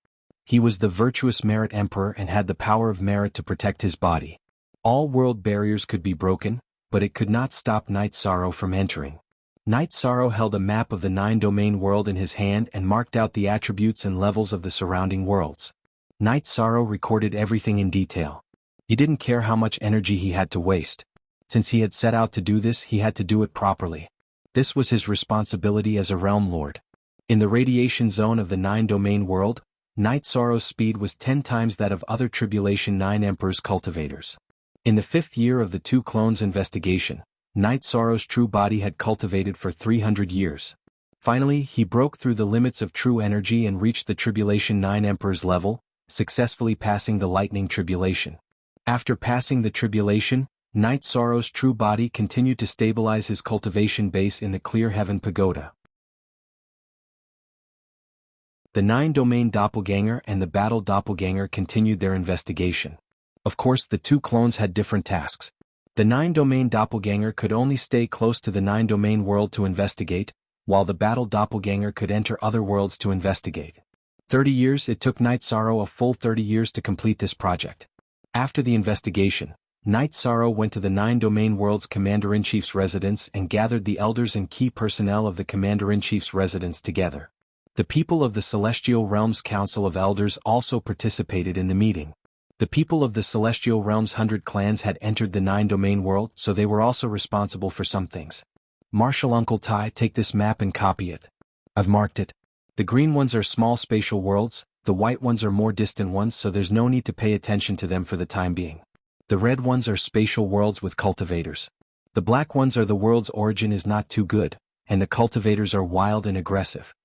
He was the virtuous Merit Emperor and had the power of merit to protect his body. All world barriers could be broken, but it could not stop Night Sorrow from entering. Night Sorrow held a map of the 9-domain world in his hand and marked out the attributes and levels of the surrounding worlds. Night Sorrow recorded everything in detail. He didn't care how much energy he had to waste. Since he had set out to do this, he had to do it properly. This was his responsibility as a realm lord. In the radiation zone of the 9-domain world, Night Sorrow's speed was 10 times that of other Tribulation 9 Emperors cultivators. In the 5th year of the 2 clones investigation, Night Sorrow's true body had cultivated for 300 years. Finally, he broke through the limits of true energy and reached the Tribulation 9 Emperors level, successfully passing the Lightning Tribulation. After passing the Tribulation, Night Sorrow's true body continued to stabilize his cultivation base in the Clear Heaven Pagoda. The 9-domain doppelganger and the battle doppelganger continued their investigation. Of course, the 2 clones had different tasks. The 9-domain doppelganger could only stay close to the 9-domain world to investigate, while the battle doppelganger could enter other worlds to investigate. 30 years. It took Night Sorrow a full 30 years to complete this project. After the investigation, Night Sorrow went to the 9-domain world's Commander-in-Chief's residence and gathered the elders and key personnel of the Commander-in-Chief's residence together. The people of the Celestial Realms Council of Elders also participated in the meeting. The people of the Celestial Realm's 100 clans had entered the 9-domain world, so they were also responsible for some things. Marshal Uncle Tai, take this map and copy it. I've marked it. The green ones are small spatial worlds, the white ones are more distant ones, so there's no need to pay attention to them for the time being. The red ones are spatial worlds with cultivators. The black ones are the world's origin is not too good, and the cultivators are wild and aggressive.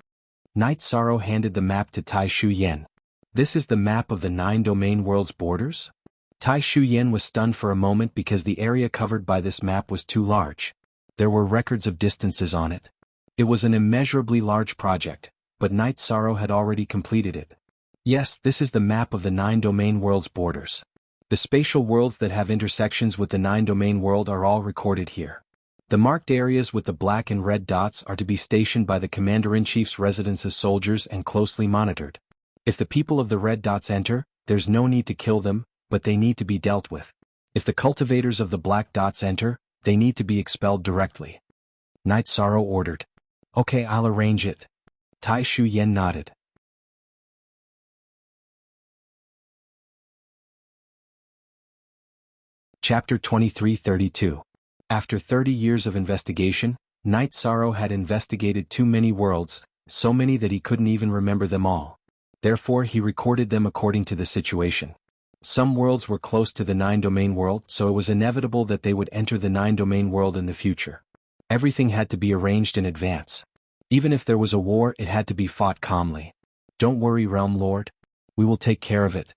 Night Sorrow handed the map to Tai Shu Yen. This is the map of the 9-domain world's borders? Tai Shu Yen was stunned for a moment because the area covered by this map was too large. There were records of distances on it. It was an immeasurably large project, but Night Sorrow had already completed it. Yes, this is the map of the 9-domain world's borders. The spatial worlds that have intersections with the 9-domain world are all recorded here. The marked areas with the black and red dots are to be stationed by the Commander-in-Chief's residence as soldiers and closely monitored. If the people of the red dots enter, there's no need to kill them, but they need to be dealt with. If the cultivators of the black dots enter, they need to be expelled directly. Night Sorrow ordered. Okay, I'll arrange it. Tai Shu Yen nodded. Chapter 2332. After 30 years of investigation, Night Sorrow had investigated too many worlds, so many that he couldn't even remember them all. Therefore he recorded them according to the situation. Some worlds were close to the 9-domain world, so it was inevitable that they would enter the 9-domain world in the future. Everything had to be arranged in advance. Even if there was a war, it had to be fought calmly. Don't worry, Realm Lord. We will take care of it.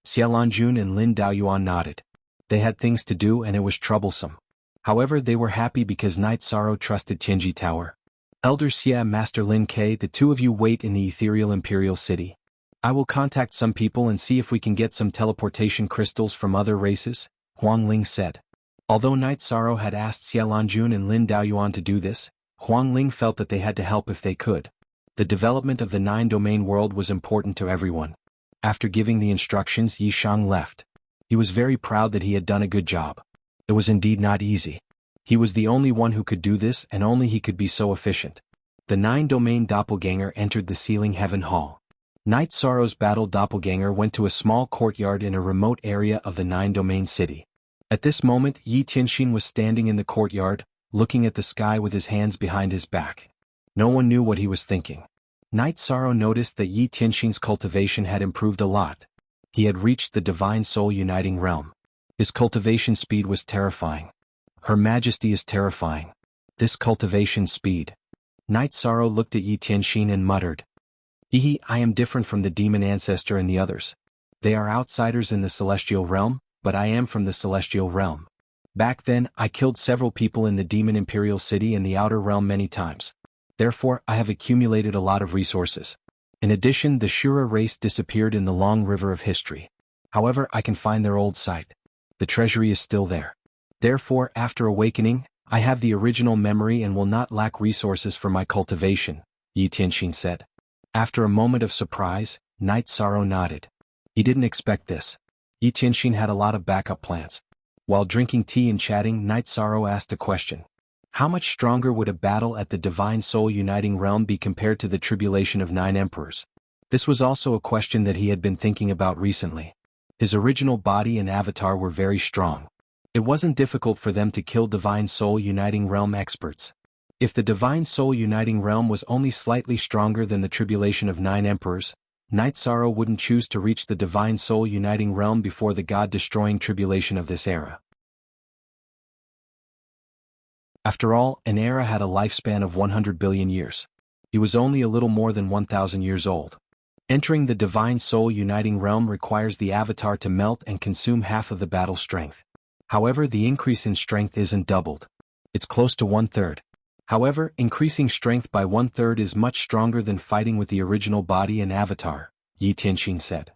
Xiaolanjun and Lin Daoyuan nodded. They had things to do and it was troublesome. However, they were happy because Night Sorrow trusted Tianji Tower. Elder Xia, Master Lin Ke, the two of you wait in the ethereal Imperial City. I will contact some people and see if we can get some teleportation crystals from other races, Huang Ling said. Although Night Sorrow had asked Xiaolanjun and Lin Daoyuan to do this, Huang Ling felt that they had to help if they could. The development of the 9-domain world was important to everyone. After giving the instructions, Yi Shang left. He was very proud that he had done a good job. It was indeed not easy. He was the only one who could do this, and only he could be so efficient. The 9-domain doppelganger entered the Ceiling Heaven Hall. Night Sorrow's battle doppelganger went to a small courtyard in a remote area of the 9-domain city. At this moment, Yi Tianxin was standing in the courtyard, looking at the sky with his hands behind his back. No one knew what he was thinking. Night Sorrow noticed that Yi Tianxin's cultivation had improved a lot. He had reached the Divine Soul Uniting Realm. His cultivation speed was terrifying. Her Majesty is terrifying. This cultivation speed. Night Sorrow looked at Yi Tianxin and muttered. I am different from the demon ancestor and the others. They are outsiders in the Celestial Realm, but I am from the Celestial Realm. Back then, I killed several people in the Demon Imperial City and the Outer Realm many times. Therefore, I have accumulated a lot of resources. In addition, the Shura race disappeared in the long river of history. However, I can find their old site. The treasury is still there. Therefore, after awakening, I have the original memory and will not lack resources for my cultivation, Yi Tianxin said. After a moment of surprise, Night Sorrow nodded. He didn't expect this. Yi Tianxin had a lot of backup plans. While drinking tea and chatting, Night Sorrow asked a question. How much stronger would a battle at the Divine Soul Uniting Realm be compared to the tribulation of 9 emperors? This was also a question that he had been thinking about recently. His original body and avatar were very strong. It wasn't difficult for them to kill Divine Soul Uniting Realm experts. If the Divine Soul Uniting Realm was only slightly stronger than the tribulation of 9 emperors, Night Sorrow wouldn't choose to reach the Divine Soul Uniting Realm before the God-destroying tribulation of this era. After all, an era had a lifespan of 100 billion years. He was only a little more than 1,000 years old. Entering the Divine Soul Uniting Realm requires the avatar to melt and consume half of the battle strength. However, the increase in strength isn't doubled. It's close to 1/3. However, increasing strength by 1/3 is much stronger than fighting with the original body and avatar, Yi Tianxin said.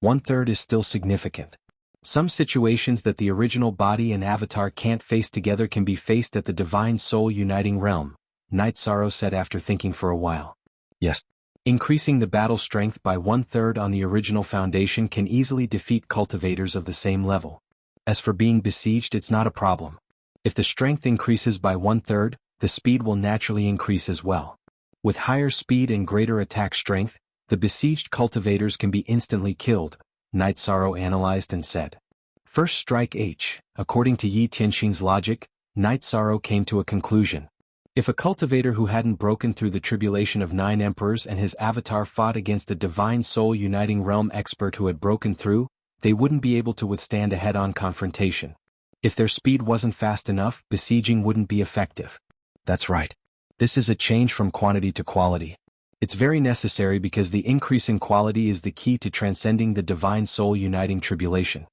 1/3 is still significant. Some situations that the original body and avatar can't face together can be faced at the Divine Soul Uniting Realm, Night Sorrow said after thinking for a while. Yes. Increasing the battle strength by 1/3 on the original foundation can easily defeat cultivators of the same level. As for being besieged, it's not a problem. If the strength increases by 1/3, the speed will naturally increase as well. With higher speed and greater attack strength, the besieged cultivators can be instantly killed, Night Sorrow analyzed and said. First strike H. According to Yi Tianxin's logic, Night Sorrow came to a conclusion. If a cultivator who hadn't broken through the tribulation of 9 emperors and his avatar fought against a divine soul uniting realm expert who had broken through, they wouldn't be able to withstand a head-on confrontation. If their speed wasn't fast enough, besieging wouldn't be effective. That's right. This is a change from quantity to quality. It's very necessary because the increase in quality is the key to transcending the divine soul uniting tribulation.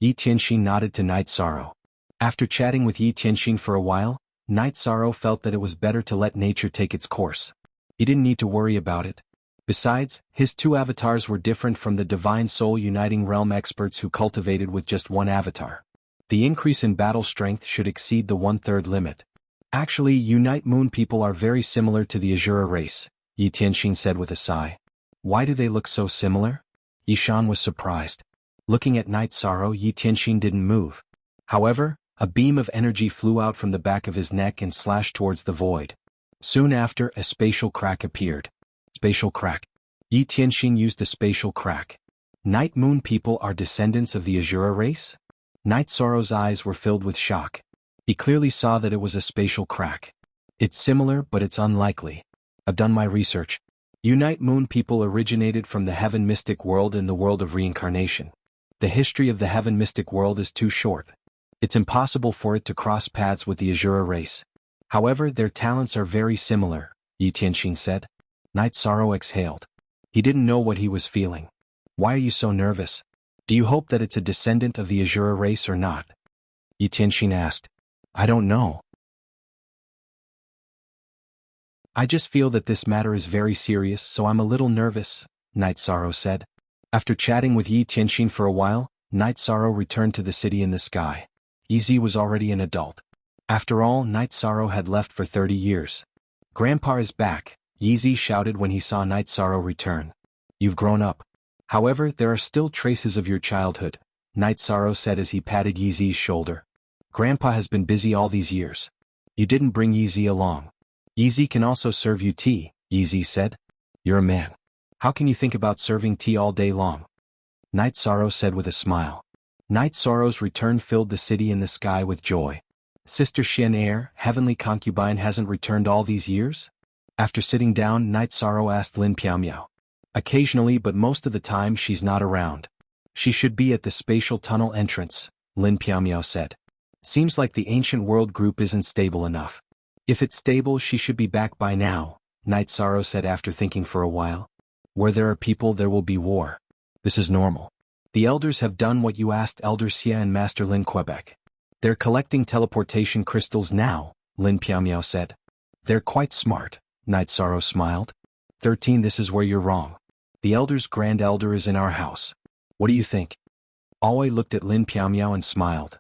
Yi Tianxin nodded to Night Sorrow. After chatting with Yi Tianxin for a while, Night Sorrow felt that it was better to let nature take its course. He didn't need to worry about it. Besides, his 2 avatars were different from the divine soul uniting realm experts who cultivated with just 1 avatar. The increase in battle strength should exceed the 1/3 limit. Actually, Unite Moon people are very similar to the Azura race, Yi Tianxin said with a sigh. Why do they look so similar? Yishan was surprised. Looking at Night Sorrow, Yi Tianxin didn't move. However, a beam of energy flew out from the back of his neck and slashed towards the void. Soon after, a spatial crack appeared. Spatial crack. Yi Tianxin used a spatial crack. Night Moon people are descendants of the Azura race? Night Sorrow's eyes were filled with shock. He clearly saw that it was a spatial crack. It's similar, but it's unlikely. I've done my research. Unite Moon people originated from the Heaven Mystic world and the world of reincarnation. The history of the Heaven Mystic world is too short. It's impossible for it to cross paths with the Azura race. However, their talents are very similar, Yi Tianxin said. Night Sorrow exhaled. He didn't know what he was feeling. Why are you so nervous? Do you hope that it's a descendant of the Azura race or not? Yi Tianxin asked. I don't know. I just feel that this matter is very serious, so I'm a little nervous, Night Sorrow said. After chatting with Yi Tianxin for a while, Night Sorrow returned to the city in the sky. Yizi was already an adult. After all, Night Sorrow had left for 30 years. Grandpa is back, Yizi shouted when he saw Night Sorrow return. You've grown up. However, there are still traces of your childhood, Night Sorrow said as he patted Yizi's shoulder. Grandpa has been busy all these years. You didn't bring Yizi along. Yizi can also serve you tea, Yizi said. You're a man. How can you think about serving tea all day long? Night Sorrow said with a smile. Night Sorrow's return filled the city and the sky with joy. Sister Xian Air, heavenly concubine, hasn't returned all these years? After sitting down, Night Sorrow asked Lin Piaomiao. Occasionally, but most of the time she's not around. She should be at the spatial tunnel entrance, Lin Piaomiao said. Seems like the ancient world group isn't stable enough. If it's stable, she should be back by now, Night Sorrow said after thinking for a while. Where there are people, there will be war. This is normal. The elders have done what you asked Elder Xia and Master Lin Quebec. They're collecting teleportation crystals now, Lin Piaomiao said. They're quite smart, Night Sorrow smiled. 13 This is where you're wrong. The elder's grand elder is in our house. What do you think? Aoi looked at Lin Piaomiao and smiled.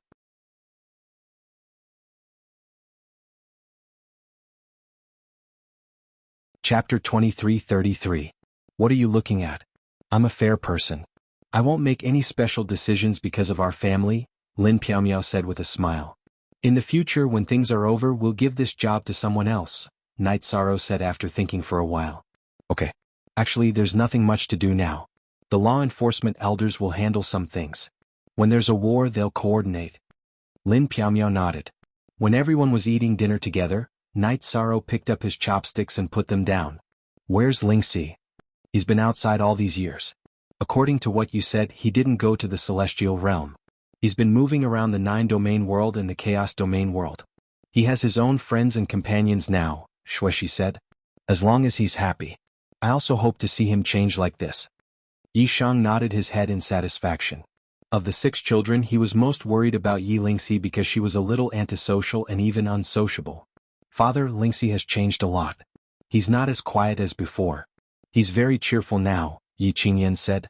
Chapter 23:33. What are you looking at? I'm a fair person. I won't make any special decisions because of our family, Lin Piaomiao said with a smile. In the future, when things are over, we'll give this job to someone else, Night Sorrow said after thinking for a while. Okay. Actually, there's nothing much to do now. The law enforcement elders will handle some things. When there's a war, they'll coordinate. Lin Piaomiao nodded. When everyone was eating dinner together, Night Sorrow picked up his chopsticks and put them down. Where's Lingxi? He's been outside all these years. According to what you said, he didn't go to the celestial realm. He's been moving around the 9-domain world and the chaos domain world. He has his own friends and companions now, Shueshi said. As long as he's happy. I also hope to see him change like this. Yishang nodded his head in satisfaction. Of the 6 children, he was most worried about Yi Lingxi because she was a little antisocial and even unsociable. Father, Lingxi has changed a lot. He's not as quiet as before. He's very cheerful now, Yi Qingyan said.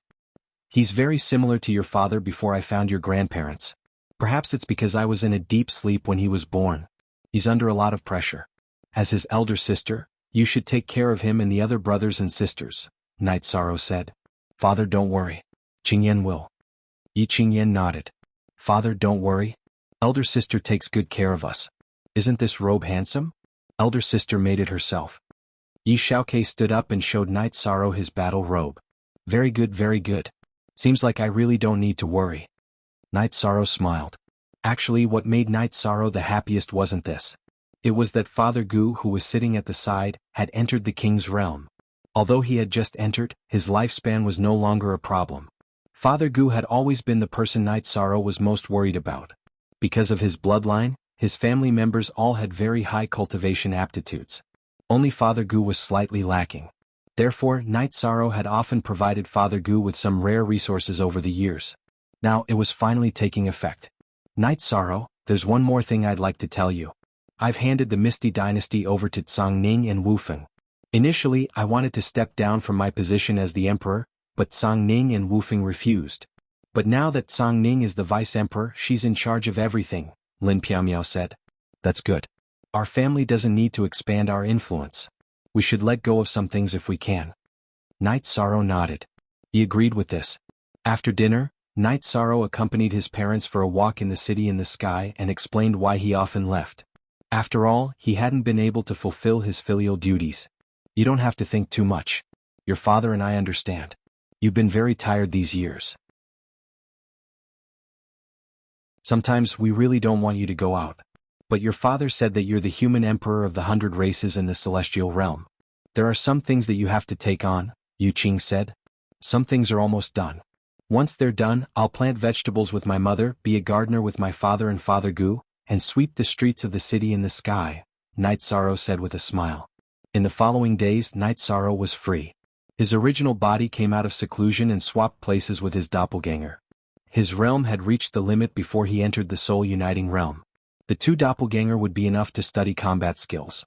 He's very similar to your father before I found your grandparents. Perhaps it's because I was in a deep sleep when he was born. He's under a lot of pressure. As his elder sister, you should take care of him and the other brothers and sisters, Night Sorrow said. Father, don't worry. Qingyan will. Yi Qingyan nodded. Father, don't worry. Elder sister takes good care of us. Isn't this robe handsome? Elder sister made it herself. Yi Xiaoke stood up and showed Night Sorrow his battle robe. Very good, very good. Seems like I really don't need to worry. Night Sorrow smiled. Actually, what made Night Sorrow the happiest wasn't this. It was that Father Gu, who was sitting at the side, had entered the king's realm. Although he had just entered, his lifespan was no longer a problem. Father Gu had always been the person Night Sorrow was most worried about. Because of his bloodline, his family members all had very high cultivation aptitudes. Only Father Gu was slightly lacking. Therefore, Night Sorrow had often provided Father Gu with some rare resources over the years. Now it was finally taking effect. Night Sorrow, there's one more thing I'd like to tell you. I've handed the Misty Dynasty over to Tsang Ning and Wu Feng. Initially, I wanted to step down from my position as the emperor, but Tsang Ning and Wu Feng refused. But now that Tsang Ning is the vice-emperor, she's in charge of everything, Lin Piamiao said. That's good. Our family doesn't need to expand our influence. We should let go of some things if we can. Night Sorrow nodded. He agreed with this. After dinner, Night Sorrow accompanied his parents for a walk in the city in the sky and explained why he often left. After all, he hadn't been able to fulfill his filial duties. You don't have to think too much. Your father and I understand. You've been very tired these years. Sometimes we really don't want you to go out. But your father said that you're the human emperor of the 100 races in the celestial realm. There are some things that you have to take on, Yu Qing said. Some things are almost done. Once they're done, I'll plant vegetables with my mother, be a gardener with my father and Father Gu, and sweep the streets of the city in the sky, Night Sorrow said with a smile. In the following days, Night Sorrow was free. His original body came out of seclusion and swapped places with his doppelganger. His realm had reached the limit before he entered the soul-uniting realm. The two doppelganger would be enough to study combat skills.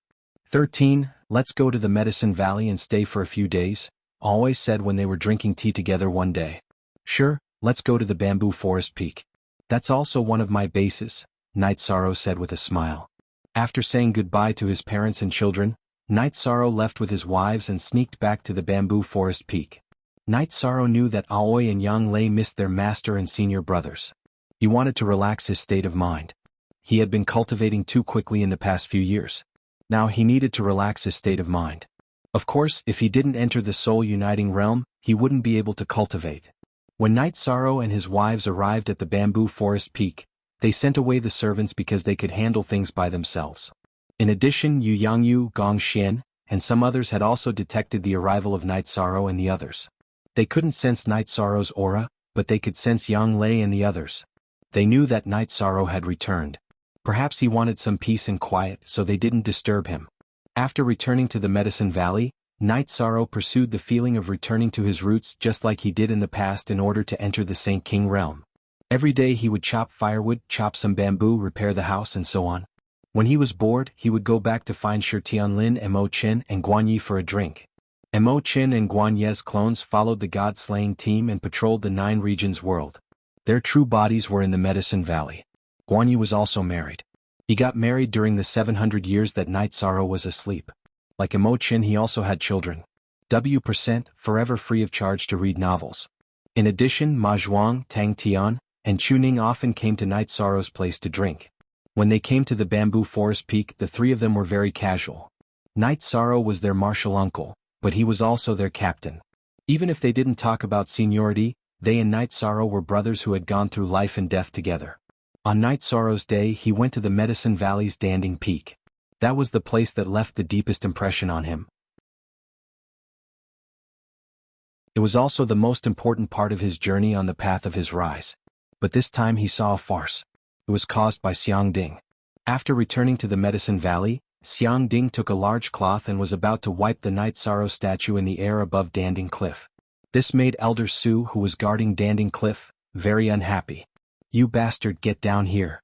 13. Let's go to the Medicine Valley and stay for a few days, always said when they were drinking tea together one day. Sure, let's go to the Bamboo Forest Peak. That's also one of my bases, Night Sorrow said with a smile. After saying goodbye to his parents and children, Night Sorrow left with his wives and sneaked back to the Bamboo Forest Peak. Night Sorrow knew that Aoi and Yang Lei missed their master and senior brothers. He wanted to relax his state of mind. He had been cultivating too quickly in the past few years. Now he needed to relax his state of mind. Of course, if he didn't enter the soul-uniting realm, he wouldn't be able to cultivate. When Night Sorrow and his wives arrived at the Bamboo Forest Peak, they sent away the servants because they could handle things by themselves. In addition, Yu Yangyu, Gong Xian, and some others had also detected the arrival of Night Sorrow and the others. They couldn't sense Night Sorrow's aura, but they could sense Yang Lei and the others. They knew that Night Sorrow had returned. Perhaps he wanted some peace and quiet, so they didn't disturb him. After returning to the Medicine Valley, Night Sorrow pursued the feeling of returning to his roots just like he did in the past in order to enter the Saint King realm. Every day he would chop firewood, chop some bamboo, repair the house and so on. When he was bored, he would go back to find Shi Tianlin and Mo Qin and Guan Yi for a drink. Mo Qin and Guan Ye's clones followed the god-slaying team and patrolled the 9 regions world. Their true bodies were in the Medicine Valley. Guan Yi was also married. He got married during the 700 years that Night Sorrow was asleep. Like Mo Qin, he also had children. W% forever free of charge to read novels. In addition, Ma Zhuang, Tang Tian, and Chu Ning often came to Night Sorrow's place to drink. When they came to the Bamboo Forest Peak, the 3 of them were very casual. Night Sorrow was their martial uncle, but he was also their captain. Even if they didn't talk about seniority, they and Night Sorrow were brothers who had gone through life and death together. On Night Sorrow's day, he went to the Medicine Valley's Danding Peak. That was the place that left the deepest impression on him. It was also the most important part of his journey on the path of his rise. But this time he saw a farce. It was caused by Xiang Ding. After returning to the Medicine Valley, Xiang Ding took a large cloth and was about to wipe the Night Sorrow statue in the air above Danding Cliff. This made Elder Su, who was guarding Danding Cliff, very unhappy. "You bastard, get down here."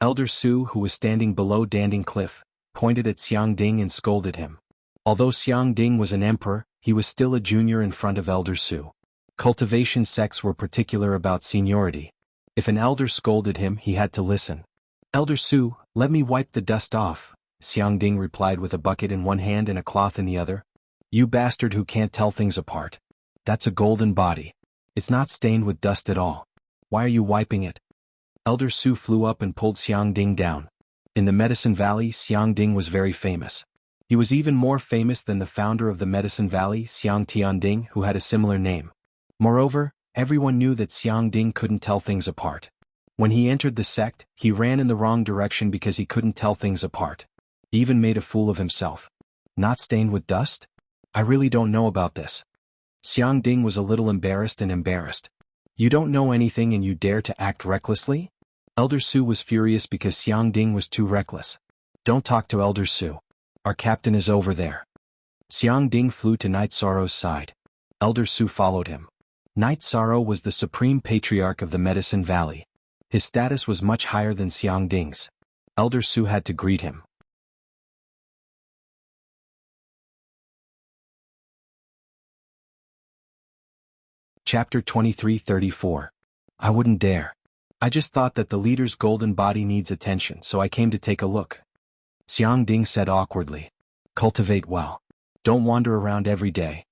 Elder Su, who was standing below Danding Cliff, pointed at Xiang Ding and scolded him. Although Xiang Ding was an emperor, he was still a junior in front of Elder Su. Cultivation sects were particular about seniority. If an elder scolded him, he had to listen. "Elder Su, let me wipe the dust off," Xiang Ding replied with a bucket in one hand and a cloth in the other. "You bastard who can't tell things apart. That's a golden body. It's not stained with dust at all. Why are you wiping it?" Elder Su flew up and pulled Xiang Ding down. In the Medicine Valley, Xiang Ding was very famous. He was even more famous than the founder of the Medicine Valley, Xiang Tianding, who had a similar name. Moreover, Everyone knew that Xiang Ding couldn't tell things apart. When he entered the sect, he ran in the wrong direction because he couldn't tell things apart. He even made a fool of himself. Not stained with dust? I really don't know about this. Xiang Ding was a little embarrassed. You don't know anything and you dare to act recklessly? Elder Su was furious because Xiang Ding was too reckless. Don't talk to Elder Su. Our captain is over there. Xiang Ding flew to Night Sorrow's side. Elder Su followed him. Night Sorrow was the supreme patriarch of the Medicine Valley. His status was much higher than Xiang Ding's. Elder Su had to greet him. Chapter 23:34. I wouldn't dare. I just thought that the leader's golden body needs attention, so I came to take a look. Xiang Ding said awkwardly. Cultivate well. Don't wander around every day.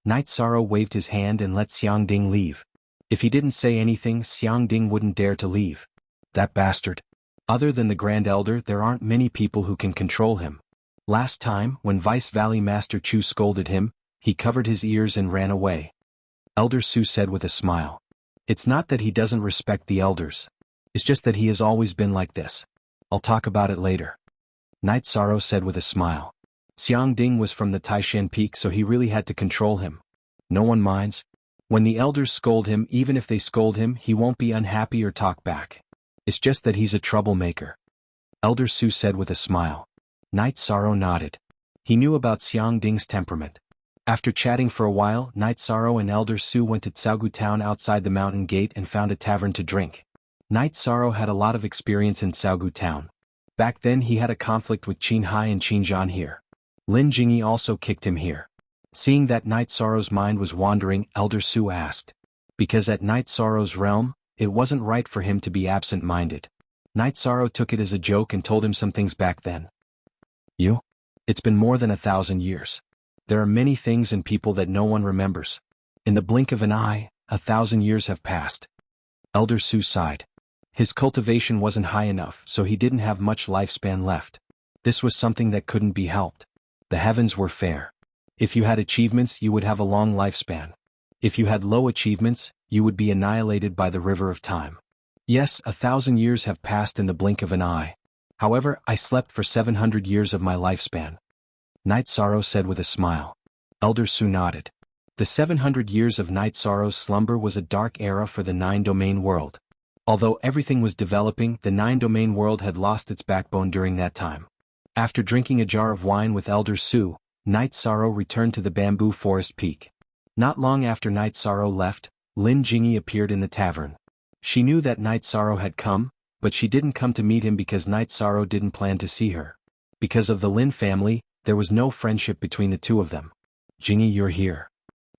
Night Sorrow waved his hand and let Xiang Ding leave. If he didn't say anything, Xiang Ding wouldn't dare to leave. That bastard. Other than the Grand Elder, there aren't many people who can control him. Last time, when Vice Valley Master Chu scolded him, he covered his ears and ran away. Elder Su said with a smile. It's not that he doesn't respect the elders. It's just that he has always been like this. I'll talk about it later. Night Sorrow said with a smile. Xiang Ding was from the Taishan Peak, so he really had to control him. No one minds. When the elders scold him, even if they scold him, he won't be unhappy or talk back. It's just that he's a troublemaker. Elder Su said with a smile. Night Sorrow nodded. He knew about Xiang Ding's temperament. After chatting for a while, Night Sorrow and Elder Su went to Xiaogu Town outside the mountain gate and found a tavern to drink. Night Sorrow had a lot of experience in Xiaogu Town. Back then he had a conflict with Qin Hai and Qin Zhan here. Lin Jingyi also kicked him here. Seeing that Night Sorrow's mind was wandering, Elder Su asked. Because at Night Sorrow's realm, it wasn't right for him to be absent-minded. Night Sorrow took it as a joke and told him some things back then. You? It's been more than 1,000 years. There are many things and people that no one remembers. In the blink of an eye, 1,000 years have passed. Elder Su sighed. His cultivation wasn't high enough, so he didn't have much lifespan left. This was something that couldn't be helped. The heavens were fair. If you had achievements, you would have a long lifespan. If you had low achievements, you would be annihilated by the river of time. Yes, 1,000 years have passed in the blink of an eye. However, I slept for 700 years of my lifespan. Night Sorrow said with a smile. Elder Su nodded. The 700 years of Night Sorrow's slumber was a dark era for the Nine-Domain world. Although everything was developing, the Nine-Domain world had lost its backbone during that time. After drinking a jar of wine with Elder Su, Night Sorrow returned to the bamboo forest peak. Not long after Night Sorrow left, Lin Jingyi appeared in the tavern. She knew that Night Sorrow had come, but she didn't come to meet him because Night Sorrow didn't plan to see her. Because of the Lin family, there was no friendship between the two of them. Jingyi, you're here.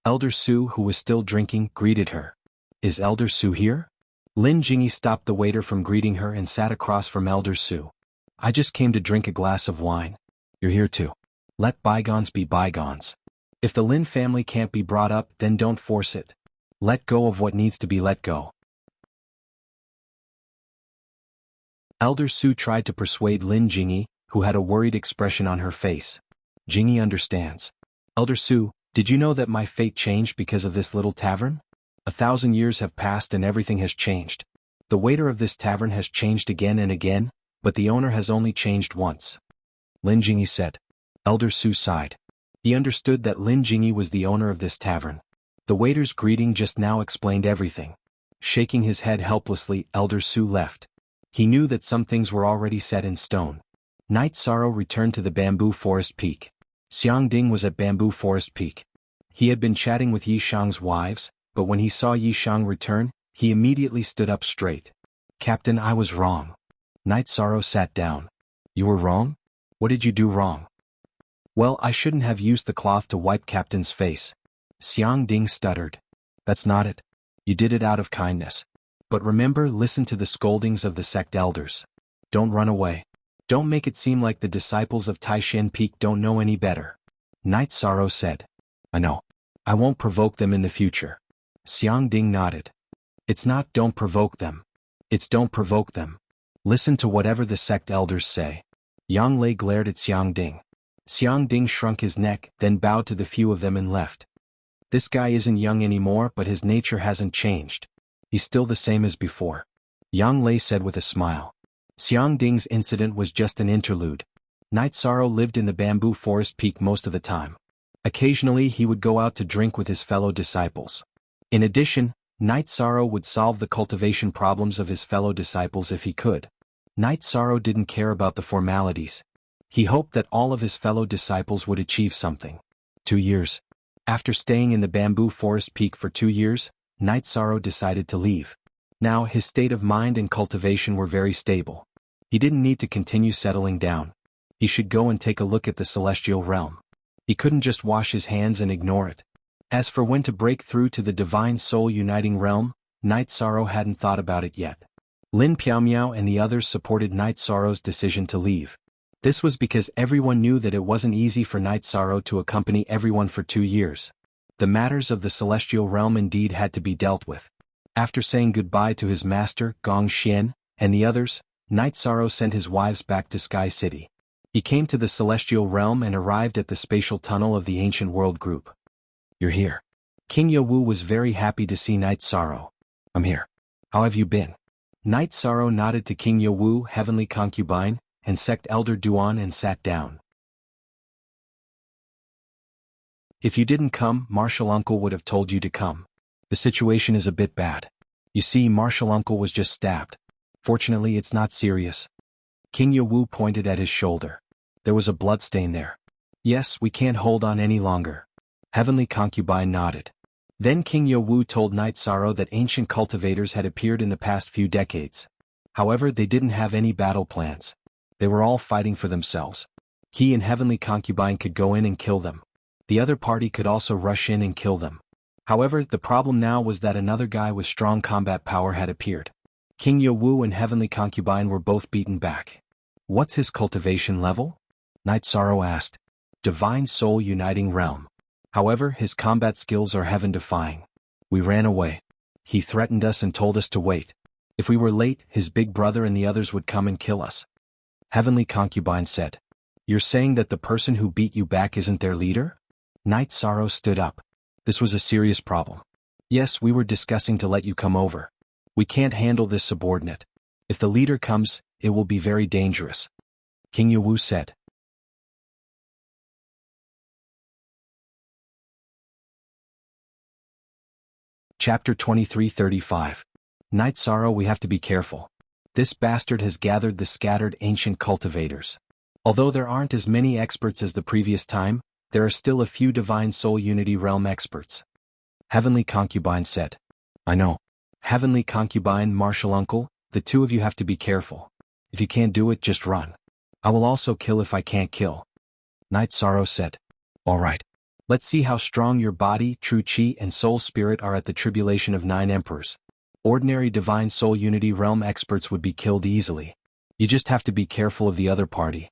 Elder Su, who was still drinking, greeted her. Is Elder Su here? Lin Jingyi stopped the waiter from greeting her and sat across from Elder Su. I just came to drink a glass of wine. You're here too. Let bygones be bygones. If the Lin family can't be brought up, then don't force it. Let go of what needs to be let go. Elder Su tried to persuade Lin Jingyi, who had a worried expression on her face. Jingyi understands. Elder Su, did you know that my fate changed because of this little tavern? 1,000 years have passed and everything has changed. The waiter of this tavern has changed again and again, but the owner has only changed once. Lin Jingyi said. Elder Su sighed. He understood that Lin Jingyi was the owner of this tavern. The waiter's greeting just now explained everything. Shaking his head helplessly, Elder Su left. He knew that some things were already set in stone. Night Sorrow returned to the bamboo forest peak. Xiang Ding was at bamboo forest peak. He had been chatting with Yi Shang's wives, but when he saw Yi Shang return, he immediately stood up straight. Captain, I was wrong. Night Sorrow sat down. You were wrong? What did you do wrong? Well, I shouldn't have used the cloth to wipe Captain's face. Xiang Ding stuttered. That's not it. You did it out of kindness. But remember, listen to the scoldings of the sect elders. Don't run away. Don't make it seem like the disciples of Taishan Peak don't know any better. Night Sorrow said. I know. I won't provoke them in the future. Xiang Ding nodded. It's not don't provoke them. It's don't provoke them. Listen to whatever the sect elders say. Yang Lei glared at Xiang Ding. Xiang Ding shrunk his neck, then bowed to the few of them and left. This guy isn't young anymore, but his nature hasn't changed. He's still the same as before. Yang Lei said with a smile. Xiang Ding's incident was just an interlude. Night Sorrow lived in the bamboo forest peak most of the time. Occasionally he would go out to drink with his fellow disciples. In addition, Night Sorrow would solve the cultivation problems of his fellow disciples if he could. Night Sorrow didn't care about the formalities. He hoped that all of his fellow disciples would achieve something. 2 years. After staying in the bamboo forest peak for 2 years, Night Sorrow decided to leave. Now his state of mind and cultivation were very stable. He didn't need to continue settling down. He should go and take a look at the celestial realm. He couldn't just wash his hands and ignore it. As for when to break through to the divine soul uniting realm, Night Sorrow hadn't thought about it yet. Lin Piaomiao and the others supported Night Sorrow's decision to leave. This was because everyone knew that it wasn't easy for Night Sorrow to accompany everyone for 2 years. The matters of the celestial realm indeed had to be dealt with. After saying goodbye to his master, Gong Xian, and the others, Night Sorrow sent his wives back to Sky City. He came to the celestial realm and arrived at the spatial tunnel of the ancient world group. You're here. King Yowu was very happy to see Night Sorrow. I'm here. How have you been? Night Sorrow nodded to King Yowu, heavenly concubine, and sect elder Duan and sat down. If you didn't come, Martial Uncle would have told you to come. The situation is a bit bad. You see, Martial Uncle was just stabbed. Fortunately, it's not serious. King Yowu pointed at his shoulder. There was a bloodstain there. Yes, we can't hold on any longer. Heavenly concubine nodded. Then King Yowu told Night Sorrow that ancient cultivators had appeared in the past few decades. However, they didn't have any battle plans. They were all fighting for themselves. He and Heavenly concubine could go in and kill them. The other party could also rush in and kill them. However, the problem now was that another guy with strong combat power had appeared. King Yowu and Heavenly concubine were both beaten back. What's his cultivation level? Night Sorrow asked. Divine soul uniting realm. However, his combat skills are heaven-defying. We ran away. He threatened us and told us to wait. If we were late, his big brother and the others would come and kill us. Heavenly concubine said. You're saying that the person who beat you back isn't their leader? Night Sorrow stood up. This was a serious problem. Yes, we were discussing to let you come over. We can't handle this subordinate. If the leader comes, it will be very dangerous. King Yowu said. Chapter 23:35. Night Sorrow, we have to be careful. This bastard has gathered the scattered ancient cultivators. Although there aren't as many experts as the previous time, there are still a few divine soul unity realm experts. Heavenly concubine said. I know. Heavenly concubine, Martial Uncle, the two of you have to be careful. If you can't do it, just run. I will also kill if I can't kill. Night Sorrow said. All right. Let's see how strong your body, true chi, and soul spirit are at the tribulation of 9 emperors. Ordinary divine soul unity realm experts would be killed easily. You just have to be careful of the other party.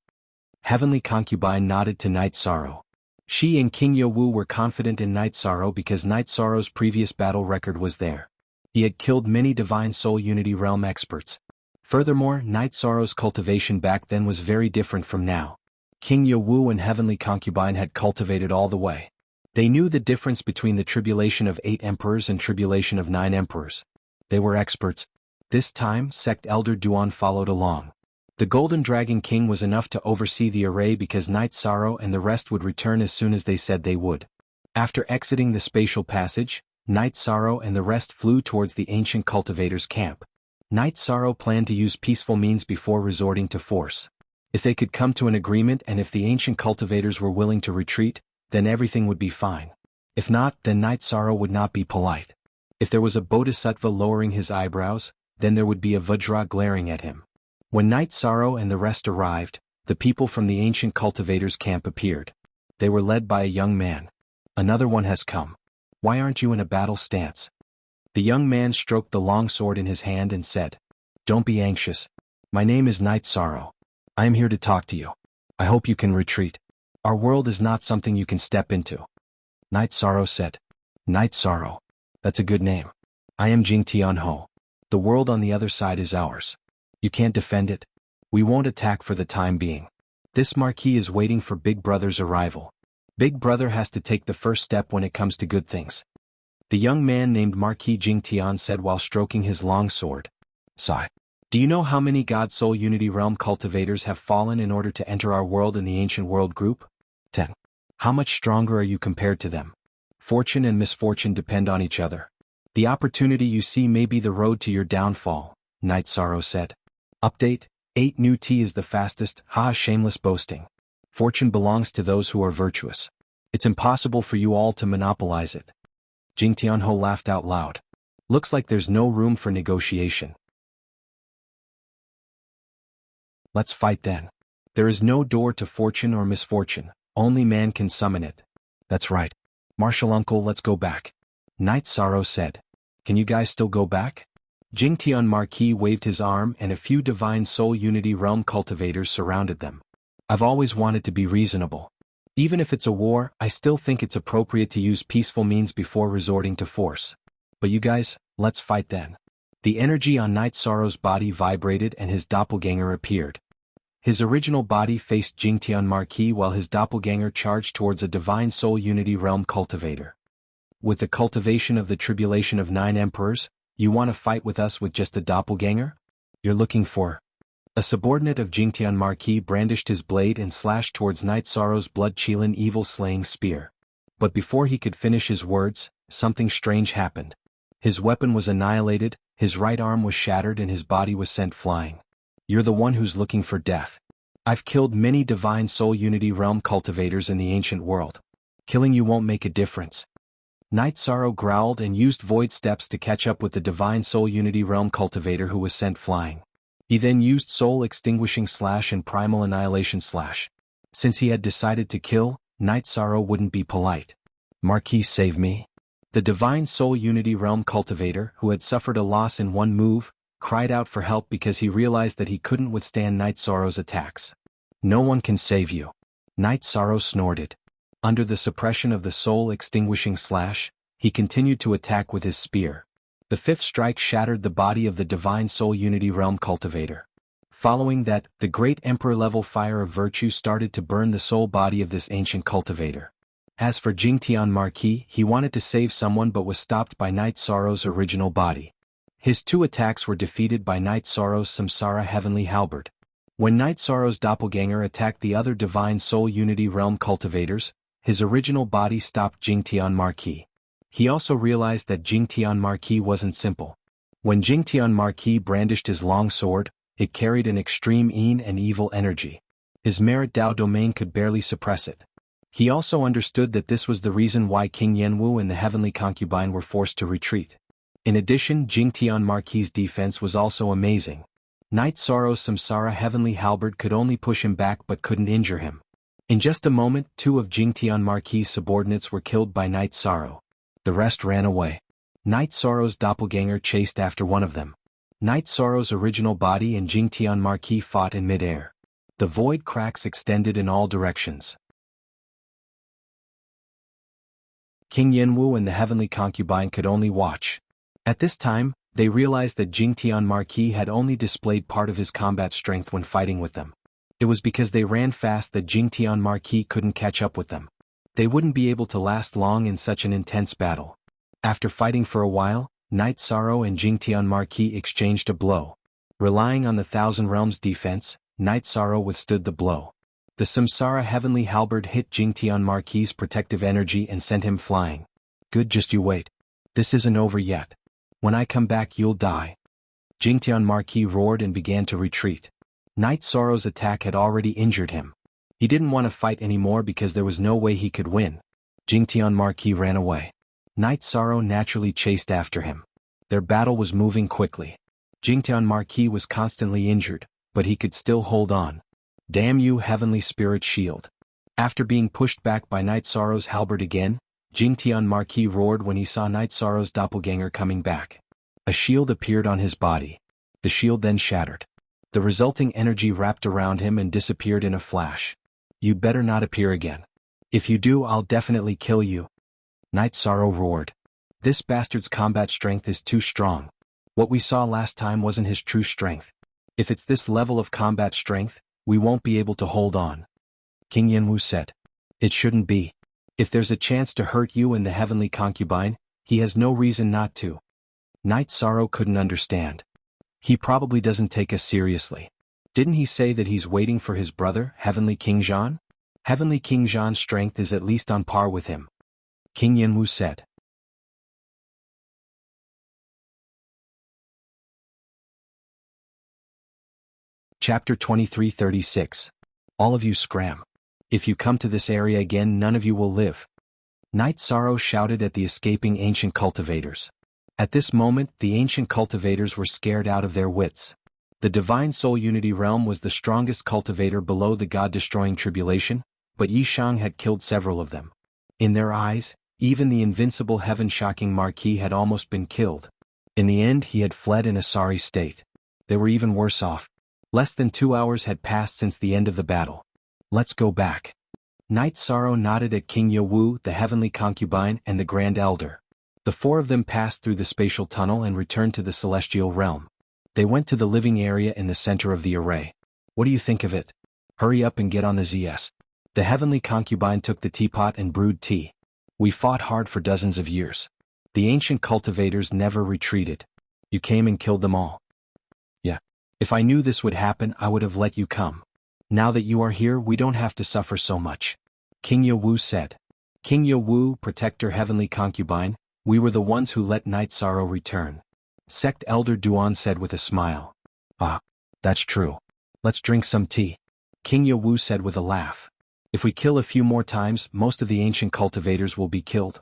Heavenly concubine nodded to Night Sorrow. She and King Yowu were confident in Night Sorrow because Night Sorrow's previous battle record was there. He had killed many divine soul unity realm experts. Furthermore, Night Sorrow's cultivation back then was very different from now. King Yowu and Heavenly concubine had cultivated all the way. They knew the difference between the tribulation of 8 emperors and tribulation of 9 emperors. They were experts. This time, sect elder Duan followed along. The Golden Dragon King was enough to oversee the array because Night Sorrow and the rest would return as soon as they said they would. After exiting the spatial passage, Night Sorrow and the rest flew towards the ancient cultivators' camp. Night Sorrow planned to use peaceful means before resorting to force. If they could come to an agreement and if the ancient cultivators were willing to retreat, then everything would be fine. If not, then Night Sorrow would not be polite. If there was a bodhisattva lowering his eyebrows, then there would be a Vajra glaring at him. When Night Sorrow and the rest arrived, the people from the ancient cultivators' camp appeared. They were led by a young man. Another one has come. Why aren't you in a battle stance? The young man stroked the long sword in his hand and said, Don't be anxious. My name is Night Sorrow. I am here to talk to you. I hope you can retreat. Our world is not something you can step into. Night Sorrow said. Night Sorrow. That's a good name. I am Jing Tianho. The world on the other side is ours. You can't defend it. We won't attack for the time being. This marquis is waiting for Big Brother's arrival. Big brother has to take the first step when it comes to good things. The young man named Marquis Jingtian said while stroking his long sword. Sigh. Do you know how many God Soul Unity Realm cultivators have fallen in order to enter our world in the ancient world group? 10. How much stronger are you compared to them? Fortune and misfortune depend on each other. The opportunity you see may be the road to your downfall, Night Sorrow said. Update, 8 new T is the fastest, shameless boasting. Fortune belongs to those who are virtuous. It's impossible for you all to monopolize it. Jing Tianho laughed out loud. Looks like there's no room for negotiation. Let's fight then. There is no door to fortune or misfortune, only man can summon it. That's right. Martial uncle, let's go back. Night Sorrow said. Can you guys still go back? Jing Tian Marquis waved his arm and a few Divine Soul Unity Realm cultivators surrounded them. I've always wanted to be reasonable. Even if it's a war, I still think it's appropriate to use peaceful means before resorting to force. But you guys, let's fight then. The energy on Night Sorrow's body vibrated and his doppelganger appeared. His original body faced Jingtian Marquis while his doppelganger charged towards a Divine Soul Unity Realm cultivator. With the cultivation of the tribulation of 9 emperors, you want to fight with us with just a doppelganger? You're looking for... A subordinate of Jingtian Marquis brandished his blade and slashed towards Night Sorrow's blood-chilling evil-slaying spear. But before he could finish his words, something strange happened. His weapon was annihilated, his right arm was shattered and his body was sent flying. You're the one who's looking for death. I've killed many Divine Soul Unity Realm cultivators in the ancient world. Killing you won't make a difference. Night Sorrow growled and used void steps to catch up with the Divine Soul Unity Realm cultivator who was sent flying. He then used Soul Extinguishing Slash and Primal Annihilation Slash. Since he had decided to kill, Night Sorrow wouldn't be polite. Marquis, save me. The Divine Soul Unity Realm cultivator, who had suffered a loss in one move, cried out for help because he realized that he couldn't withstand Night Sorrow's attacks. No one can save you. Night Sorrow snorted. Under the suppression of the Soul Extinguishing Slash, he continued to attack with his spear. The 5th strike shattered the body of the Divine Soul Unity Realm cultivator. Following that, the great Emperor-level fire of virtue started to burn the soul body of this ancient cultivator. As for Jingtian Marquis, he wanted to save someone but was stopped by Night Sorrow's original body. His 2 attacks were defeated by Night Sorrow's Samsara Heavenly Halberd. When Night Sorrow's doppelganger attacked the other Divine Soul Unity Realm cultivators, his original body stopped Jingtian Marquis. He also realized that Jingtian Marquis wasn't simple. When Jingtian Marquis brandished his long sword, it carried an extreme and evil energy. His merit Dao domain could barely suppress it. He also understood that this was the reason why King Yanwu and the Heavenly Concubine were forced to retreat. In addition, Jingtian Marquis' defense was also amazing. Night Sorrow's Samsara Heavenly Halberd could only push him back but couldn't injure him. In just a moment, 2 of Jingtian Marquis' subordinates were killed by Night Sorrow. The rest ran away. Night Sorrow's doppelganger chased after one of them. Night Sorrow's original body and Jingtian Marquis fought in midair. The void cracks extended in all directions. King Yanwu and the Heavenly Concubine could only watch. At this time, they realized that Jingtian Marquis had only displayed part of his combat strength when fighting with them. It was because they ran fast that Jingtian Marquis couldn't catch up with them. They wouldn't be able to last long in such an intense battle. After fighting for a while, Night Sorrow and Jingtian Marquis exchanged a blow. Relying on the Thousand Realms defense, Night Sorrow withstood the blow. The Samsara Heavenly Halberd hit Jingtian Marquis' protective energy and sent him flying. Good, just you wait. This isn't over yet. When I come back you'll die. Jingtian Marquis roared and began to retreat. Night Sorrow's attack had already injured him. He didn't want to fight anymore because there was no way he could win. Jingtian Marquis ran away. Night Sorrow naturally chased after him. Their battle was moving quickly. Jingtian Marquis was constantly injured, but he could still hold on. Damn you, Heavenly Spirit Shield. After being pushed back by Night Sorrow's halberd again, Jingtian Marquis roared when he saw Night Sorrow's doppelganger coming back. A shield appeared on his body. The shield then shattered. The resulting energy wrapped around him and disappeared in a flash. You'd better not appear again. If you do, I'll definitely kill you. Night Sorrow roared. This bastard's combat strength is too strong. What we saw last time wasn't his true strength. If it's this level of combat strength, we won't be able to hold on. King Yanwu said. It shouldn't be. If there's a chance to hurt you and the heavenly concubine, he has no reason not to. Knight Sorrow couldn't understand. He probably doesn't take us seriously. Didn't he say that he's waiting for his brother, Heavenly King Zhan? Heavenly King Zhan's strength is at least on par with him, King Yanwu said. Chapter 23:36. All of you scram. If you come to this area again, none of you will live. Knight Sorrow shouted at the escaping ancient cultivators. At this moment, the ancient cultivators were scared out of their wits. The Divine Soul Unity Realm was the strongest cultivator below the God-destroying tribulation, but Yishang had killed several of them. In their eyes, even the invincible heaven-shocking Marquis had almost been killed. In the end, he had fled in a sorry state. They were even worse off. Less than 2 hours had passed since the end of the battle. Let's go back. Knight Sorrow nodded at King Yawu, the heavenly concubine, and the Grand Elder. The four of them passed through the spatial tunnel and returned to the celestial realm. They went to the living area in the center of the array. What do you think of it? Hurry up and get on the ZS. The heavenly concubine took the teapot and brewed tea. We fought hard for dozens of years. The ancient cultivators never retreated. You came and killed them all. Yeah. If I knew this would happen, I would have let you come. Now that you are here, we don't have to suffer so much. King Yawu said. King Yawu, protector heavenly concubine, we were the ones who let Knight Sorrow return. Sect Elder Duan said with a smile. Ah, that's true. Let's drink some tea. King Yawu said with a laugh. If we kill a few more times, most of the ancient cultivators will be killed.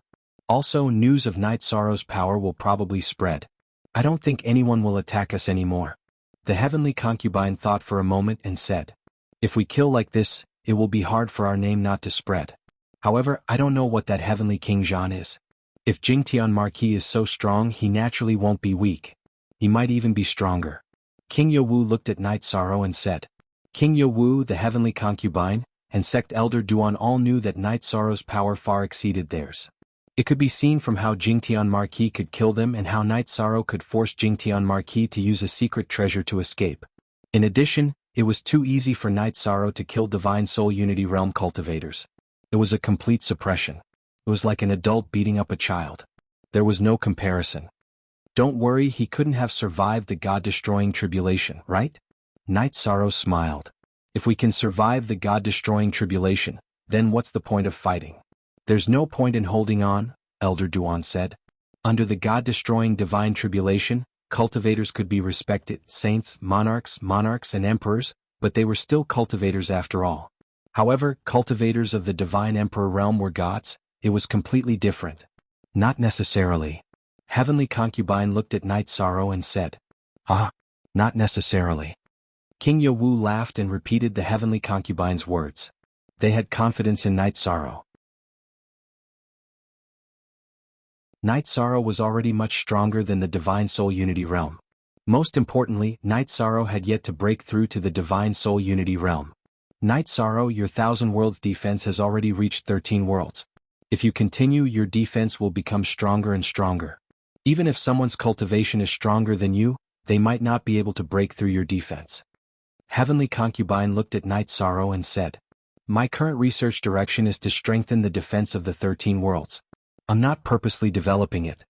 Also, news of Knight Sorrow's power will probably spread. I don't think anyone will attack us anymore. The heavenly concubine thought for a moment and said. If we kill like this, it will be hard for our name not to spread. However, I don't know what that heavenly King Zhan is. If Jingtian Marquis is so strong, he naturally won't be weak. He might even be stronger. King Yawu looked at Knight Sorrow and said. King Yawu, the heavenly concubine, and Sect Elder Duan all knew that Knight Sorrow's power far exceeded theirs. It could be seen from how Jingtian Marquis could kill them and how Knight Sorrow could force Jingtian Marquis to use a secret treasure to escape. In addition, it was too easy for Knight Sorrow to kill Divine Soul Unity Realm cultivators. It was a complete suppression. It was like an adult beating up a child. There was no comparison. Don't worry, he couldn't have survived the God-destroying tribulation, right? Knight Sorrow smiled. If we can survive the God-destroying tribulation, then what's the point of fighting? There's no point in holding on, Elder Duan said. Under the God-destroying divine tribulation, cultivators could be respected, saints, monarchs, and emperors, but they were still cultivators after all. However, cultivators of the divine emperor realm were gods. It was completely different. Not necessarily. Heavenly concubine looked at Knight Sorrow and said. Ah, not necessarily. King Yawu laughed and repeated the heavenly concubine's words. They had confidence in Knight Sorrow. Knight Sorrow was already much stronger than the Divine Soul Unity Realm. Most importantly, Knight Sorrow had yet to break through to the Divine Soul Unity Realm. Knight Sorrow, your 1,000 worlds defense has already reached 13 worlds. If you continue, your defense will become stronger and stronger. Even if someone's cultivation is stronger than you, they might not be able to break through your defense. Heavenly Concubine looked at Knight Sorrow and said, My current research direction is to strengthen the defense of the 13 worlds. I'm not purposely developing it.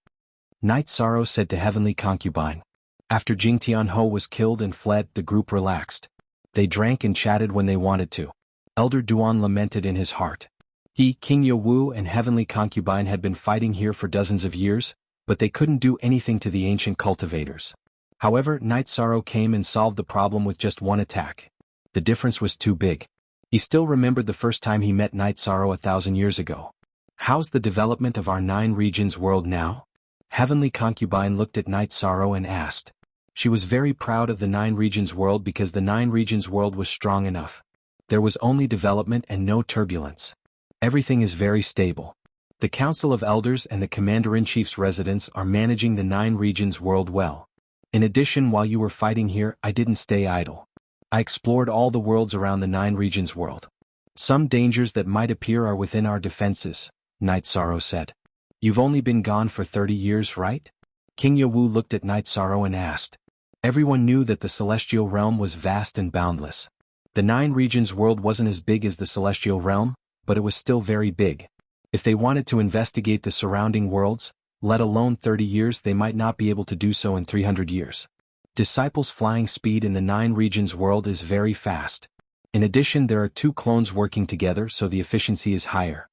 Knight Sorrow said to Heavenly Concubine. After Jing Tianho was killed and fled, the group relaxed. They drank and chatted when they wanted to. Elder Duan lamented in his heart. He, King Yawu, and Heavenly Concubine had been fighting here for dozens of years, but they couldn't do anything to the ancient cultivators. However, Knight Sorrow came and solved the problem with just one attack. The difference was too big. He still remembered the first time he met Knight Sorrow 1,000 years ago. How's the development of our 9 regions world now? Heavenly Concubine looked at Knight Sorrow and asked. She was very proud of the 9 regions world because the 9 regions world was strong enough. There was only development and no turbulence. Everything is very stable. The Council of Elders and the Commander-in-Chief's residence are managing the 9 regions world well. In addition, while you were fighting here, I didn't stay idle. I explored all the worlds around the 9 regions world. Some dangers that might appear are within our defenses, Knight Sorrow said. You've only been gone for 30 years, right? King Yawu looked at Knight Sorrow and asked. Everyone knew that the celestial realm was vast and boundless. The 9 regions world wasn't as big as the celestial realm, but it was still very big. If they wanted to investigate the surrounding worlds, let alone 30 years, they might not be able to do so in 300 years. Disciples' flying speed in the 9 regions world is very fast. In addition, there are 2 clones working together, so the efficiency is higher.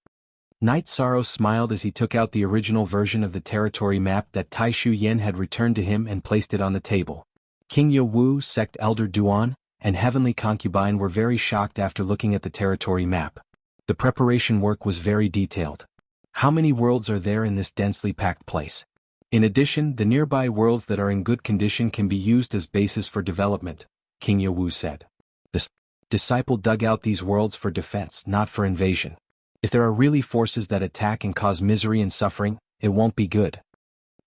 Knight Sorrow smiled as he took out the original version of the territory map that Tai Shu Yen had returned to him and placed it on the table. King Ye Wu, Sect Elder Duan, and Heavenly Concubine were very shocked after looking at the territory map. The preparation work was very detailed. How many worlds are there in this densely packed place? In addition, the nearby worlds that are in good condition can be used as bases for development, King Ye Wu said. The disciple dug out these worlds for defense, not for invasion. If there are really forces that attack and cause misery and suffering, it won't be good.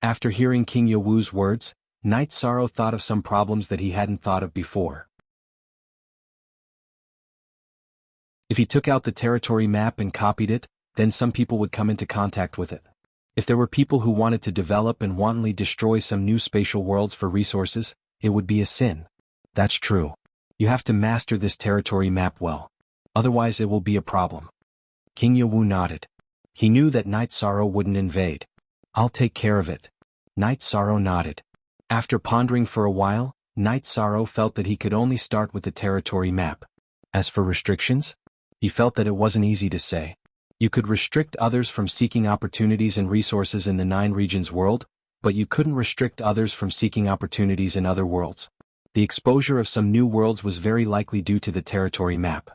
After hearing King Ye Wu's words, Knight Sorrow thought of some problems that he hadn't thought of before. If he took out the territory map and copied it, then some people would come into contact with it. If there were people who wanted to develop and wantonly destroy some new spatial worlds for resources, it would be a sin. That's true. You have to master this territory map well. Otherwise it will be a problem. King Ye Wu nodded. He knew that Knight Sorrow wouldn't invade. I'll take care of it. Knight Sorrow nodded. After pondering for a while, Knight Sorrow felt that he could only start with the territory map. As for restrictions, he felt that it wasn't easy to say. You could restrict others from seeking opportunities and resources in the 9 regions world, but you couldn't restrict others from seeking opportunities in other worlds. The exposure of some new worlds was very likely due to the territory map.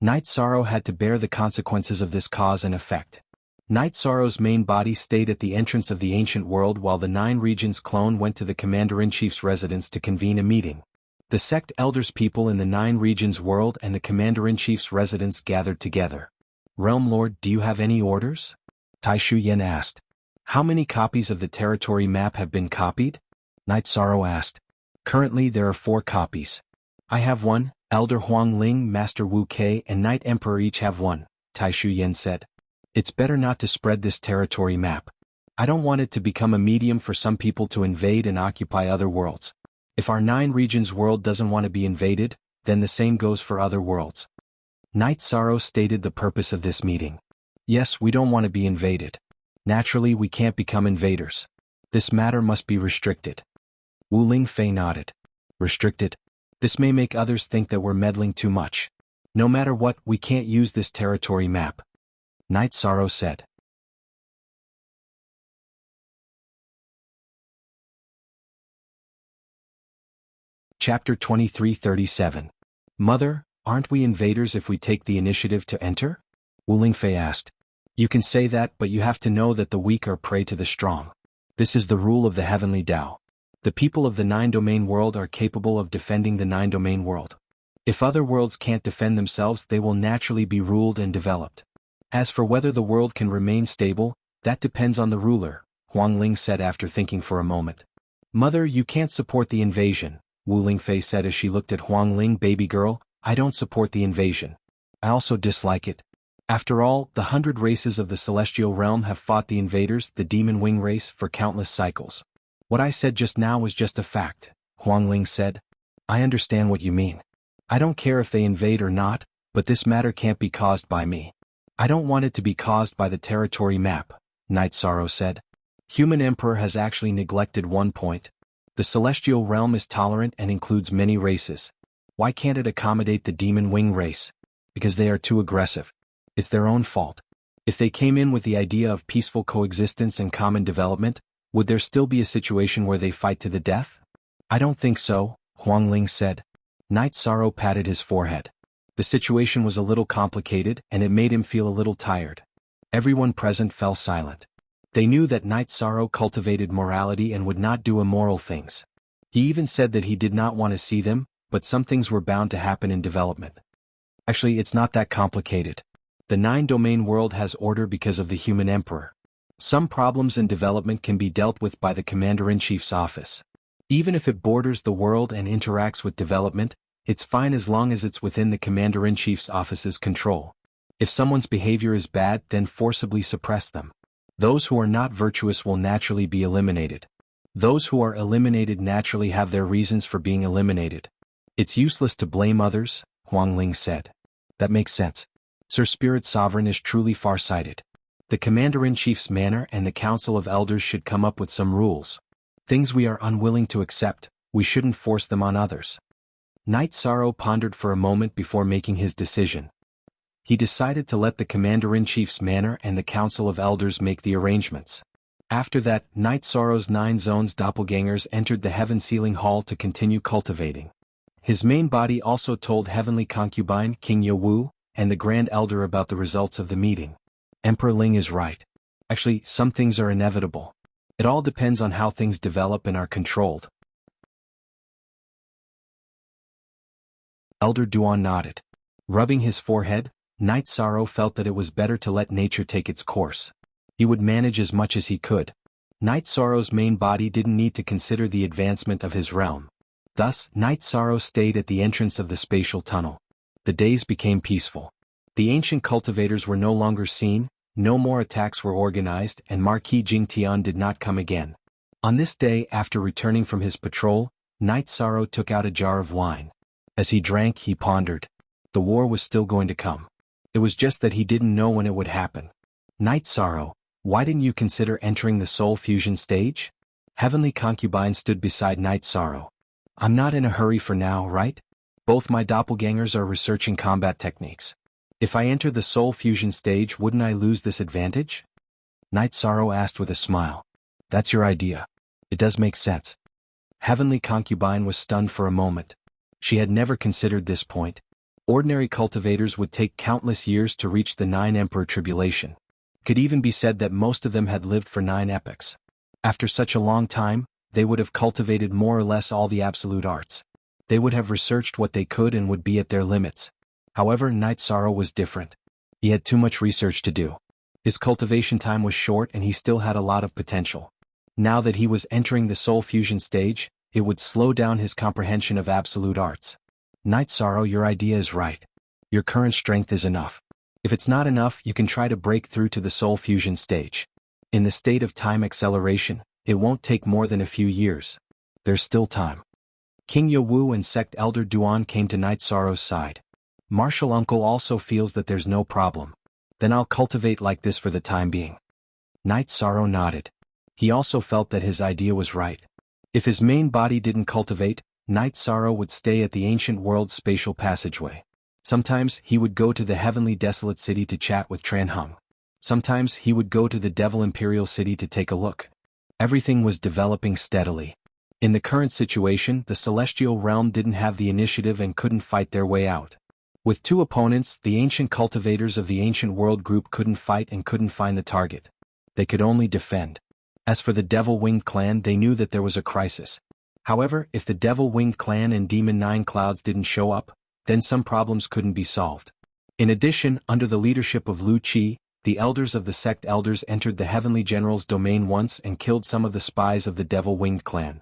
Knight Sorrow had to bear the consequences of this cause and effect. Knight Sorrow's main body stayed at the entrance of the ancient world while the 9 regions clone went to the Commander-in-Chief's residence to convene a meeting. The sect elders people in the 9 regions world and the Commander-in-Chief's residence gathered together. Realm Lord, do you have any orders? Tai Shu Yen asked. How many copies of the territory map have been copied? Knight Sorrow asked. Currently there are 4 copies. I have 1, Elder Huang Ling, Master Wu Kei and Knight Emperor each have 1, Tai Shu Yen said. It's better not to spread this territory map. I don't want it to become a medium for some people to invade and occupy other worlds. If our 9 regions world doesn't want to be invaded, then the same goes for other worlds. Knight Sorrow stated the purpose of this meeting. Yes, we don't want to be invaded. Naturally, we can't become invaders. This matter must be restricted. Wu Lingfei nodded. Restricted? This may make others think that we're meddling too much. No matter what, we can't use this territory map. Knight Sorrow said. Chapter 2337. Mother, aren't we invaders if we take the initiative to enter? Wu Lingfei asked. You can say that, but you have to know that the weak are prey to the strong. This is the rule of the heavenly Tao. The people of the 9-domain world are capable of defending the 9-domain world. If other worlds can't defend themselves, they will naturally be ruled and developed. As for whether the world can remain stable, that depends on the ruler, Huang Ling said after thinking for a moment. Mother, you can't support the invasion, Wu Lingfei said as she looked at Huang Ling. Baby girl, I don't support the invasion. I also dislike it. After all, the 100 races of the celestial realm have fought the invaders, the demon wing race, for countless cycles. What I said just now was just a fact, Huang Ling said. I understand what you mean. I don't care if they invade or not, but this matter can't be caused by me. I don't want it to be caused by the territory map, Knight Sorrow said. Human Emperor has actually neglected one point. The celestial realm is tolerant and includes many races. Why can't it accommodate the demon wing race? Because they are too aggressive. It's their own fault. If they came in with the idea of peaceful coexistence and common development, would there still be a situation where they fight to the death? I don't think so, Huang Ling said. Knight Sorrow patted his forehead. The situation was a little complicated and it made him feel a little tired. Everyone present fell silent. They knew that Knight Sorrow cultivated morality and would not do immoral things. He even said that he did not want to see them, but some things were bound to happen in development. Actually, it's not that complicated. The 9-domain world has order because of the human emperor. Some problems in development can be dealt with by the Commander-in-Chief's office. Even if it borders the world and interacts with development, it's fine as long as it's within the Commander-in-Chief's office's control. If someone's behavior is bad, then forcibly suppress them. Those who are not virtuous will naturally be eliminated. Those who are eliminated naturally have their reasons for being eliminated. It's useless to blame others, Huang Ling said. That makes sense. Sir Spirit Sovereign is truly far-sighted. The Commander-in-Chief's manor and the Council of Elders should come up with some rules. Things we are unwilling to accept, we shouldn't force them on others. Knight Sorrow pondered for a moment before making his decision. He decided to let the Commander-in-Chief's manor and the Council of Elders make the arrangements. After that, Knight Sorrow's 9 zones doppelgangers entered the Heaven Sealing Hall to continue cultivating. His main body also told Heavenly Concubine King Yawu and the Grand Elder about the results of the meeting. Emperor Ling is right. Actually, some things are inevitable. It all depends on how things develop and are controlled. Elder Duan nodded. Rubbing his forehead, Knight Sorrow felt that it was better to let nature take its course. He would manage as much as he could. Knight Sorrow's main body didn't need to consider the advancement of his realm. Thus, Knight Sorrow stayed at the entrance of the spatial tunnel. The days became peaceful. The ancient cultivators were no longer seen, no more attacks were organized, and Marquis Jingtian did not come again. On this day, after returning from his patrol, Knight Sorrow took out a jar of wine. As he drank, he pondered. The war was still going to come. It was just that he didn't know when it would happen. Knight Sorrow, why didn't you consider entering the soul fusion stage? Heavenly Concubine stood beside Knight Sorrow. I'm not in a hurry for now, right? Both my doppelgangers are researching combat techniques. If I enter the soul fusion stage, wouldn't I lose this advantage? Knight Sorrow asked with a smile. That's your idea. It does make sense. Heavenly Concubine was stunned for a moment. She had never considered this point. Ordinary cultivators would take countless years to reach the 9 Emperor Tribulation. Could even be said that most of them had lived for 9 epochs. After such a long time, they would have cultivated more or less all the absolute arts. They would have researched what they could and would be at their limits. However, Knight Sorrow was different. He had too much research to do. His cultivation time was short and he still had a lot of potential. Now that he was entering the soul fusion stage, it would slow down his comprehension of absolute arts. Knight Sorrow, your idea is right. Your current strength is enough. If it's not enough, you can try to break through to the soul fusion stage. In the state of time acceleration, it won't take more than a few years. There's still time. King Yawu and Sect Elder Duan came to Knight Sorrow's side. Martial Uncle also feels that there's no problem. Then I'll cultivate like this for the time being. Knight Sorrow nodded. He also felt that his idea was right. If his main body didn't cultivate, Knight Sorrow would stay at the ancient world's spatial passageway. Sometimes he would go to the heavenly desolate city to chat with Tranhung. Sometimes he would go to the Devil Imperial City to take a look. Everything was developing steadily. In the current situation, the Celestial Realm didn't have the initiative and couldn't fight their way out. With 2 opponents, the ancient cultivators of the Ancient World Group couldn't fight and couldn't find the target. They could only defend. As for the Devil-Winged Clan, they knew that there was a crisis. However, if the Devil-Winged Clan and Demon Nine Clouds didn't show up, then some problems couldn't be solved. In addition, under the leadership of Lu Qi, the elders of the Sect Elders entered the Heavenly General's domain once and killed some of the spies of the Devil-Winged Clan.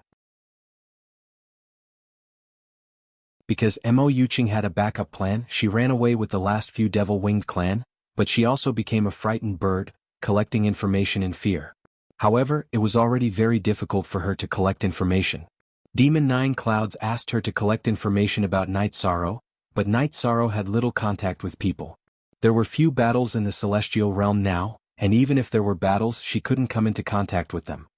Because Mo Yuqing had a backup plan, she ran away with the last few Devil-Winged Clan, but she also became a frightened bird, collecting information in fear. However, it was already very difficult for her to collect information. Demon Nine Clouds asked her to collect information about Knight Sorrow, but Knight Sorrow had little contact with people. There were few battles in the Celestial Realm now, and even if there were battles, she couldn't come into contact with them.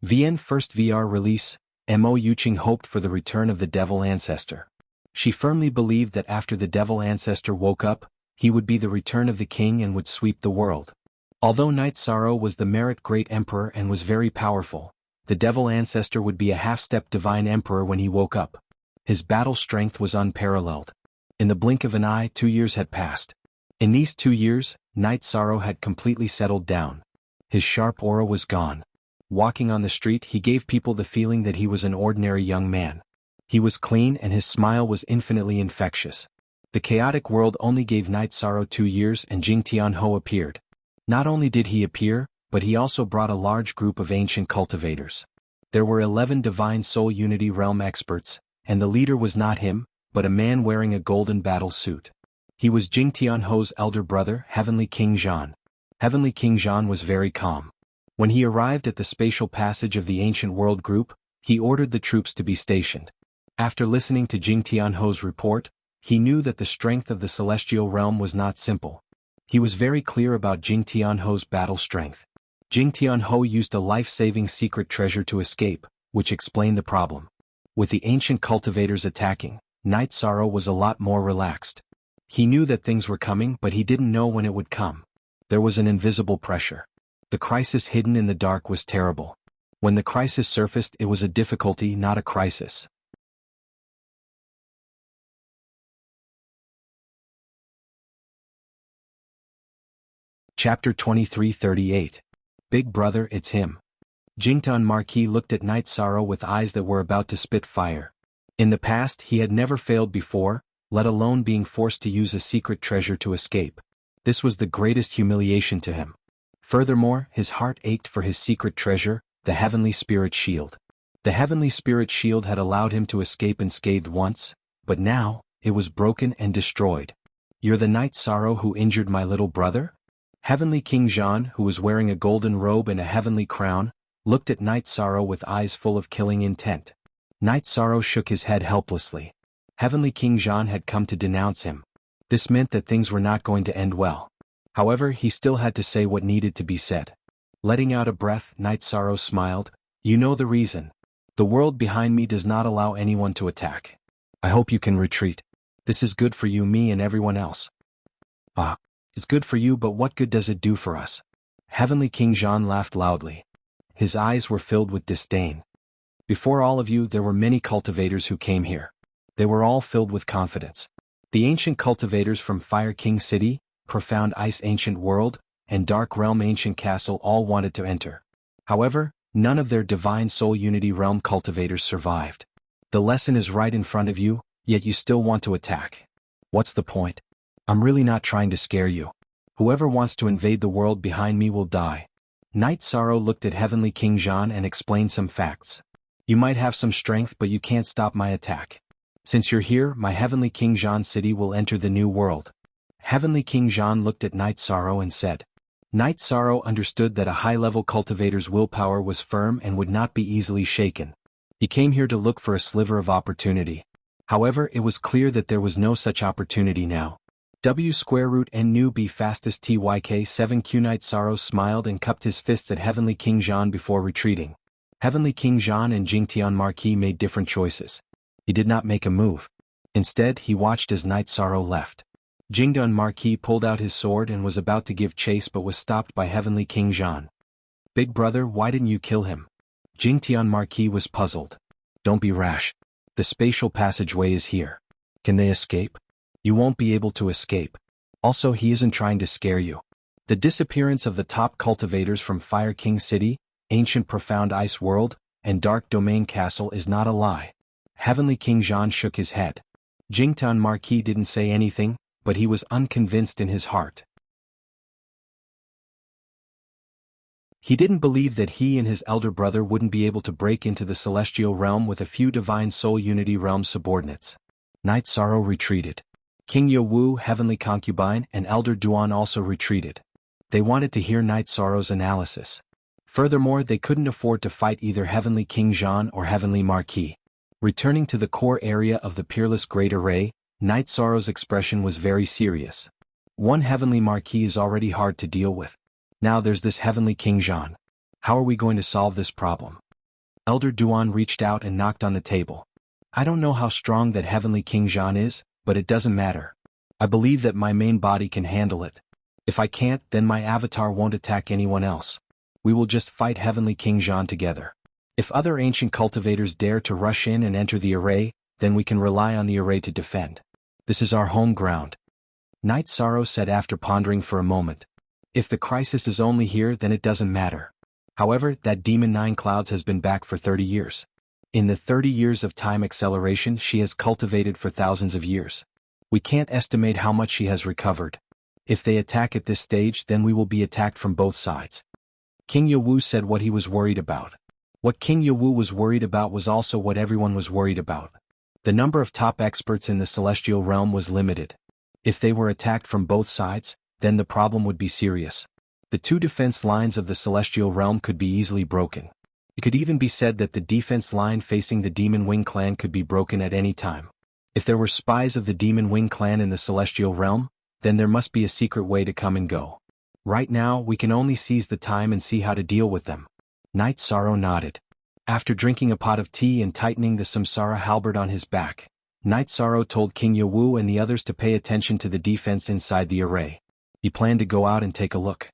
VN First VR release, Mo Yuqing hoped for the return of the Devil Ancestor. She firmly believed that after the Devil Ancestor woke up, he would be the return of the king and would sweep the world. Although Knight Sorrow was the Merit Great Emperor and was very powerful, the Devil Ancestor would be a half-step Divine Emperor when he woke up. His battle strength was unparalleled. In the blink of an eye, 2 years had passed. In these 2 years, Knight Sorrow had completely settled down. His sharp aura was gone. Walking on the street, he gave people the feeling that he was an ordinary young man. He was clean and his smile was infinitely infectious. The chaotic world only gave Knight Sorrow 2 years and Jing Tianho appeared. Not only did he appear, but he also brought a large group of ancient cultivators. There were 11 Divine Soul Unity Realm experts, and the leader was not him, but a man wearing a golden battle suit. He was Jing Tianho's elder brother, Heavenly King Zhan. Heavenly King Zhan was very calm. When he arrived at the spatial passage of the Ancient World Group, he ordered the troops to be stationed. After listening to Jing Tianho's report, he knew that the strength of the Celestial Realm was not simple. He was very clear about Jing Tianho's battle strength. Jing Tianho used a life-saving secret treasure to escape, which explained the problem. With the ancient cultivators attacking, Knight Sorrow was a lot more relaxed. He knew that things were coming, but he didn't know when it would come. There was an invisible pressure. The crisis hidden in the dark was terrible. When the crisis surfaced, it was a difficulty, not a crisis. Chapter 23:38. Big Brother, it's him. Jingtan Marquis looked at Knight Sorrow with eyes that were about to spit fire. In the past, he had never failed before, let alone being forced to use a secret treasure to escape. This was the greatest humiliation to him. Furthermore, his heart ached for his secret treasure, the Heavenly Spirit Shield. The Heavenly Spirit Shield had allowed him to escape unscathed once, but now, it was broken and destroyed. You're the Knight Sorrow who injured my little brother? Heavenly King Zhan, who was wearing a golden robe and a heavenly crown, looked at Knight Sorrow with eyes full of killing intent. Knight Sorrow shook his head helplessly. Heavenly King Zhan had come to denounce him. This meant that things were not going to end well. However, he still had to say what needed to be said. Letting out a breath, Knight Sorrow smiled. You know the reason. The world behind me does not allow anyone to attack. I hope you can retreat. This is good for you, me, and everyone else. It's good for you, but what good does it do for us? Heavenly King Zhan laughed loudly. His eyes were filled with disdain. Before all of you, there were many cultivators who came here. They were all filled with confidence. The ancient cultivators from Fire King City, Profound Ice Ancient World, and Dark Realm Ancient Castle all wanted to enter. However, none of their Divine Soul Unity Realm cultivators survived. The lesson is right in front of you, yet you still want to attack. What's the point? I'm really not trying to scare you. Whoever wants to invade the world behind me will die. Knight Sorrow looked at Heavenly King Zhan and explained some facts. You might have some strength, but you can't stop my attack. Since you're here, my Heavenly King Zhan city will enter the new world. Heavenly King Zhan looked at Knight Sorrow and said. Knight Sorrow understood that a high-level cultivator's willpower was firm and would not be easily shaken. He came here to look for a sliver of opportunity. However, it was clear that there was no such opportunity now. W square root N nu B fastest TYK 7Q. Knight Sorrow smiled and cupped his fists at Heavenly King Zhan before retreating. Heavenly King Zhan and Jingtian Marquis made different choices. He did not make a move. Instead, he watched as Knight Sorrow left. Jingtian Marquis pulled out his sword and was about to give chase but was stopped by Heavenly King Zhan. Big brother, why didn't you kill him? Jingtian Marquis was puzzled. Don't be rash. The spatial passageway is here. Can they escape? You won't be able to escape. Also, he isn't trying to scare you. The disappearance of the top cultivators from Fire King City, Ancient Profound Ice World, and Dark Domain Castle is not a lie. Heavenly King Zhan shook his head. Jingtian Marquis didn't say anything, but he was unconvinced in his heart. He didn't believe that he and his elder brother wouldn't be able to break into the celestial realm with a few Divine Soul Unity realm subordinates. Knight Sorrow retreated. King Yo Wu, Heavenly Concubine, and Elder Duan also retreated. They wanted to hear Knight Sorrow's analysis. Furthermore, they couldn't afford to fight either Heavenly King Zhan or Heavenly Marquis. Returning to the core area of the Peerless Great Array, Knight Sorrow's expression was very serious. One Heavenly Marquis is already hard to deal with. Now there's this Heavenly King Zhan. How are we going to solve this problem? Elder Duan reached out and knocked on the table. I don't know how strong that Heavenly King Zhan is, but it doesn't matter. I believe that my main body can handle it. If I can't, then my avatar won't attack anyone else. We will just fight Heavenly King Zhan together. If other ancient cultivators dare to rush in and enter the array, then we can rely on the array to defend. This is our home ground. Knight Sorrow said after pondering for a moment. If the crisis is only here, then it doesn't matter. However, that demon Nine Clouds has been back for 30 years. In the 30 years of time acceleration she has cultivated for thousands of years. We can't estimate how much she has recovered. If they attack at this stage, then we will be attacked from both sides. King Yowu said what he was worried about. What King Yowu was worried about was also what everyone was worried about. The number of top experts in the celestial realm was limited. If they were attacked from both sides, then the problem would be serious. The two defense lines of the celestial realm could be easily broken. It could even be said that the defense line facing the Demon Wing clan could be broken at any time. If there were spies of the Demon Wing clan in the celestial realm, then there must be a secret way to come and go. Right now, we can only seize the time and see how to deal with them. Night Sorrow nodded. After drinking a pot of tea and tightening the Samsara halberd on his back, Night Sorrow told King Yawu and the others to pay attention to the defense inside the array. He planned to go out and take a look.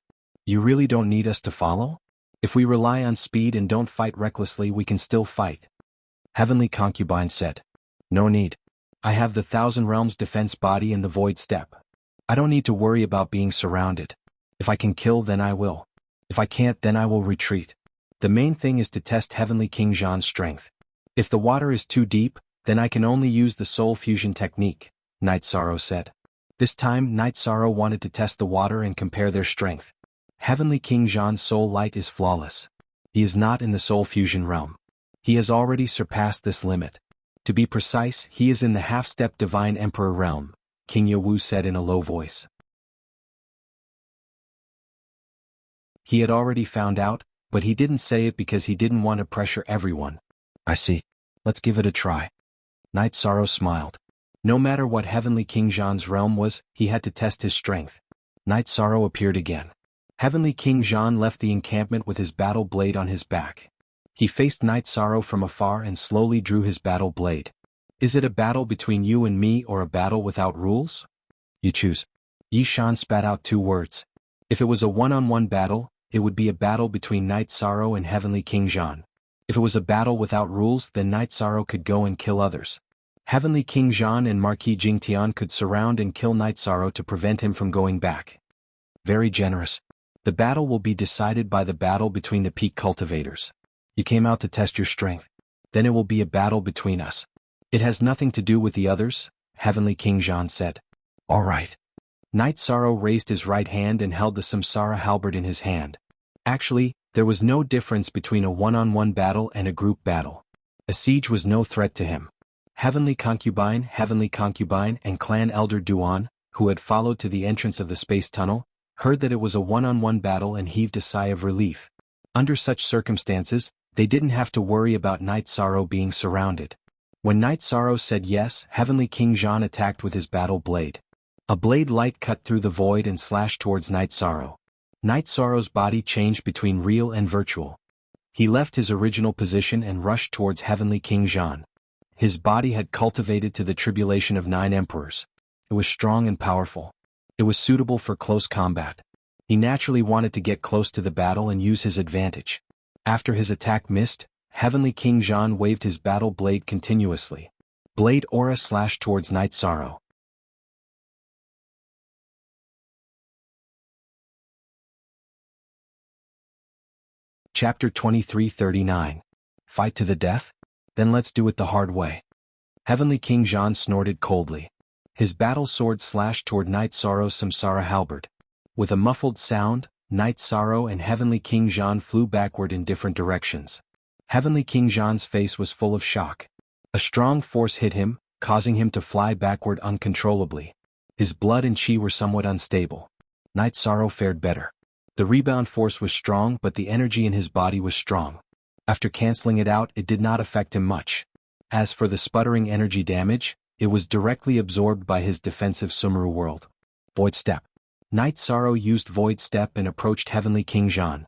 You really don't need us to follow? If we rely on speed and don't fight recklessly, we can still fight. Heavenly Concubine said. No need. I have the Thousand Realms defense body and the Void Step. I don't need to worry about being surrounded. If I can kill, then I will. If I can't, then I will retreat. The main thing is to test Heavenly King Zhan's strength. If the water is too deep, then I can only use the soul fusion technique, Night Sorrow said. This time, Night Sorrow wanted to test the water and compare their strength. Heavenly King Zhan's soul light is flawless. He is not in the soul fusion realm. He has already surpassed this limit. To be precise, he is in the half-step Divine Emperor realm, King Yawu said in a low voice. He had already found out, but he didn't say it because he didn't want to pressure everyone. I see. Let's give it a try. Night Sorrow smiled. No matter what Heavenly King Zhan's realm was, he had to test his strength. Night Sorrow appeared again. Heavenly King Zhan left the encampment with his battle blade on his back. He faced Night Sorrow from afar and slowly drew his battle blade. Is it a battle between you and me or a battle without rules? You choose. Yi Shan spat out 2 words. If it was a one-on-one battle, it would be a battle between Night Sorrow and Heavenly King Zhan. If it was a battle without rules, then Night Sorrow could go and kill others. Heavenly King Zhan and Marquis Jingtian could surround and kill Night Sorrow to prevent him from going back. Very generous. The battle will be decided by the battle between the peak cultivators. You came out to test your strength. Then it will be a battle between us. It has nothing to do with the others, Heavenly King Zhan said. All right. Night Sorrow raised his right hand and held the Samsara halberd in his hand. Actually, there was no difference between a one-on-one battle and a group battle. A siege was no threat to him. Heavenly Concubine, and Clan Elder Duan, who had followed to the entrance of the space tunnel, heard that it was a one-on-one battle and heaved a sigh of relief. Under such circumstances, they didn't have to worry about Night Sorrow being surrounded. When Night Sorrow said yes, Heavenly King Zhan attacked with his battle blade. A blade light cut through the void and slashed towards Night Sorrow. Night Sorrow's body changed between real and virtual. He left his original position and rushed towards Heavenly King Zhan. His body had cultivated to the tribulation of 9 emperors. It was strong and powerful. It was suitable for close combat. He naturally wanted to get close to the battle and use his advantage. After his attack missed, Heavenly King Zhan waved his battle blade continuously. Blade aura slashed towards Night Sorrow. Chapter 2339. Fight to the death? Then let's do it the hard way. Heavenly King Zhan snorted coldly. His battle sword slashed toward Night Sorrow's Samsara halberd. With a muffled sound, Night Sorrow and Heavenly King Zhan flew backward in different directions. Heavenly King Zhan's face was full of shock. A strong force hit him, causing him to fly backward uncontrollably. His blood and chi were somewhat unstable. Night Sorrow fared better. The rebound force was strong, but the energy in his body was strong. After canceling it out, it did not affect him much. As for the sputtering energy damage, it was directly absorbed by his defensive Sumeru world. Void Step. Night Sorrow used Void Step and approached Heavenly King Zhan.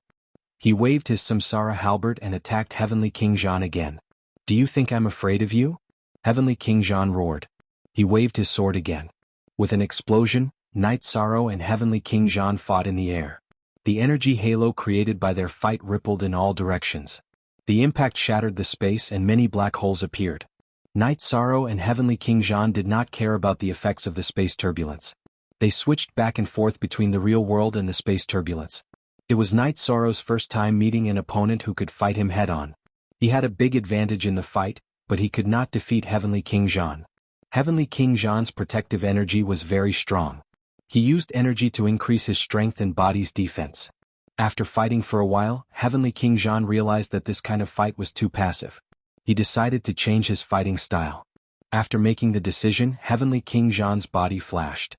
He waved his Samsara halberd and attacked Heavenly King Zhan again. Do you think I'm afraid of you? Heavenly King Zhan roared. He waved his sword again. With an explosion, Night Sorrow and Heavenly King Zhan fought in the air. The energy halo created by their fight rippled in all directions. The impact shattered the space and many black holes appeared. Night Sorrow and Heavenly King Zhan did not care about the effects of the space turbulence. They switched back and forth between the real world and the space turbulence. It was Night Sorrow's first time meeting an opponent who could fight him head-on. He had a big advantage in the fight, but he could not defeat Heavenly King Zhan. Heavenly King Zhan's protective energy was very strong. He used energy to increase his strength and body's defense. After fighting for a while, Heavenly King Zhan realized that this kind of fight was too passive. He decided to change his fighting style. After making the decision, Heavenly King Zhan's body flashed.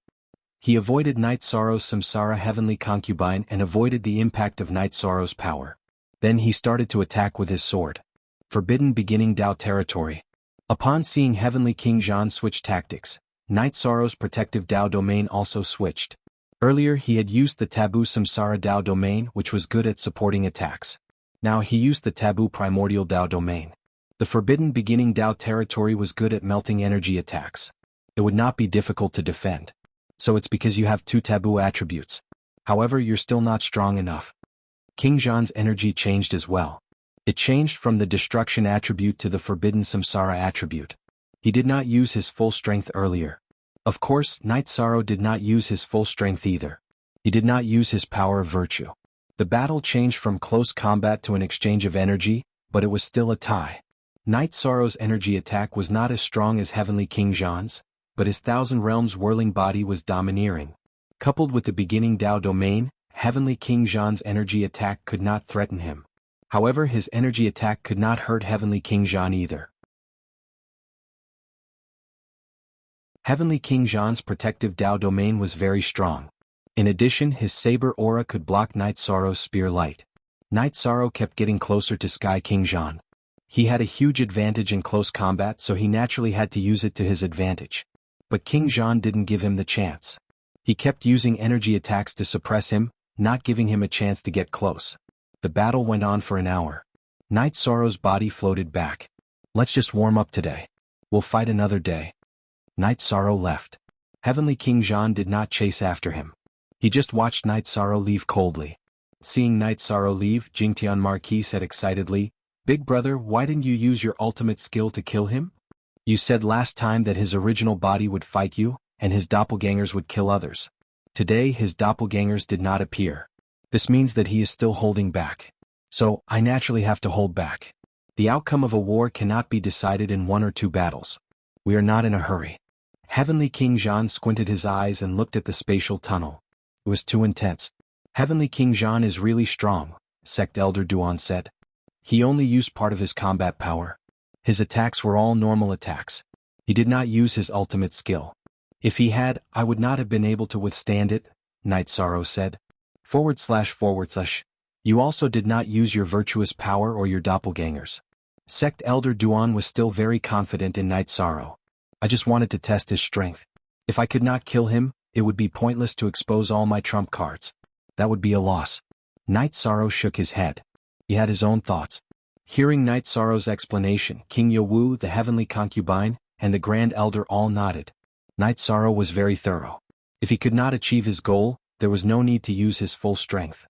He avoided Night Sorrow's Samsara Heavenly Concubine and avoided the impact of Night Sorrow's power. Then he started to attack with his sword. Forbidden beginning Dao territory. Upon seeing Heavenly King Zhan switch tactics, Night Sorrow's protective Dao domain also switched. Earlier he had used the taboo Samsara Dao domain, which was good at supporting attacks. Now he used the taboo primordial Dao domain. The forbidden beginning Dao territory was good at melting energy attacks. It would not be difficult to defend. So it's because you have two taboo attributes. However, you're still not strong enough. King Zhan's energy changed as well. It changed from the destruction attribute to the forbidden samsara attribute. He did not use his full strength earlier. Of course, Night Sorrow did not use his full strength either. He did not use his power of virtue. The battle changed from close combat to an exchange of energy, but it was still a tie. Night Sorrow's energy attack was not as strong as Heavenly King Zhan's, but his Thousand Realms whirling body was domineering. Coupled with the beginning Dao domain, Heavenly King Zhan's energy attack could not threaten him. However, his energy attack could not hurt Heavenly King Zhan either. Heavenly King Zhan's protective Dao domain was very strong. In addition, his saber aura could block Night Sorrow's spear light. Night Sorrow kept getting closer to Sky King Zhan. He had a huge advantage in close combat, so he naturally had to use it to his advantage. But King Zhan didn't give him the chance. He kept using energy attacks to suppress him, not giving him a chance to get close. The battle went on for an hour. Night Sorrow's body floated back. Let's just warm up today. We'll fight another day. Night Sorrow left. Heavenly King Zhan did not chase after him. He just watched Night Sorrow leave coldly. Seeing Night Sorrow leave, Jingtian Marquis said excitedly, "Big brother, why didn't you use your ultimate skill to kill him? You said last time that his original body would fight you, and his doppelgangers would kill others. Today his doppelgangers did not appear. This means that he is still holding back. So, I naturally have to hold back. The outcome of a war cannot be decided in 1 or 2 battles. We are not in a hurry." Heavenly King Zhan squinted his eyes and looked at the spatial tunnel. It was too intense. Heavenly King Zhan is really strong, Sect Elder Duan said. He only used part of his combat power. His attacks were all normal attacks. He did not use his ultimate skill. If he had, I would not have been able to withstand it, Night Sorrow said. //. You also did not use your virtuous power or your doppelgangers. Sect Elder Duan was still very confident in Night Sorrow. I just wanted to test his strength. If I could not kill him, it would be pointless to expose all my trump cards. That would be a loss. Night Sorrow shook his head. He had his own thoughts. Hearing Night Sorrow's explanation, King Yowu, the heavenly concubine, and the Grand Elder all nodded. Night Sorrow was very thorough. If he could not achieve his goal, there was no need to use his full strength.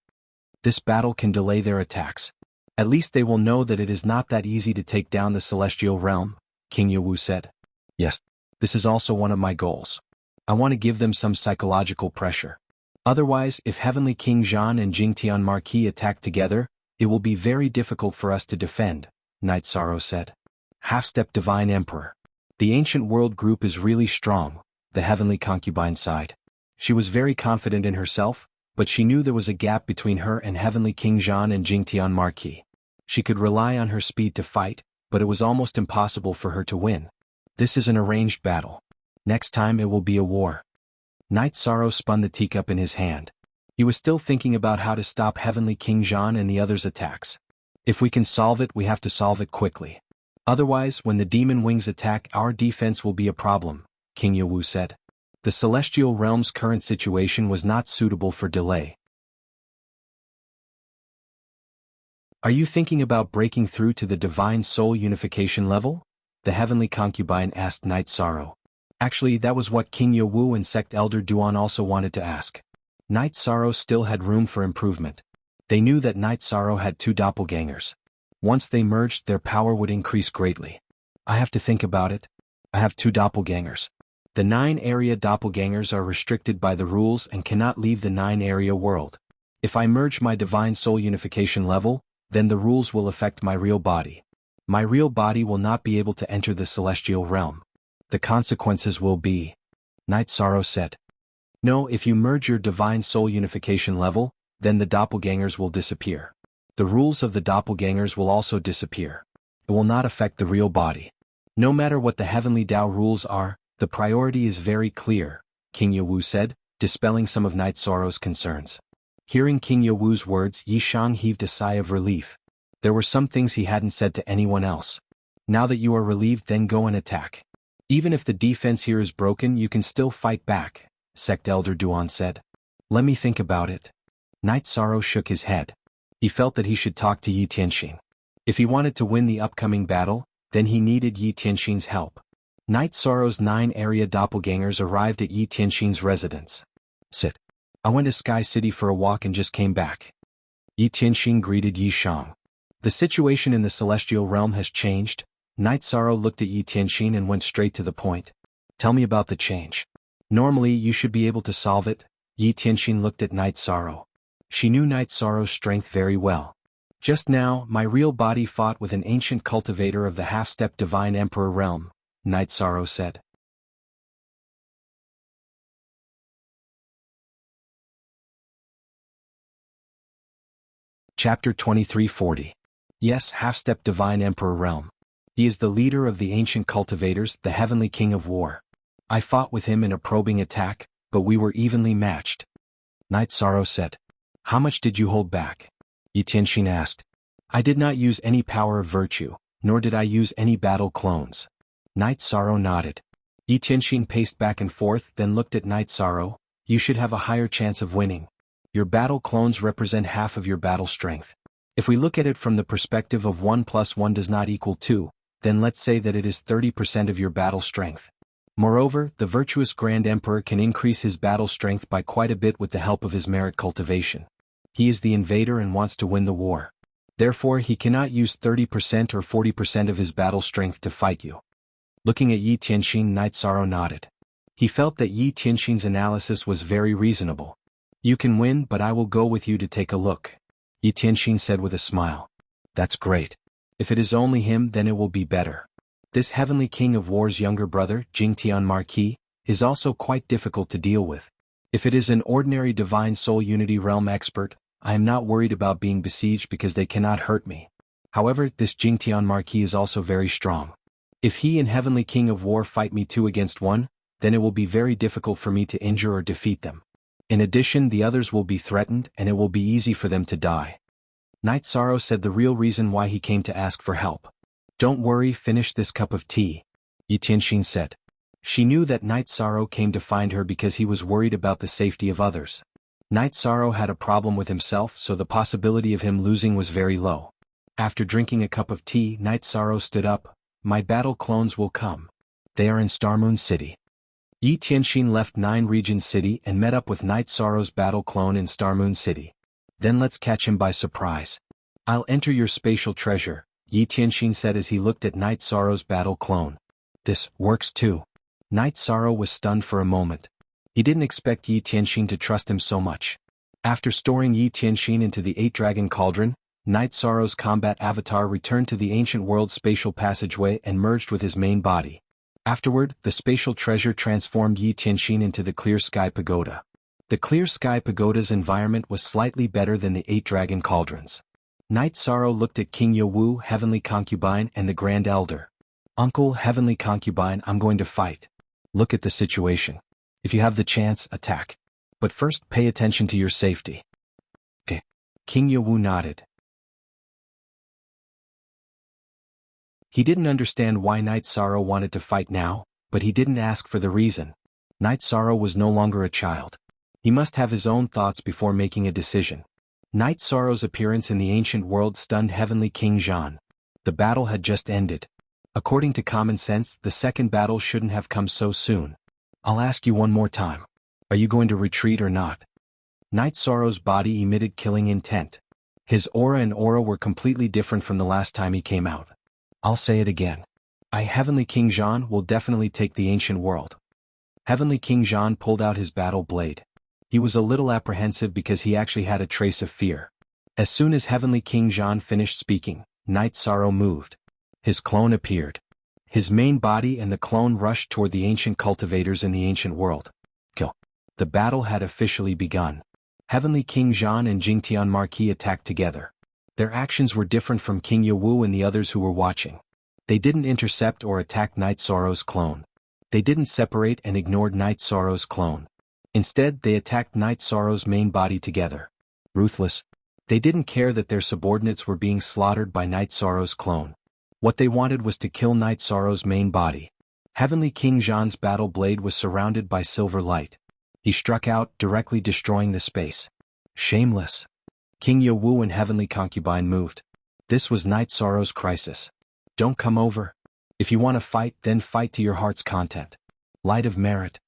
This battle can delay their attacks. At least they will know that it is not that easy to take down the celestial realm, King Yowu said. Yes, this is also one of my goals. I want to give them some psychological pressure. Otherwise, if Heavenly King Zhan and Jingtian Marquis attack together, it will be very difficult for us to defend, Night Sorrow said. Half-step Divine Emperor. The ancient world group is really strong, the heavenly concubine sighed. She was very confident in herself, but she knew there was a gap between her and Heavenly King Zhan and Jingtian Marquis. She could rely on her speed to fight, but it was almost impossible for her to win. This is an arranged battle. Next time it will be a war. Night Sorrow spun the teacup in his hand. He was still thinking about how to stop Heavenly King Zhan and the others' attacks. If we can solve it, we have to solve it quickly. Otherwise, when the demon wings attack, our defense will be a problem, King Yowu said. The celestial realm's current situation was not suitable for delay. Are you thinking about breaking through to the divine soul unification level? The heavenly concubine asked Night Sorrow. Actually, that was what King Yowu and Sect Elder Duan also wanted to ask. Night Sorrow still had room for improvement. They knew that Night Sorrow had 2 doppelgangers. Once they merged, their power would increase greatly. I have to think about it. I have 2 doppelgangers. The 9-area doppelgangers are restricted by the rules and cannot leave the 9-area world. If I merge my divine soul unification level, then the rules will affect my real body. My real body will not be able to enter the celestial realm. The consequences will be, Night Sorrow said. No, if you merge your divine soul unification level, then the doppelgangers will disappear. The rules of the doppelgangers will also disappear. It will not affect the real body. No matter what the heavenly Tao rules are, the priority is very clear, King Yowu said, dispelling some of Night Sorrow's concerns. Hearing King Yowu's words, Yishang heaved a sigh of relief. There were some things he hadn't said to anyone else. Now that you are relieved, then go and attack. Even if the defense here is broken, you can still fight back, Sect Elder Duan said. Let me think about it. Knight Sorrow shook his head. He felt that he should talk to Yi Tianxin. If he wanted to win the upcoming battle, then he needed Yi Tianxin's help. Knight Sorrow's 9 area doppelgangers arrived at Yi Tianxin's residence. Sit. I went to Sky City for a walk and just came back. Yi Tianxin greeted Yi Shang. The situation in the celestial realm has changed. Knight Sorrow looked at Yi Tianxin and went straight to the point. Tell me about the change. Normally you should be able to solve it. Yi Tianxin looked at Knight Sorrow. She knew Knight Sorrow's strength very well. Just now, my real body fought with an ancient cultivator of the half-step divine emperor realm, Knight Sorrow said. Chapter 2340. Yes, half-step divine emperor realm. He is the leader of the ancient cultivators, the heavenly king of war. I fought with him in a probing attack, but we were evenly matched. Knight Sorrow said. How much did you hold back? Yi Tianxin asked. I did not use any power of virtue, nor did I use any battle clones. Knight Sorrow nodded. Yi Tianxin paced back and forth, then looked at Knight Sorrow. You should have a higher chance of winning. Your battle clones represent half of your battle strength. If we look at it from the perspective of 1 plus 1 does not equal 2, then let's say that it is 30% of your battle strength. Moreover, the virtuous Grand Emperor can increase his battle strength by quite a bit with the help of his merit cultivation. He is the invader and wants to win the war. Therefore, he cannot use 30% or 40% of his battle strength to fight you. Looking at Yi Tianxin, Knight Sorrow nodded. He felt that Yi Tianxin's analysis was very reasonable. You can win, but I will go with you to take a look, Yi Tianxin said with a smile. That's great. If it is only him, then it will be better. This heavenly king of war's younger brother, Jingtian Marquis, is also quite difficult to deal with. If it is an ordinary divine soul unity realm expert, I am not worried about being besieged because they cannot hurt me. However, this Jingtian Marquis is also very strong. If he and heavenly king of war fight me 2 against 1, then it will be very difficult for me to injure or defeat them. In addition, the others will be threatened and it will be easy for them to die. Knight Sorrow said the real reason why he came to ask for help. Don't worry, finish this cup of tea, Yi Tianxin said. She knew that Knight Sorrow came to find her because he was worried about the safety of others. Knight Sorrow had a problem with himself, so the possibility of him losing was very low. After drinking a cup of tea, Knight Sorrow stood up. My battle clones will come. They are in Starmoon City. Yi Tianxin left 9 Region City and met up with Knight Sorrow's battle clone in Starmoon City. Then let's catch him by surprise. I'll enter your spatial treasure, Yi Tianxin said as he looked at Knight Sorrow's battle clone. This works too. Knight Sorrow was stunned for a moment. He didn't expect Yi Tianxin to trust him so much. After storing Yi Tianxin into the 8-dragon cauldron, Knight Sorrow's combat avatar returned to the ancient world's spatial passageway and merged with his main body. Afterward, the spatial treasure transformed Yi Tianxin into the Clear Sky Pagoda. The Clear Sky Pagoda's environment was slightly better than the 8-dragon cauldrons. Knight Sorrow looked at King Yowu, Heavenly Concubine, and the Grand Elder. Uncle, Heavenly Concubine, I'm going to fight. Look at the situation. If you have the chance, attack. But first, pay attention to your safety. Okay. King Yowu nodded. He didn't understand why Knight Sorrow wanted to fight now, but he didn't ask for the reason. Knight Sorrow was no longer a child. He must have his own thoughts before making a decision. Knight Sorrow's appearance in the ancient world stunned Heavenly King Zhan. The battle had just ended. According to common sense, the second battle shouldn't have come so soon. I'll ask you one more time. Are you going to retreat or not? Knight Sorrow's body emitted killing intent. His aura and aura were completely different from the last time he came out. I'll say it again. I, Heavenly King Zhan, will definitely take the ancient world. Heavenly King Zhan pulled out his battle blade. He was a little apprehensive because he actually had a trace of fear. As soon as Heavenly King Zhan finished speaking, Knight Sorrow moved. His clone appeared. His main body and the clone rushed toward the ancient cultivators in the ancient world. Kill. The battle had officially begun. Heavenly King Zhan and Jingtian Marquis attacked together. Their actions were different from King Yowu and the others who were watching. They didn't intercept or attack Knight Sorrow's clone. They didn't separate and ignored Knight Sorrow's clone. Instead, they attacked Knight Sorrow's main body together. Ruthless. They didn't care that their subordinates were being slaughtered by Knight Sorrow's clone. What they wanted was to kill Knight Sorrow's main body. Heavenly King Zhan's battle blade was surrounded by silver light. He struck out, directly destroying the space. Shameless. King Yewu and Heavenly Concubine moved. This was Night Sorrow's crisis. Don't come over. If you want to fight, then fight to your heart's content. Light of merit.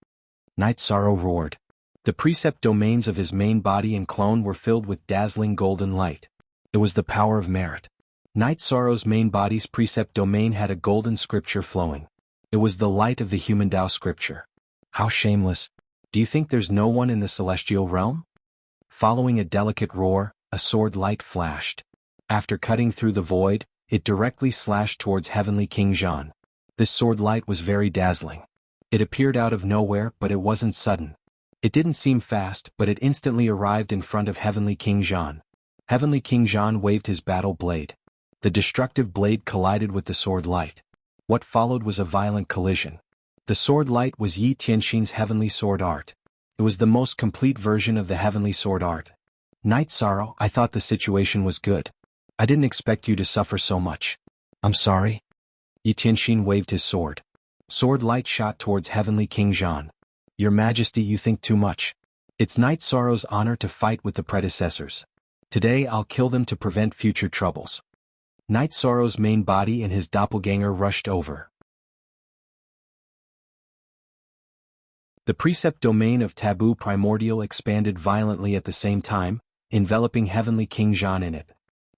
Night Sorrow roared. The precept domains of his main body and clone were filled with dazzling golden light. It was the power of merit. Night Sorrow's main body's precept domain had a golden scripture flowing. It was the light of the human Tao scripture. How shameless. Do you think there's no one in the celestial realm? Following a delicate roar, a sword light flashed. After cutting through the void, it directly slashed towards Heavenly King Zhan. This sword light was very dazzling. It appeared out of nowhere, but it wasn't sudden. It didn't seem fast, but it instantly arrived in front of Heavenly King Zhan. Heavenly King Zhan waved his battle blade. The destructive blade collided with the sword light. What followed was a violent collision. The sword light was Yi Tianxin's heavenly sword art. It was the most complete version of the heavenly sword art. Night Sorrow, I thought the situation was good. I didn't expect you to suffer so much. I'm sorry. Yi Tianxin waved his sword. Sword light shot towards Heavenly King Zhan. Your Majesty, you think too much. It's Night Sorrow's honor to fight with the predecessors. Today I'll kill them to prevent future troubles. Night Sorrow's main body and his doppelganger rushed over. The precept domain of Taboo Primordial expanded violently at the same time, enveloping Heavenly King Zhan in it.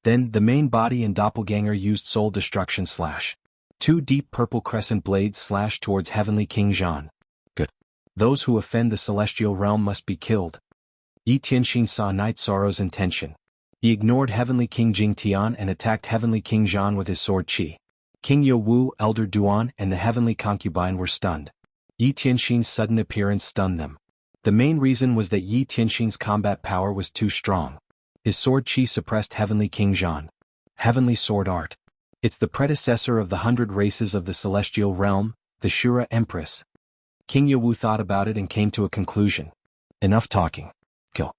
Then, the main body and doppelganger used soul destruction slash. Two deep purple crescent blades slashed towards Heavenly King Zhan. Good. Those who offend the celestial realm must be killed. Yi Tianxin saw Night Sorrow's intention. He ignored Heavenly King Jingtian and attacked Heavenly King Zhan with his sword Qi. King Yewu, Elder Duan, and the Heavenly Concubine were stunned. Yi Tianxin's sudden appearance stunned them. The main reason was that Yi Tianxin's combat power was too strong. His sword Qi suppressed Heavenly King Zhan. Heavenly Sword Art. It's the predecessor of the 100 races of the celestial realm, the Shura Empress. King Yewu thought about it and came to a conclusion. Enough talking. Kill.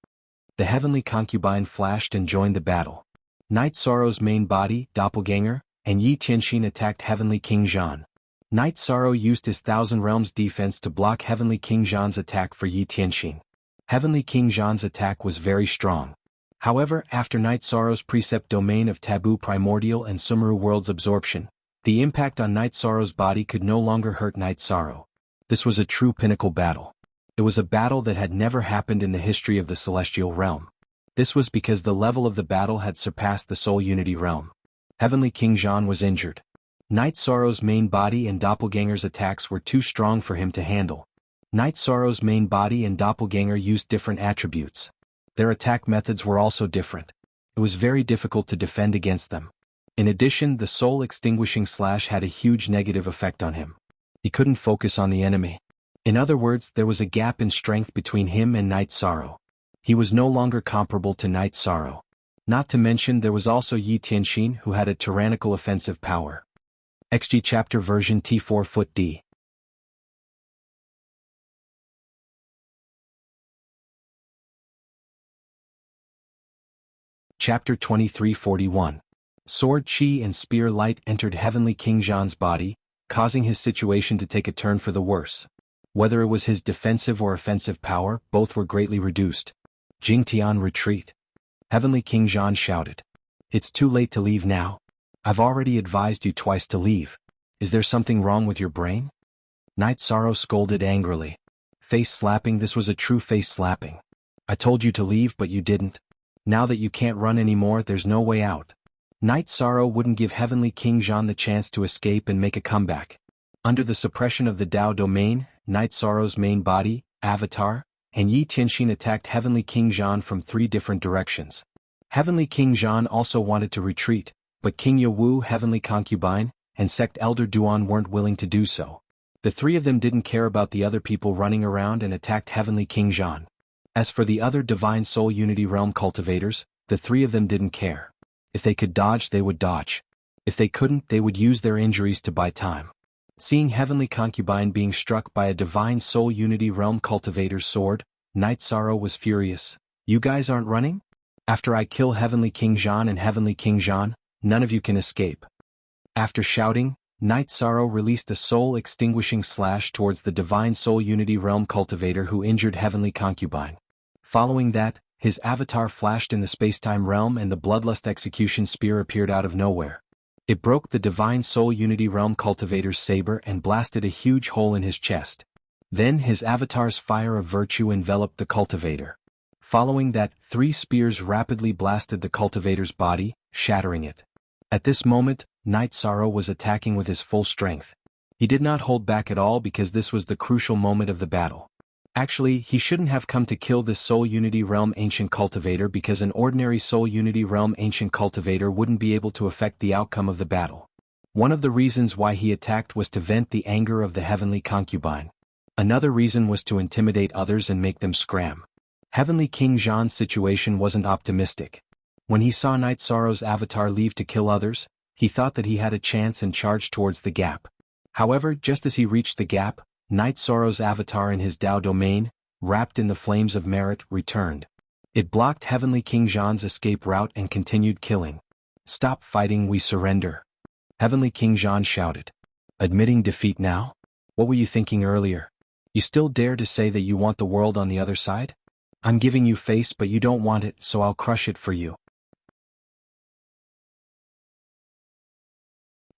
The Heavenly Concubine flashed and joined the battle. Night Sorrow's main body, doppelganger, and Yi Tianxin attacked Heavenly King Zhan. Night Sorrow used his Thousand Realms defense to block Heavenly King Zhan's attack for Yi Tianxin. Heavenly King Zhan's attack was very strong. However, after Night Sorrow's precept domain of Taboo Primordial and Sumeru World's absorption, the impact on Night Sorrow's body could no longer hurt Night Sorrow. This was a true pinnacle battle. It was a battle that had never happened in the history of the celestial realm. This was because the level of the battle had surpassed the Soul Unity realm. Heavenly King Zhan was injured. Night Sorrow's main body and doppelganger's attacks were too strong for him to handle. Night Sorrow's main body and doppelganger used different attributes. Their attack methods were also different. It was very difficult to defend against them. In addition, the soul extinguishing slash had a huge negative effect on him. He couldn't focus on the enemy. In other words, there was a gap in strength between him and Night Sorrow. He was no longer comparable to Night Sorrow. Not to mention there was also Yi Tianxin who had a tyrannical offensive power. XG Chapter Version T4 Foot D. Chapter 2341. Sword Qi and Spear Light entered Heavenly King Zhan's body, causing his situation to take a turn for the worse. Whether it was his defensive or offensive power, both were greatly reduced. Jingtian, retreat. Heavenly King Zhan shouted. It's too late to leave now. I've already advised you twice to leave. Is there something wrong with your brain? Night Sorrow scolded angrily. Face slapping, this was a true face slapping. I told you to leave but you didn't. Now that you can't run anymore, there's no way out. Night Sorrow wouldn't give Heavenly King Zhan the chance to escape and make a comeback. Under the suppression of the Tao domain, Night Sorrow's main body, Avatar, and Yi Tianxin attacked Heavenly King Zhan from 3 different directions. Heavenly King Zhan also wanted to retreat, but King Yewu, Heavenly Concubine, and Sect Elder Duan weren't willing to do so. The 3 of them didn't care about the other people running around and attacked Heavenly King Zhan. As for the other Divine Soul Unity Realm cultivators, the 3 of them didn't care. If they could dodge, they would dodge. If they couldn't, they would use their injuries to buy time. Seeing Heavenly Concubine being struck by a Divine Soul Unity Realm cultivator's sword, Night Sorrow was furious. You guys aren't running? After I kill Heavenly King Zhan and Heavenly King Zhan, none of you can escape. After shouting, Night Sorrow released a soul-extinguishing slash towards the Divine Soul Unity Realm cultivator who injured Heavenly Concubine. Following that, his avatar flashed in the spacetime realm and the Bloodlust Execution Spear appeared out of nowhere. It broke the Divine Soul Unity Realm cultivator's saber and blasted a huge hole in his chest. Then his avatar's Fire of Virtue enveloped the cultivator. Following that, 3 spears rapidly blasted the cultivator's body, shattering it. At this moment, Night Sorrow was attacking with his full strength. He did not hold back at all because this was the crucial moment of the battle. Actually, he shouldn't have come to kill this Soul Unity Realm Ancient Cultivator because an ordinary Soul Unity Realm Ancient Cultivator wouldn't be able to affect the outcome of the battle. One of the reasons why he attacked was to vent the anger of the Heavenly Concubine. Another reason was to intimidate others and make them scram. Heavenly King Zhan's situation wasn't optimistic. When he saw Night Sorrow's avatar leave to kill others, he thought that he had a chance and charged towards the gap. However, just as he reached the gap, Night Sorrow's avatar in his Dao domain, wrapped in the flames of merit, returned. It blocked Heavenly King Zhan's escape route and continued killing. "Stop fighting, we surrender," Heavenly King Zhan shouted. "Admitting defeat now? What were you thinking earlier? You still dare to say that you want the world on the other side? I'm giving you face but you don't want it, so I'll crush it for you."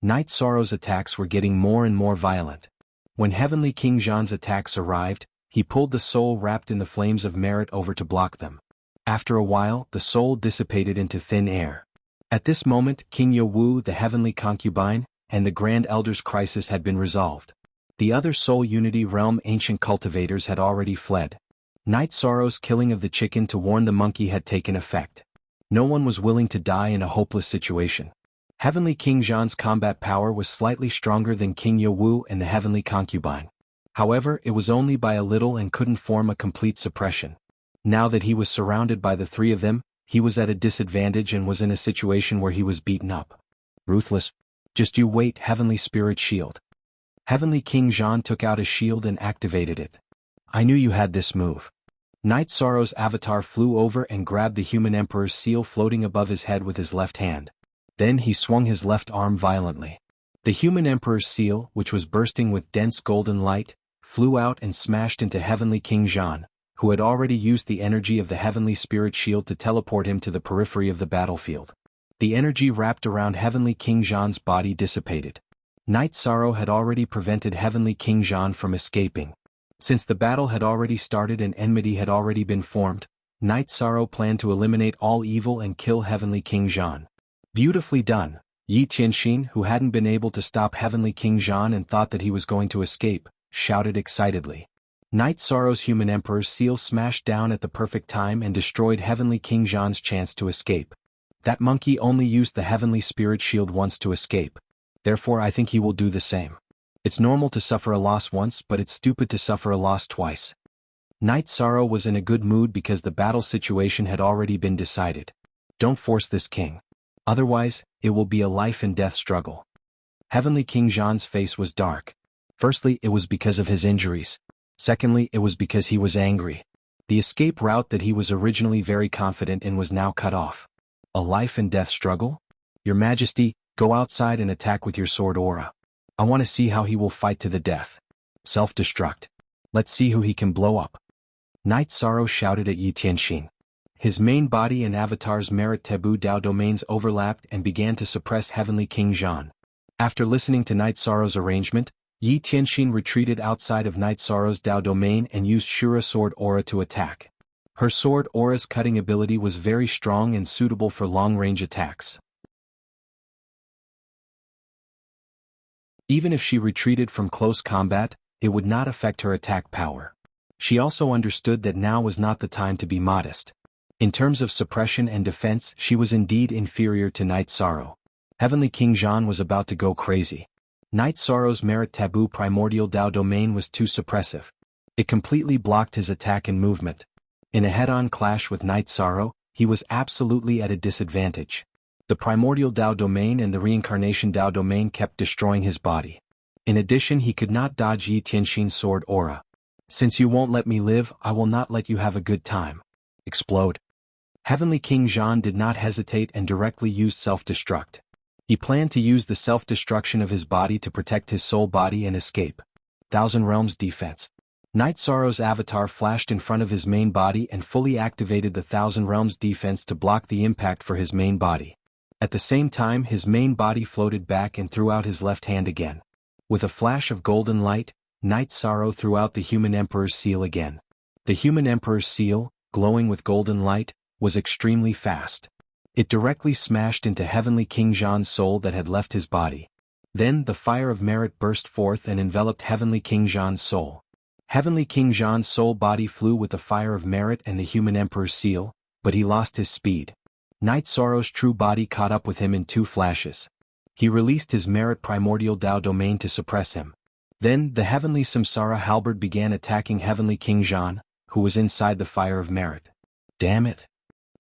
Night Sorrow's attacks were getting more and more violent. When Heavenly King Zhan's attacks arrived, he pulled the soul wrapped in the flames of merit over to block them. After a while, the soul dissipated into thin air. At this moment, King Yowu, the Heavenly Concubine, and the Grand Elder's crisis had been resolved. The other Soul Unity Realm Ancient Cultivators had already fled. Night Sorrow's killing of the chicken to warn the monkey had taken effect. No one was willing to die in a hopeless situation. Heavenly King Zhan's combat power was slightly stronger than King Yowu and the Heavenly Concubine. However, it was only by a little and couldn't form a complete suppression. Now that he was surrounded by the 3 of them, he was at a disadvantage and was in a situation where he was beaten up. "Ruthless. Just you wait, Heavenly Spirit Shield." Heavenly King Zhan took out a shield and activated it. "I knew you had this move." Night Sorrow's avatar flew over and grabbed the Human Emperor's seal floating above his head with his left hand. Then he swung his left arm violently. The Human Emperor's seal, which was bursting with dense golden light, flew out and smashed into Heavenly King Zhan, who had already used the energy of the Heavenly Spirit Shield to teleport him to the periphery of the battlefield. The energy wrapped around Heavenly King Zhan's body dissipated. Night Sorrow had already prevented Heavenly King Zhan from escaping. Since the battle had already started and enmity had already been formed, Night Sorrow planned to eliminate all evil and kill Heavenly King Zhan. Beautifully done. Yi Tianxin, who hadn't been able to stop Heavenly King Zhan and thought that he was going to escape, shouted excitedly. Night Sorrow's Human Emperor's seal smashed down at the perfect time and destroyed Heavenly King Zhan's chance to escape. That monkey only used the Heavenly Spirit Shield once to escape. Therefore I think he will do the same. It's normal to suffer a loss once, but it's stupid to suffer a loss twice. Night Sorrow was in a good mood because the battle situation had already been decided. Don't force this king. Otherwise, it will be a life and death struggle. Heavenly King Zhan's face was dark. Firstly, it was because of his injuries. Secondly, it was because he was angry. The escape route that he was originally very confident in was now cut off. A life and death struggle? Your Majesty, go outside and attack with your sword aura. I want to see how he will fight to the death. Self-destruct. Let's see who he can blow up. Night Sorrow shouted at Yi Tianxin. His main body and avatar's merit taboo Dao domains overlapped and began to suppress Heavenly King Zhan. After listening to Night Sorrow's arrangement, Yi Tianxin retreated outside of Night Sorrow's Dao domain and used Shura Sword Aura to attack. Her Sword Aura's cutting ability was very strong and suitable for long-range attacks. Even if she retreated from close combat, it would not affect her attack power. She also understood that now was not the time to be modest. In terms of suppression and defense, she was indeed inferior to Night Sorrow. Heavenly King Zhan was about to go crazy. Night Sorrow's merit taboo primordial Dao domain was too suppressive. It completely blocked his attack and movement. In a head-on clash with Night Sorrow, he was absolutely at a disadvantage. The primordial Dao domain and the reincarnation Dao domain kept destroying his body. In addition, he could not dodge Yi Tianxin's sword aura. Since you won't let me live, I will not let you have a good time. Explode. Heavenly King Zhan did not hesitate and directly used self-destruct. He planned to use the self-destruction of his body to protect his soul body and escape. Thousand Realms Defense. Night Sorrow's avatar flashed in front of his main body and fully activated the Thousand Realms defense to block the impact for his main body. At the same time, his main body floated back and threw out his left hand again. With a flash of golden light, Night Sorrow threw out the Human Emperor's seal again. The Human Emperor's seal, glowing with golden light, was extremely fast. It directly smashed into Heavenly King Zhan's soul that had left his body. Then the fire of merit burst forth and enveloped Heavenly King Zhan's soul. Heavenly King Zhan's soul body flew with the fire of merit and the Human Emperor's seal, but he lost his speed. Night Sorrow's true body caught up with him in 2 flashes. He released his merit primordial Tao domain to suppress him. Then the Heavenly Samsara halberd began attacking Heavenly King Zhan, who was inside the fire of merit. Damn it!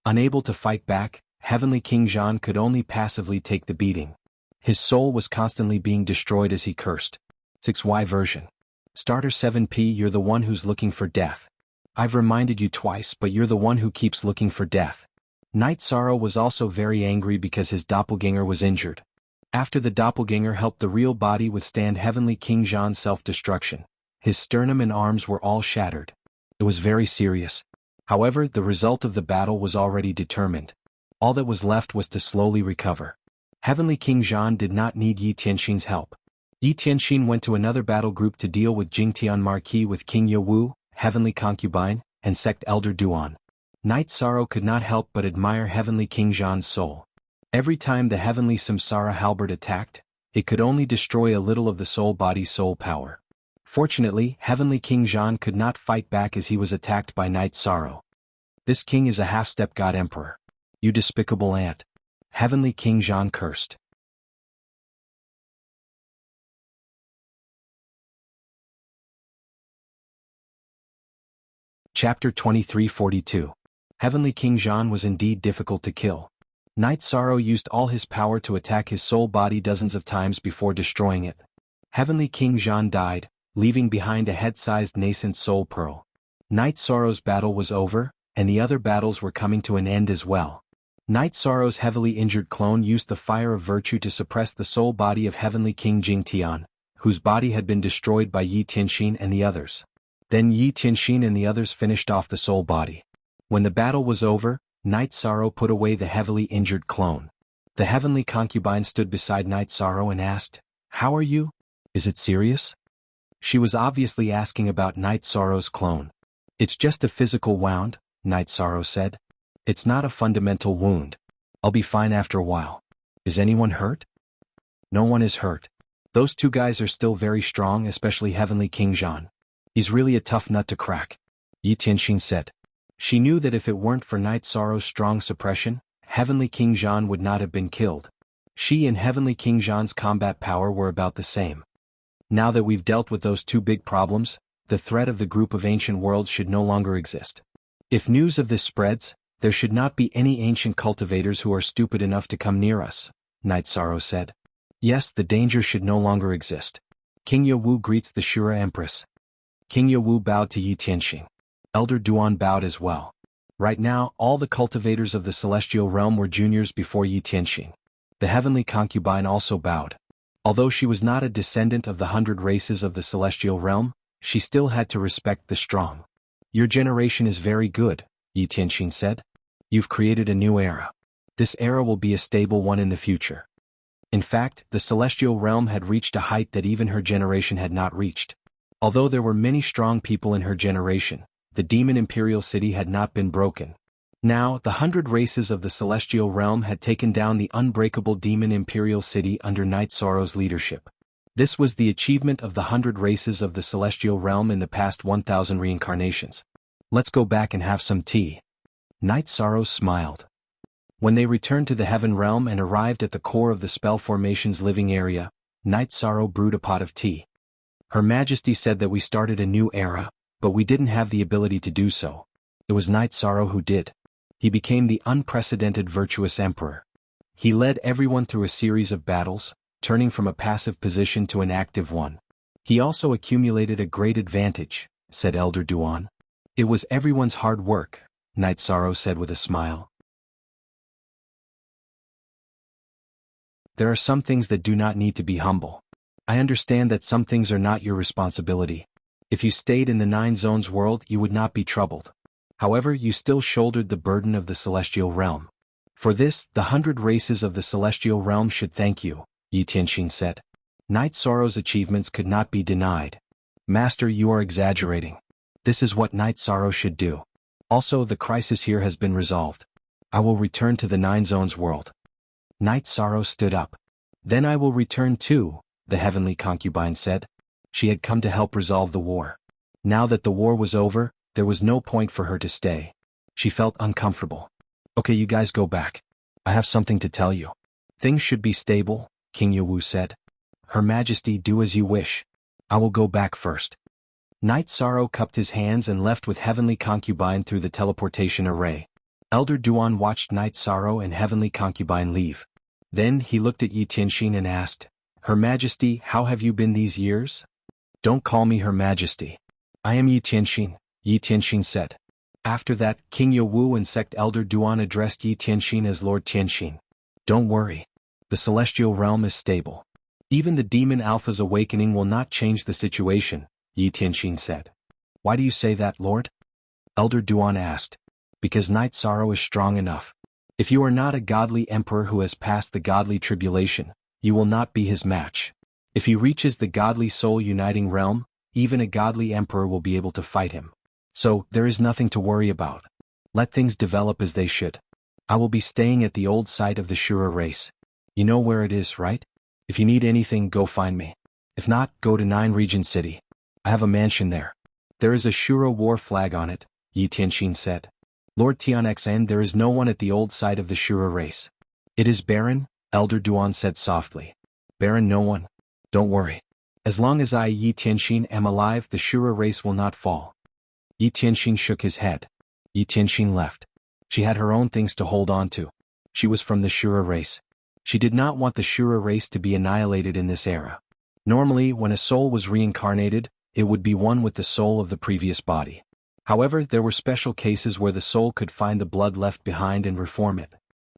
Unable to fight back, Heavenly King Zhan could only passively take the beating. His soul was constantly being destroyed as he cursed. 6Y version. Starter 7P. You're the one who's looking for death. I've reminded you twice, but you're the one who keeps looking for death. Night Sorrow was also very angry because his doppelganger was injured. After the doppelganger helped the real body withstand Heavenly King Zhan's self-destruction, his sternum and arms were all shattered. It was very serious. However, the result of the battle was already determined. All that was left was to slowly recover. Heavenly King Zhan did not need Yi Tianxin's help. Yi Tianxin went to another battle group to deal with Jingtian Marquis with King Yewu, Heavenly Concubine, and Sect Elder Duan. Night Sorrow could not help but admire Heavenly King Zhan's soul. Every time the Heavenly Samsara halberd attacked, it could only destroy a little of the soul body's soul power. Fortunately, Heavenly King Zhan could not fight back as he was attacked by Night Sorrow. This king is a half-step god emperor. You despicable ant. Heavenly King Zhan cursed. Chapter 2342. Heavenly King Zhan was indeed difficult to kill. Night Sorrow used all his power to attack his soul body dozens of times before destroying it. Heavenly King Zhan died, leaving behind a head-sized nascent soul pearl. Night Sorrow's battle was over, and the other battles were coming to an end as well. Night Sorrow's heavily injured clone used the fire of virtue to suppress the soul body of Heavenly King Jingtian, whose body had been destroyed by Yi Tianxin and the others. Then Yi Tianxin and the others finished off the soul body. When the battle was over, Night Sorrow put away the heavily injured clone. The Heavenly Concubine stood beside Night Sorrow and asked, "How are you? Is it serious?" She was obviously asking about Night Sorrow's clone. "It's just a physical wound," Night Sorrow said. "It's not a fundamental wound. I'll be fine after a while." "Is anyone hurt?" "No one is hurt. Those 2 guys are still very strong, especially Heavenly King Zhan. He's really a tough nut to crack," Yi Tianxin said. She knew that if it weren't for Night Sorrow's strong suppression, Heavenly King Zhan would not have been killed. She and Heavenly King Zhan's combat power were about the same. Now that we've dealt with those 2 big problems, the threat of the group of ancient worlds should no longer exist. If news of this spreads, there should not be any ancient cultivators who are stupid enough to come near us, Night Sorrow said. Yes, the danger should no longer exist. King Yewu greets the Shura Empress. King Yewu bowed to Yi Tianxin. Elder Duan bowed as well. Right now, all the cultivators of the celestial realm were juniors before Yi Tianxin. The Heavenly Concubine also bowed. Although she was not a descendant of the 100 races of the celestial realm, she still had to respect the strong. Your generation is very good, Yi Tianxin said. You've created a new era. This era will be a stable one in the future. In fact, the celestial realm had reached a height that even her generation had not reached. Although there were many strong people in her generation, the demon imperial city had not been broken. Now, the 100 races of the celestial realm had taken down the unbreakable demon imperial city under Night Sorrow's leadership. This was the achievement of the 100 races of the celestial realm in the past 1,000 reincarnations. Let's go back and have some tea. Night Sorrow smiled. When they returned to the heaven realm and arrived at the core of the spell formation's living area, Night Sorrow brewed a pot of tea. Her Majesty said that we started a new era, but we didn't have the ability to do so. It was Night Sorrow who did. He became the unprecedented virtuous emperor. He led everyone through a series of battles, turning from a passive position to an active one. He also accumulated a great advantage, said Elder Duan. It was everyone's hard work, Night Sorrow said with a smile. There are some things that do not need to be humble. I understand that some things are not your responsibility. If you stayed in the 9 zones world, you would not be troubled. However, you still shouldered the burden of the celestial realm. For this, the 100 races of the celestial realm should thank you, Yi Tianxin said. Night Sorrow's achievements could not be denied. Master, you are exaggerating. This is what Night Sorrow should do. Also, the crisis here has been resolved. I will return to the 9 zones world. Night Sorrow stood up. Then I will return too, the heavenly concubine said. She had come to help resolve the war. Now that the war was over, there was no point for her to stay. She felt uncomfortable. Okay, you guys go back. I have something to tell you. Things should be stable, King Yewu said. Her Majesty, do as you wish. I will go back first. Night Sorrow cupped his hands and left with Heavenly Concubine through the teleportation array. Elder Duan watched Night Sorrow and Heavenly Concubine leave. Then he looked at Yi Tianxin and asked, Her Majesty, how have you been these years? Don't call me Her Majesty. I am Yi Tianxin, Yi Tianxin said. After that, King Yewu and Sect Elder Duan addressed Yi Tianxin as Lord Tianxin. Don't worry. The celestial realm is stable. Even the demon Alpha's awakening will not change the situation, Yi Tianxin said. Why do you say that, Lord? Elder Duan asked. Because Night Sorrow is strong enough. If you are not a godly emperor who has passed the godly tribulation, you will not be his match. If he reaches the godly soul uniting realm, even a godly emperor will be able to fight him. So, there is nothing to worry about. Let things develop as they should. I will be staying at the old site of the Shura race. You know where it is, right? If you need anything, go find me. If not, go to 9 Region City. I have a mansion there. There is a Shura war flag on it, Yi Tianxin said. Lord Tianxin, there is no one at the old site of the Shura race. It is barren, Elder Duan said softly. Barren, no one. Don't worry. As long as I, Yi Tianxin, am alive, the Shura race will not fall. Yi Tianxin shook his head. Yi Tianxin left. She had her own things to hold on to. She was from the Shura race. She did not want the Shura race to be annihilated in this era. Normally, when a soul was reincarnated, it would be one with the soul of the previous body. However, there were special cases where the soul could find the blood left behind and reform it.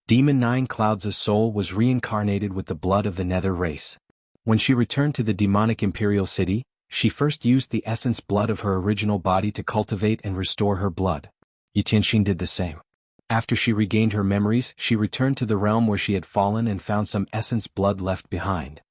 Demon 9 Clouds' soul was reincarnated with the blood of the Nether race. When she returned to the demonic imperial city, she first used the essence blood of her original body to cultivate and restore her blood. Yi Tianxin did the same. After she regained her memories, she returned to the realm where she had fallen and found some essence blood left behind.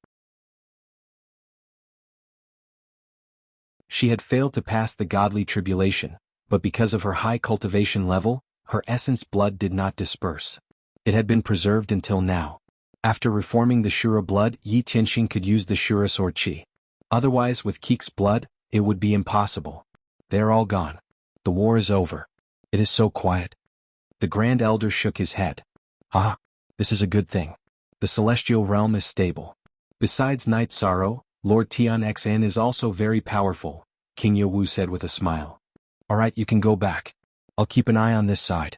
She had failed to pass the godly tribulation, but because of her high cultivation level, her essence blood did not disperse. It had been preserved until now. After reforming the Shura blood, Yi Tianxin could use the Shura sword chi. Otherwise, with Keek's blood, it would be impossible. They are all gone. The war is over. It is so quiet. The Grand Elder shook his head. Ah, this is a good thing. The celestial realm is stable. Besides Night Sorrow, Lord Tianxin is also very powerful, King Yewu said with a smile. Alright, you can go back. I'll keep an eye on this side.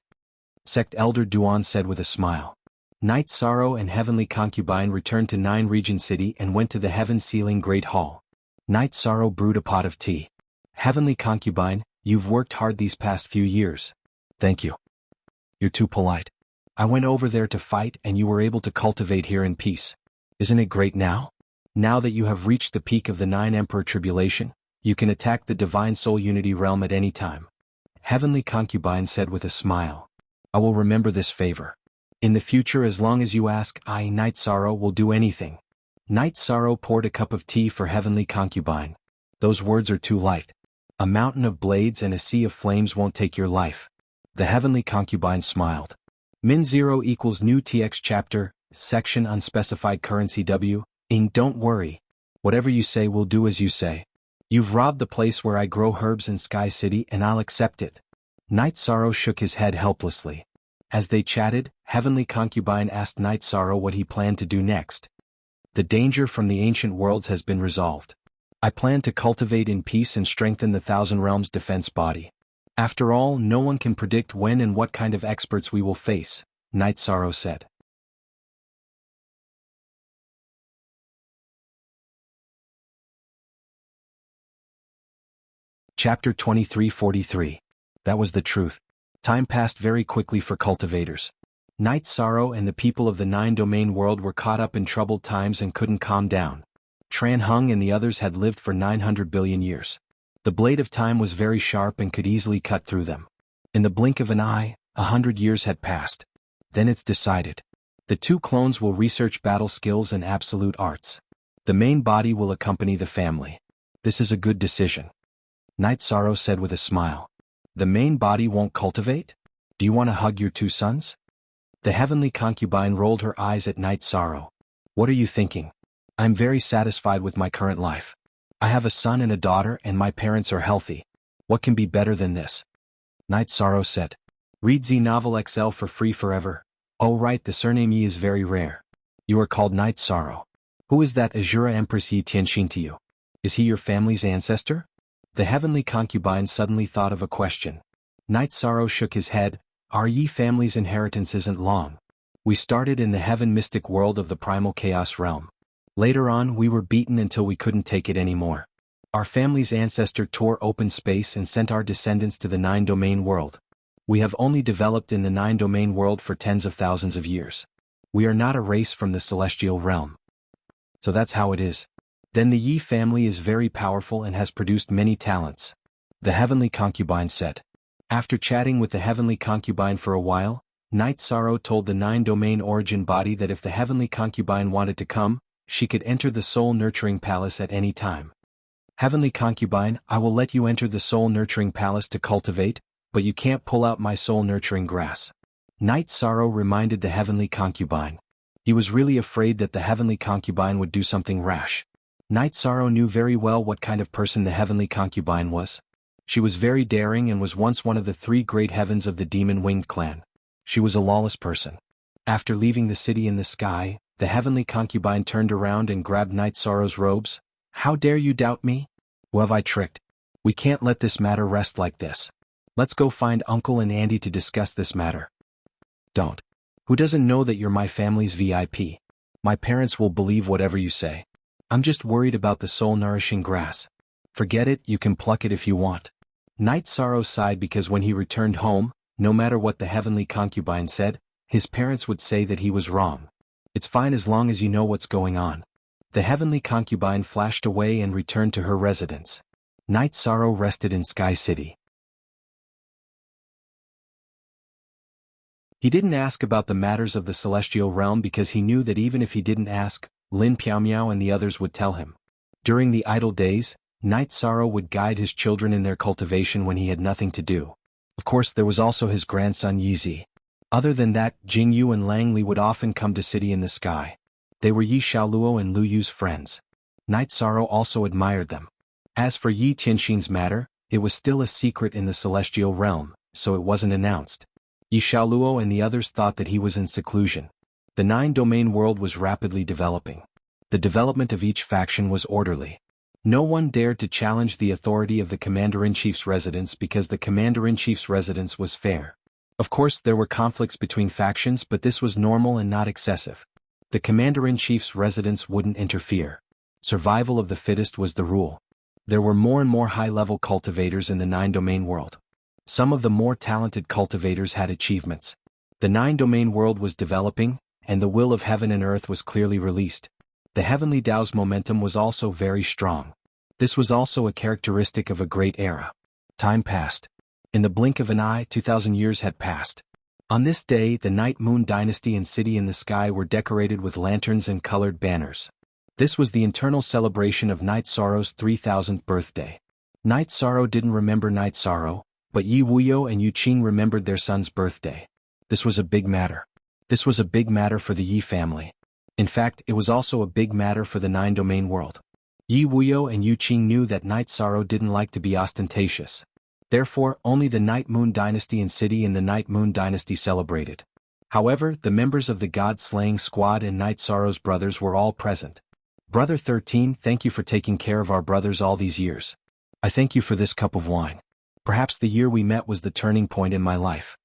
Sect Elder Duan said with a smile. Night Sorrow and Heavenly Concubine returned to 9 Region City and went to the Heaven Sealing Great Hall. Night Sorrow brewed a pot of tea. Heavenly Concubine, you've worked hard these past few years. Thank you. You're too polite. I went over there to fight and you were able to cultivate here in peace. Isn't it great now? Now that you have reached the peak of the 9 Emperor Tribulation, you can attack the Divine Soul Unity realm at any time. Heavenly Concubine said with a smile. I will remember this favor. In the future, as long as you ask, I, Night Sorrow, will do anything. Night Sorrow poured a cup of tea for Heavenly Concubine. Those words are too light. A mountain of blades and a sea of flames won't take your life. The Heavenly Concubine smiled. Min 0 equals new TX chapter, section unspecified currency W, ing don't worry. Whatever you say we'll do as you say. You've robbed the place where I grow herbs in Sky City and I'll accept it. Night Sorrow shook his head helplessly. As they chatted, Heavenly Concubine asked Night Sorrow what he planned to do next. The danger from the ancient worlds has been resolved. I plan to cultivate in peace and strengthen the Thousand Realms defense body. After all, no one can predict when and what kind of experts we will face, Night Sorrow said. Chapter 2343. That was the truth. Time passed very quickly for cultivators. Night Sorrow and the people of the nine-domain world were caught up in troubled times and couldn't calm down. Tran Hung and the others had lived for 900 billion years. The blade of time was very sharp and could easily cut through them. In the blink of an eye, 100 years had passed. Then it's decided. The two clones will research battle skills and absolute arts. The main body will accompany the family. This is a good decision. Night Sorrow said with a smile. The main body won't cultivate? Do you want to hug your two sons? The heavenly concubine rolled her eyes at Night Sorrow. What are you thinking? I'm very satisfied with my current life. I have a son and a daughter and my parents are healthy. What can be better than this? Night Sorrow said. Read Z Novel XL for free forever. Oh right, the surname Yi is very rare. You are called Night Sorrow. Who is that Azura Empress Yi Tianxin to you? Is he your family's ancestor? The heavenly concubine suddenly thought of a question. Night Sorrow shook his head. Our Yi family's inheritance isn't long. We started in the heaven mystic world of the primal chaos realm. Later on we were beaten until we couldn't take it anymore. Our family's ancestor tore open space and sent our descendants to the nine-domain world. We have only developed in the nine-domain world for tens of thousands of years. We are not a race from the celestial realm. So that's how it is. Then the Yi family is very powerful and has produced many talents. The heavenly concubine said. After chatting with the heavenly concubine for a while, Night Sorrow told the nine-domain origin body that if the heavenly concubine wanted to come, she could enter the soul nurturing palace at any time. Heavenly concubine, I will let you enter the soul nurturing palace to cultivate, but you can't pull out my soul nurturing grass. Night Sorrow reminded the heavenly concubine. He was really afraid that the heavenly concubine would do something rash. Night Sorrow knew very well what kind of person the heavenly concubine was. She was very daring and was once one of the three great heavens of the demon-winged clan. She was a lawless person. After leaving the city in the sky, the heavenly concubine turned around and grabbed Night Sorrow's robes. How dare you doubt me? Who have I tricked? We can't let this matter rest like this. Let's go find Uncle and Auntie to discuss this matter. Don't. Who doesn't know that you're my family's VIP? My parents will believe whatever you say. I'm just worried about the soul-nourishing grass. Forget it, you can pluck it if you want. Night Sorrow sighed because when he returned home, no matter what the heavenly concubine said, his parents would say that he was wrong. It's fine as long as you know what's going on. The heavenly concubine flashed away and returned to her residence. Night Sorrow rested in Sky City. He didn't ask about the matters of the celestial realm because he knew that even if he didn't ask, Lin Piaomiao and the others would tell him. During the idle days, Night Sorrow would guide his children in their cultivation when he had nothing to do. Of course there was also his grandson Yizi. Other than that, Jing Yu and Lang Li would often come to City in the Sky. They were Yi Xiaoluo and Lu Yu's friends. Night Sorrow also admired them. As for Yi Tianxin's matter, it was still a secret in the celestial realm, so it wasn't announced. Yi Xiaoluo and the others thought that he was in seclusion. The nine-domain world was rapidly developing. The development of each faction was orderly. No one dared to challenge the authority of the Commander-in-Chief's residence because the Commander-in-Chief's residence was fair. Of course there were conflicts between factions, but this was normal and not excessive. The Commander-in-Chief's residence wouldn't interfere. Survival of the fittest was the rule. There were more and more high-level cultivators in the nine-domain world. Some of the more talented cultivators had achievements. The nine-domain world was developing, and the will of heaven and earth was clearly released. The heavenly Tao's momentum was also very strong. This was also a characteristic of a great era. Time passed. In the blink of an eye, 2,000 years had passed. On this day, the Night Moon Dynasty and City in the Sky were decorated with lanterns and colored banners. This was the internal celebration of Night Sorrow's 3,000th birthday. Night Sorrow didn't remember Night Sorrow, but Yi Wuyo and Yu Qing remembered their son's birthday. This was a big matter. This was a big matter for the Yi family. In fact, it was also a big matter for the nine-domain world. Yi Wuyo and Yu Qing knew that Night Sorrow didn't like to be ostentatious. Therefore, only the Night Moon Dynasty and City in the Night Moon Dynasty celebrated. However, the members of the God-slaying squad and Night Sorrow's brothers were all present. Brother 13, thank you for taking care of our brothers all these years. I thank you for this cup of wine. Perhaps the year we met was the turning point in my life.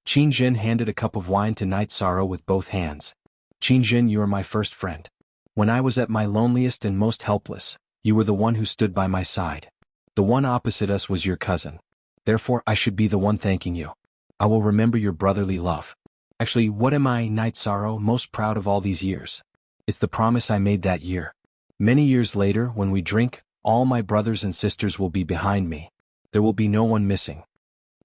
Qin Jin handed a cup of wine to Night Sorrow with both hands. Qin Jin, you are my first friend. When I was at my loneliest and most helpless, you were the one who stood by my side. The one opposite us was your cousin. Therefore, I should be the one thanking you. I will remember your brotherly love. Actually, what am I, Night Sorrow, most proud of all these years? It's the promise I made that year. Many years later, when we drink, all my brothers and sisters will be behind me. There will be no one missing.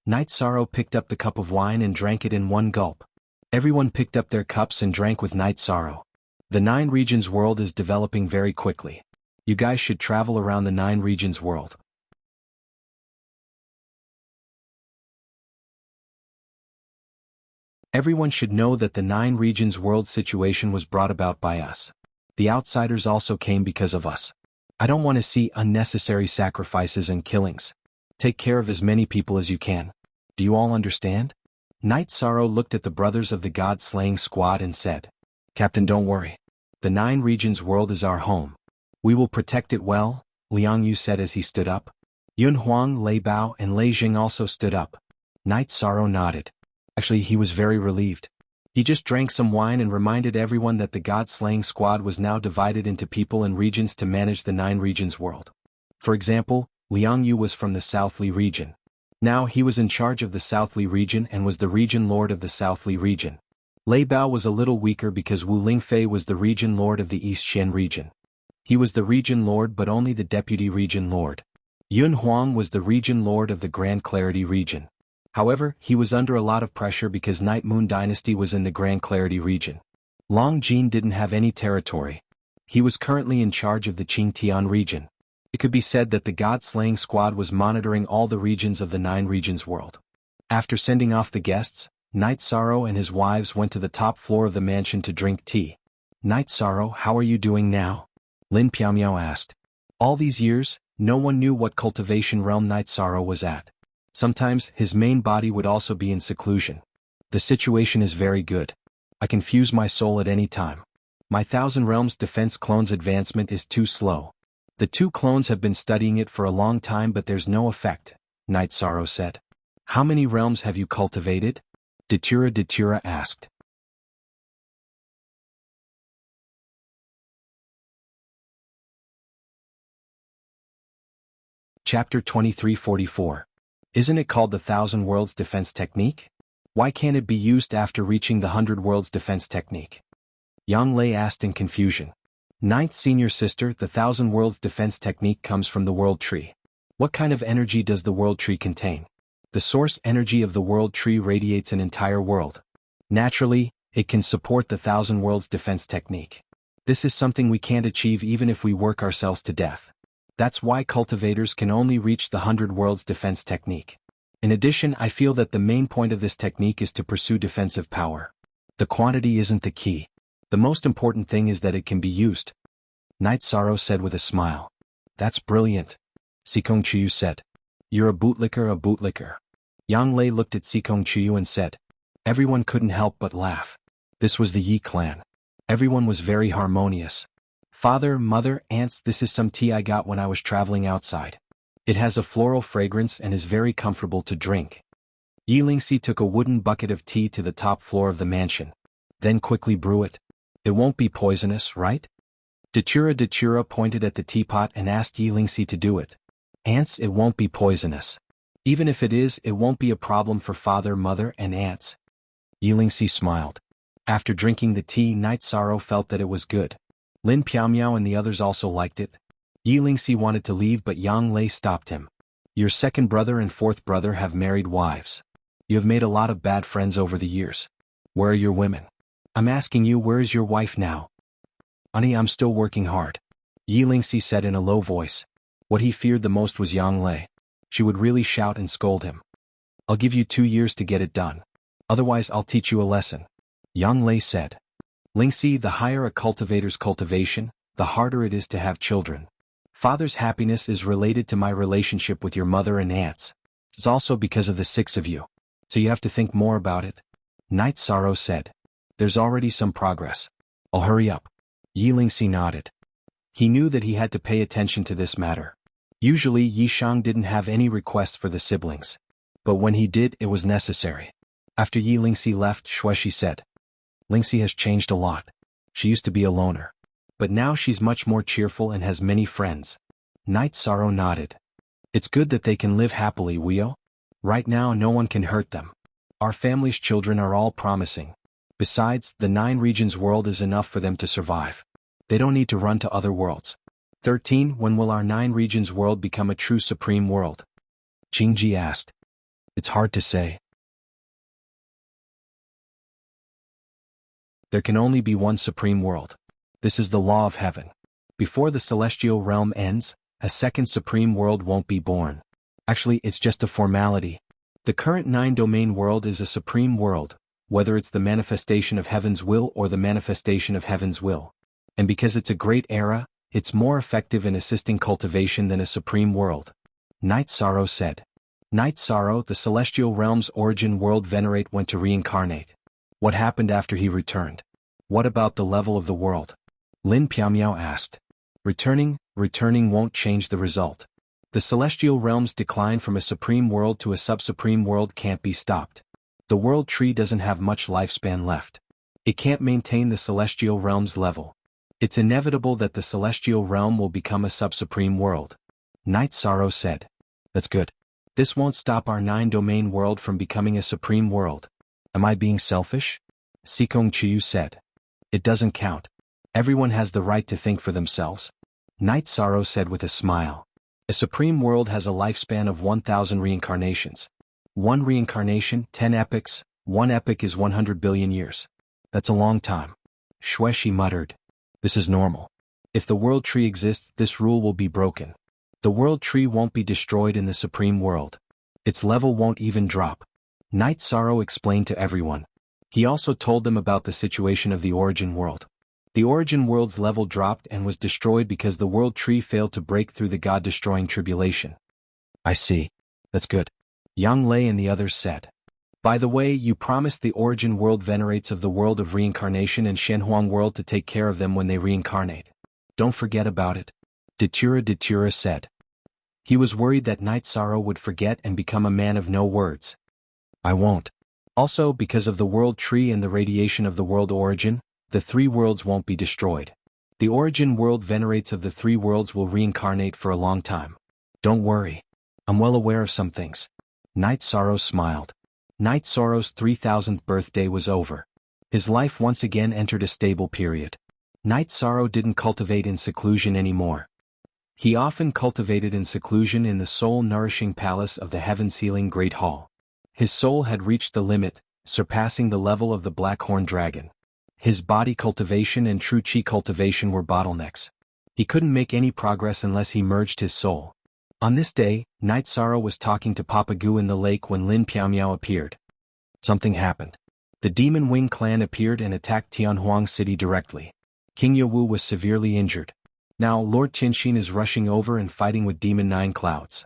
Night Sorrow picked up the cup of wine and drank it in one gulp. Everyone picked up their cups and drank with Night Sorrow. The 9 regions world is developing very quickly. You guys should travel around the 9 regions world. Everyone should know that the 9 regions world situation was brought about by us. The outsiders also came because of us. I don't want to see unnecessary sacrifices and killings. Take care of as many people as you can. Do you all understand? Night Sorrow looked at the brothers of the God-slaying squad and said, Captain, don't worry. The 9 regions world is our home. We will protect it well, Liang Yu said as he stood up. Yun Huang, Lei Bao and Lei Jing also stood up. Night Sorrow nodded. Actually, he was very relieved. He just drank some wine and reminded everyone that the God-slaying squad was now divided into people and regions to manage the 9 regions world. For example, Liang Yu was from the South Li region. Now he was in charge of the South Li region and was the region lord of the South Li region. Lei Bao was a little weaker because Wu Lingfei was the region lord of the East Xian region. He was the region lord but only the deputy region lord. Yun Huang was the region lord of the Grand Clarity region. However, he was under a lot of pressure because Night Moon Dynasty was in the Grand Clarity region. Long Jin didn't have any territory. He was currently in charge of the Qingtian region. It could be said that the God-slaying squad was monitoring all the regions of the 9 regions world. After sending off the guests, Night Sorrow and his wives went to the top floor of the mansion to drink tea. Night Sorrow, how are you doing now? Lin Piaomiao asked. All these years, no one knew what cultivation realm Night Sorrow was at. Sometimes, his main body would also be in seclusion. The situation is very good. I can fuse my soul at any time. My Thousand Realms defense clone's advancement is too slow. The 2 clones have been studying it for a long time but there's no effect, Night Sorrow said. How many realms have you cultivated? Datura asked. Chapter 2344. Isn't it called the Thousand Worlds Defense Technique? Why can't it be used after reaching the 100 Worlds Defense Technique? Yang Lei asked in confusion. Ninth senior sister, the Thousand Worlds Defense Technique comes from the World Tree. What kind of energy does the World Tree contain? The source energy of the World Tree radiates an entire world. Naturally, it can support the Thousand Worlds Defense Technique. This is something we can't achieve even if we work ourselves to death. That's why cultivators can only reach the 100 Worlds Defense Technique. In addition, I feel that the main point of this technique is to pursue defensive power. The quantity isn't the key. The most important thing is that it can be used. Night Sorrow said with a smile. That's brilliant. Sikong Chiyu said. You're a bootlicker. Yang Lei looked at Sikong Chiyu and said. Everyone couldn't help but laugh. This was the Yi clan. Everyone was very harmonious. Father, mother, aunts, this is some tea I got when I was traveling outside. It has a floral fragrance and is very comfortable to drink. Yi Lingxi took a wooden bucket of tea to the top floor of the mansion. Then quickly brew it. It won't be poisonous, right? Datura pointed at the teapot and asked Yi Lingxi to do it. Aunts, it won't be poisonous. Even if it is, it won't be a problem for father, mother, and aunts. Yi Lingxi smiled. After drinking the tea, Night Sorrow felt that it was good. Lin Piaomiao and the others also liked it. Yi Lingxi wanted to leave but Yang Lei stopped him. Your second brother and fourth brother have married wives. You have made a lot of bad friends over the years. Where are your women? I'm asking you, where is your wife now? Honey, I'm still working hard. Yi Lingxi said in a low voice. What he feared the most was Yang Lei. She would really shout and scold him. I'll give you 2 years to get it done. Otherwise I'll teach you a lesson. Yang Lei said. Lingxi, the higher a cultivator's cultivation, the harder it is to have children. Father's happiness is related to my relationship with your mother and aunts. It's also because of the 6 of you. So you have to think more about it. Night Sorrow said. There's already some progress. I'll hurry up. Yi Lingxi nodded. He knew that he had to pay attention to this matter. Usually Yi Shang didn't have any requests for the siblings. But when he did, it was necessary. After Yi Lingxi left, Shueshi said. Lingxi has changed a lot. She used to be a loner. But now she's much more cheerful and has many friends. Night Sorrow nodded. It's good that they can live happily, Wio. Right now no one can hurt them. Our family's children are all promising. Besides, the 9 regions world is enough for them to survive. They don't need to run to other worlds. 13. When will our 9 regions world become a true supreme world? Jingji asked. It's hard to say. There can only be one supreme world. This is the law of heaven. Before the celestial realm ends, a second supreme world won't be born. Actually, it's just a formality. The current 9-domain world is a supreme world, whether it's the manifestation of heaven's will or the manifestation of heaven's will. And because it's a great era, it's more effective in assisting cultivation than a supreme world. Night Sorrow said. Night Sorrow, the celestial realm's origin world venerate went to reincarnate. What happened after he returned? What about the level of the world? Lin Piaomiao asked. Returning won't change the result. The celestial realm's decline from a supreme world to a sub-supreme world can't be stopped. The world tree doesn't have much lifespan left. It can't maintain the celestial realm's level. It's inevitable that the celestial realm will become a sub-supreme world. Night Sorrow said. That's good. This won't stop our 9-domain world from becoming a supreme world. Am I being selfish? Sikong Chiyu said. It doesn't count. Everyone has the right to think for themselves. Night Sorrow said with a smile. A supreme world has a lifespan of 1,000 reincarnations. 1 reincarnation, 10 epochs. 1 epoch is 100 billion years. That's a long time. Shueshi muttered. This is normal. If the world tree exists, this rule will be broken. The world tree won't be destroyed in the supreme world. Its level won't even drop. Night Sorrow explained to everyone. He also told them about the situation of the origin world. The origin world's level dropped and was destroyed because the world tree failed to break through the God-destroying tribulation. I see. That's good. Yang Lei and the others said. By the way, you promised the origin world venerates of the world of reincarnation and Shenhuang world to take care of them when they reincarnate. Don't forget about it. Datura said. He was worried that Night Sorrow would forget and become a man of no words. I won't. Also, because of the world tree and the radiation of the world origin, the 3 worlds won't be destroyed. The origin world venerates of the 3 worlds will reincarnate for a long time. Don't worry. I'm well aware of some things. Night Sorrow smiled. Night Sorrow's 3000th birthday was over. His life once again entered a stable period. Night Sorrow didn't cultivate in seclusion anymore. He often cultivated in seclusion in the soul-nourishing palace of the heaven-sealing Great Hall. His soul had reached the limit, surpassing the level of the Black Horn Dragon. His body cultivation and true chi cultivation were bottlenecks. He couldn't make any progress unless he merged his soul. On this day, Night Sorrow was talking to Papa Gu in the lake when Lin Piaomiao appeared. Something happened. The Demon Wing clan appeared and attacked Tianhuang City directly. King Yawu was severely injured. Now Lord Tianxin is rushing over and fighting with Demon 9 Clouds.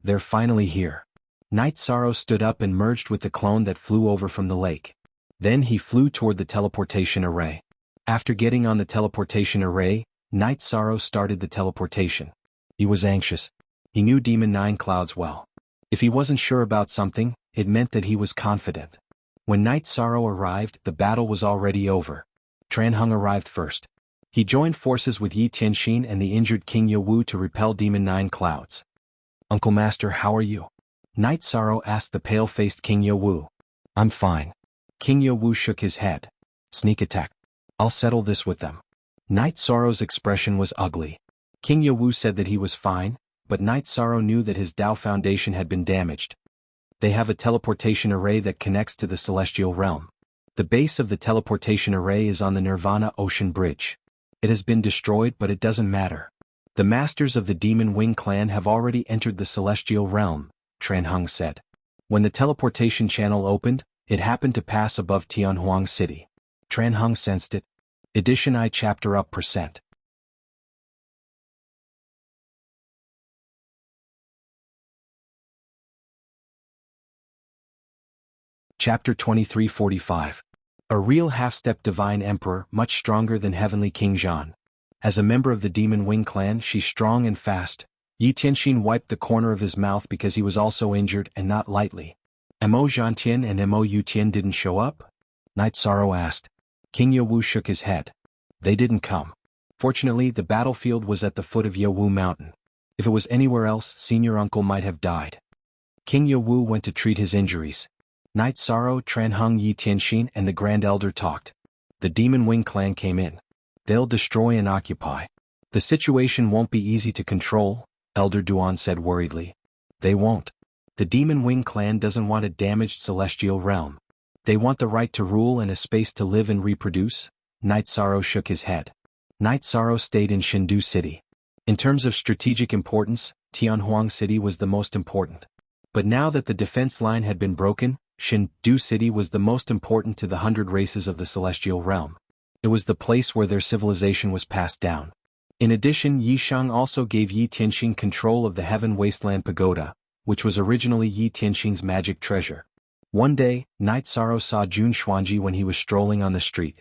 They're finally here. Night Sorrow stood up and merged with the clone that flew over from the lake. Then he flew toward the teleportation array. After getting on the teleportation array, Night Sorrow started the teleportation. He was anxious. He knew Demon 9 Clouds well. If he wasn't sure about something, it meant that he was confident. When Night Sorrow arrived, the battle was already over. Tranhung arrived first. He joined forces with Yi Tianxin and the injured King Yawu to repel Demon 9 Clouds. Uncle Master, how are you? Night Sorrow asked the pale-faced King Yawu. I'm fine. King Yawu shook his head. Sneak attack. I'll settle this with them. Night Sorrow's expression was ugly. King Yawu said that he was fine, but Night Sorrow knew that his Dao foundation had been damaged. They have a teleportation array that connects to the celestial realm. The base of the teleportation array is on the Nirvana Ocean Bridge. It has been destroyed, but it doesn't matter. The masters of the Demon Wing clan have already entered the celestial realm, Tranhung said. When the teleportation channel opened, it happened to pass above Tianhuang City. Tranhung sensed it. Edition I chapter up %. Chapter 2345. A real half-step divine emperor, much stronger than heavenly King Zhan. As a member of the Demon Wing clan, she's strong and fast. Yi Tianxin wiped the corner of his mouth because he was also injured, and not lightly. Mo Zhantian and Mo Yutian didn't show up? Night Sorrow asked. King Yawu shook his head. They didn't come. Fortunately, the battlefield was at the foot of Yawu Mountain. If it was anywhere else, Senior Uncle might have died. King Yewu went to treat his injuries. Night Sorrow, Tranhung Yi Tianxin and the Grand Elder talked. The Demon Wing clan came in. They'll destroy and occupy. The situation won't be easy to control, Elder Duan said worriedly. They won't. The Demon Wing clan doesn't want a damaged celestial realm. They want the right to rule and a space to live and reproduce. Night Sorrow shook his head. Night Sorrow stayed in Shindu City. In terms of strategic importance, Tianhuang City was the most important. But now that the defense line had been broken, Shindu City was the most important to the 100 races of the celestial realm. It was the place where their civilization was passed down. In addition, Yishang also gave Yi Tianxin control of the Heaven Wasteland Pagoda, which was originally Yi Tianxin's magic treasure. One day, Night Sorrow saw Jun Xuanji when he was strolling on the street.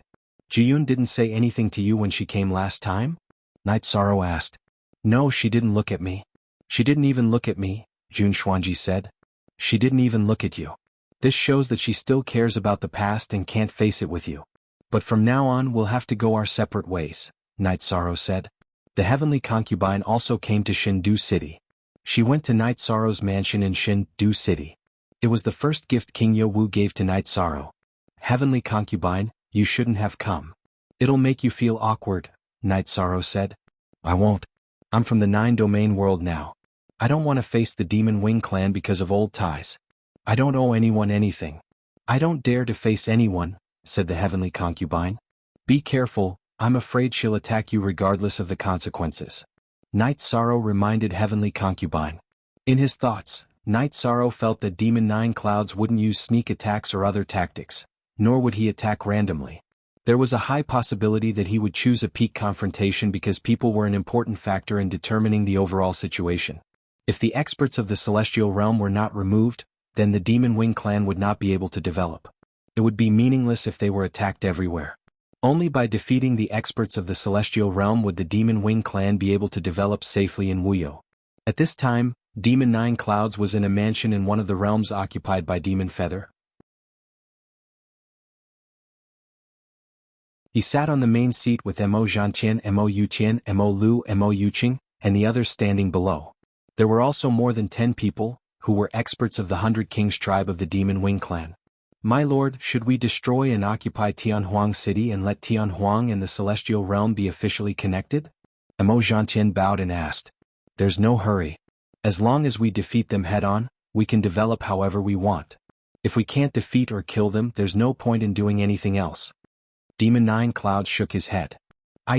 Jiyun didn't say anything to you when she came last time? Night Sorrow asked. No, she didn't look at me. She didn't even look at me, Jun Xuanji said. She didn't even look at you. This shows that she still cares about the past and can't face it with you. But from now on we'll have to go our separate ways, Night Sorrow said. The heavenly concubine also came to Shindu City. She went to Night Sorrow's mansion in Shindu City. It was the first gift King Yewu gave to Night Sorrow. Heavenly concubine, you shouldn't have come. It'll make you feel awkward, Night Sorrow said. I won't. I'm from the 9-domain world now. I don't want to face the Demon Wing clan because of old ties. I don't owe anyone anything. I don't dare to face anyone, said the heavenly concubine. Be careful, I'm afraid she'll attack you regardless of the consequences. Night Sorrow reminded heavenly concubine. In his thoughts, Night Sorrow felt that Demon Nine Clouds wouldn't use sneak attacks or other tactics, nor would he attack randomly. There was a high possibility that he would choose a peak confrontation because people were an important factor in determining the overall situation. If the experts of the celestial realm were not removed, then the Demon Wing clan would not be able to develop. It would be meaningless if they were attacked everywhere. Only by defeating the experts of the celestial realm would the Demon Wing clan be able to develop safely in Wuyo. At this time, Demon Nine Clouds was in a mansion in one of the realms occupied by Demon Feather. He sat on the main seat with Mo Zhantian, Mo Yutian, Mo Lu, Mo Yuqing, and the others standing below. There were also more than 10 people, who were experts of the 100 Kings tribe of the Demon Wing clan. My lord, should we destroy and occupy Tianhuang City and let Tianhuang and the celestial realm be officially connected? Mo Zhantian bowed and asked. There's no hurry. As long as we defeat them head-on, we can develop however we want. If we can't defeat or kill them, there's no point in doing anything else. Demon Nine Clouds shook his head.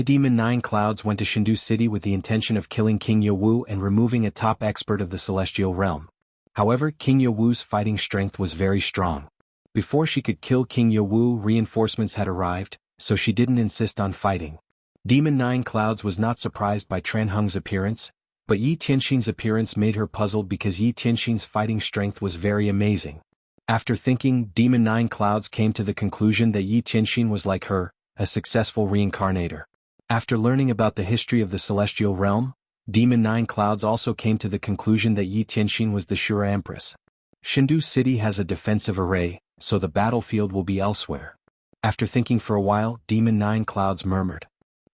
Demon Nine Clouds went to Shindu City with the intention of killing King Yewu and removing a top expert of the celestial realm. However, King Yewu's fighting strength was very strong. Before she could kill King Yewu, reinforcements had arrived, so she didn't insist on fighting. Demon Nine Clouds was not surprised by Tranhung's appearance, but Yi Tianxin's appearance made her puzzled because Yi Tianxin's fighting strength was very amazing. After thinking, Demon Nine Clouds came to the conclusion that Yi Tianxin was like her, a successful reincarnator. After learning about the history of the celestial realm, Demon Nine Clouds also came to the conclusion that Yi Tianxin was the Shura Empress. Shindu City has a defensive array, so the battlefield will be elsewhere. After thinking for a while, Demon Nine Clouds murmured.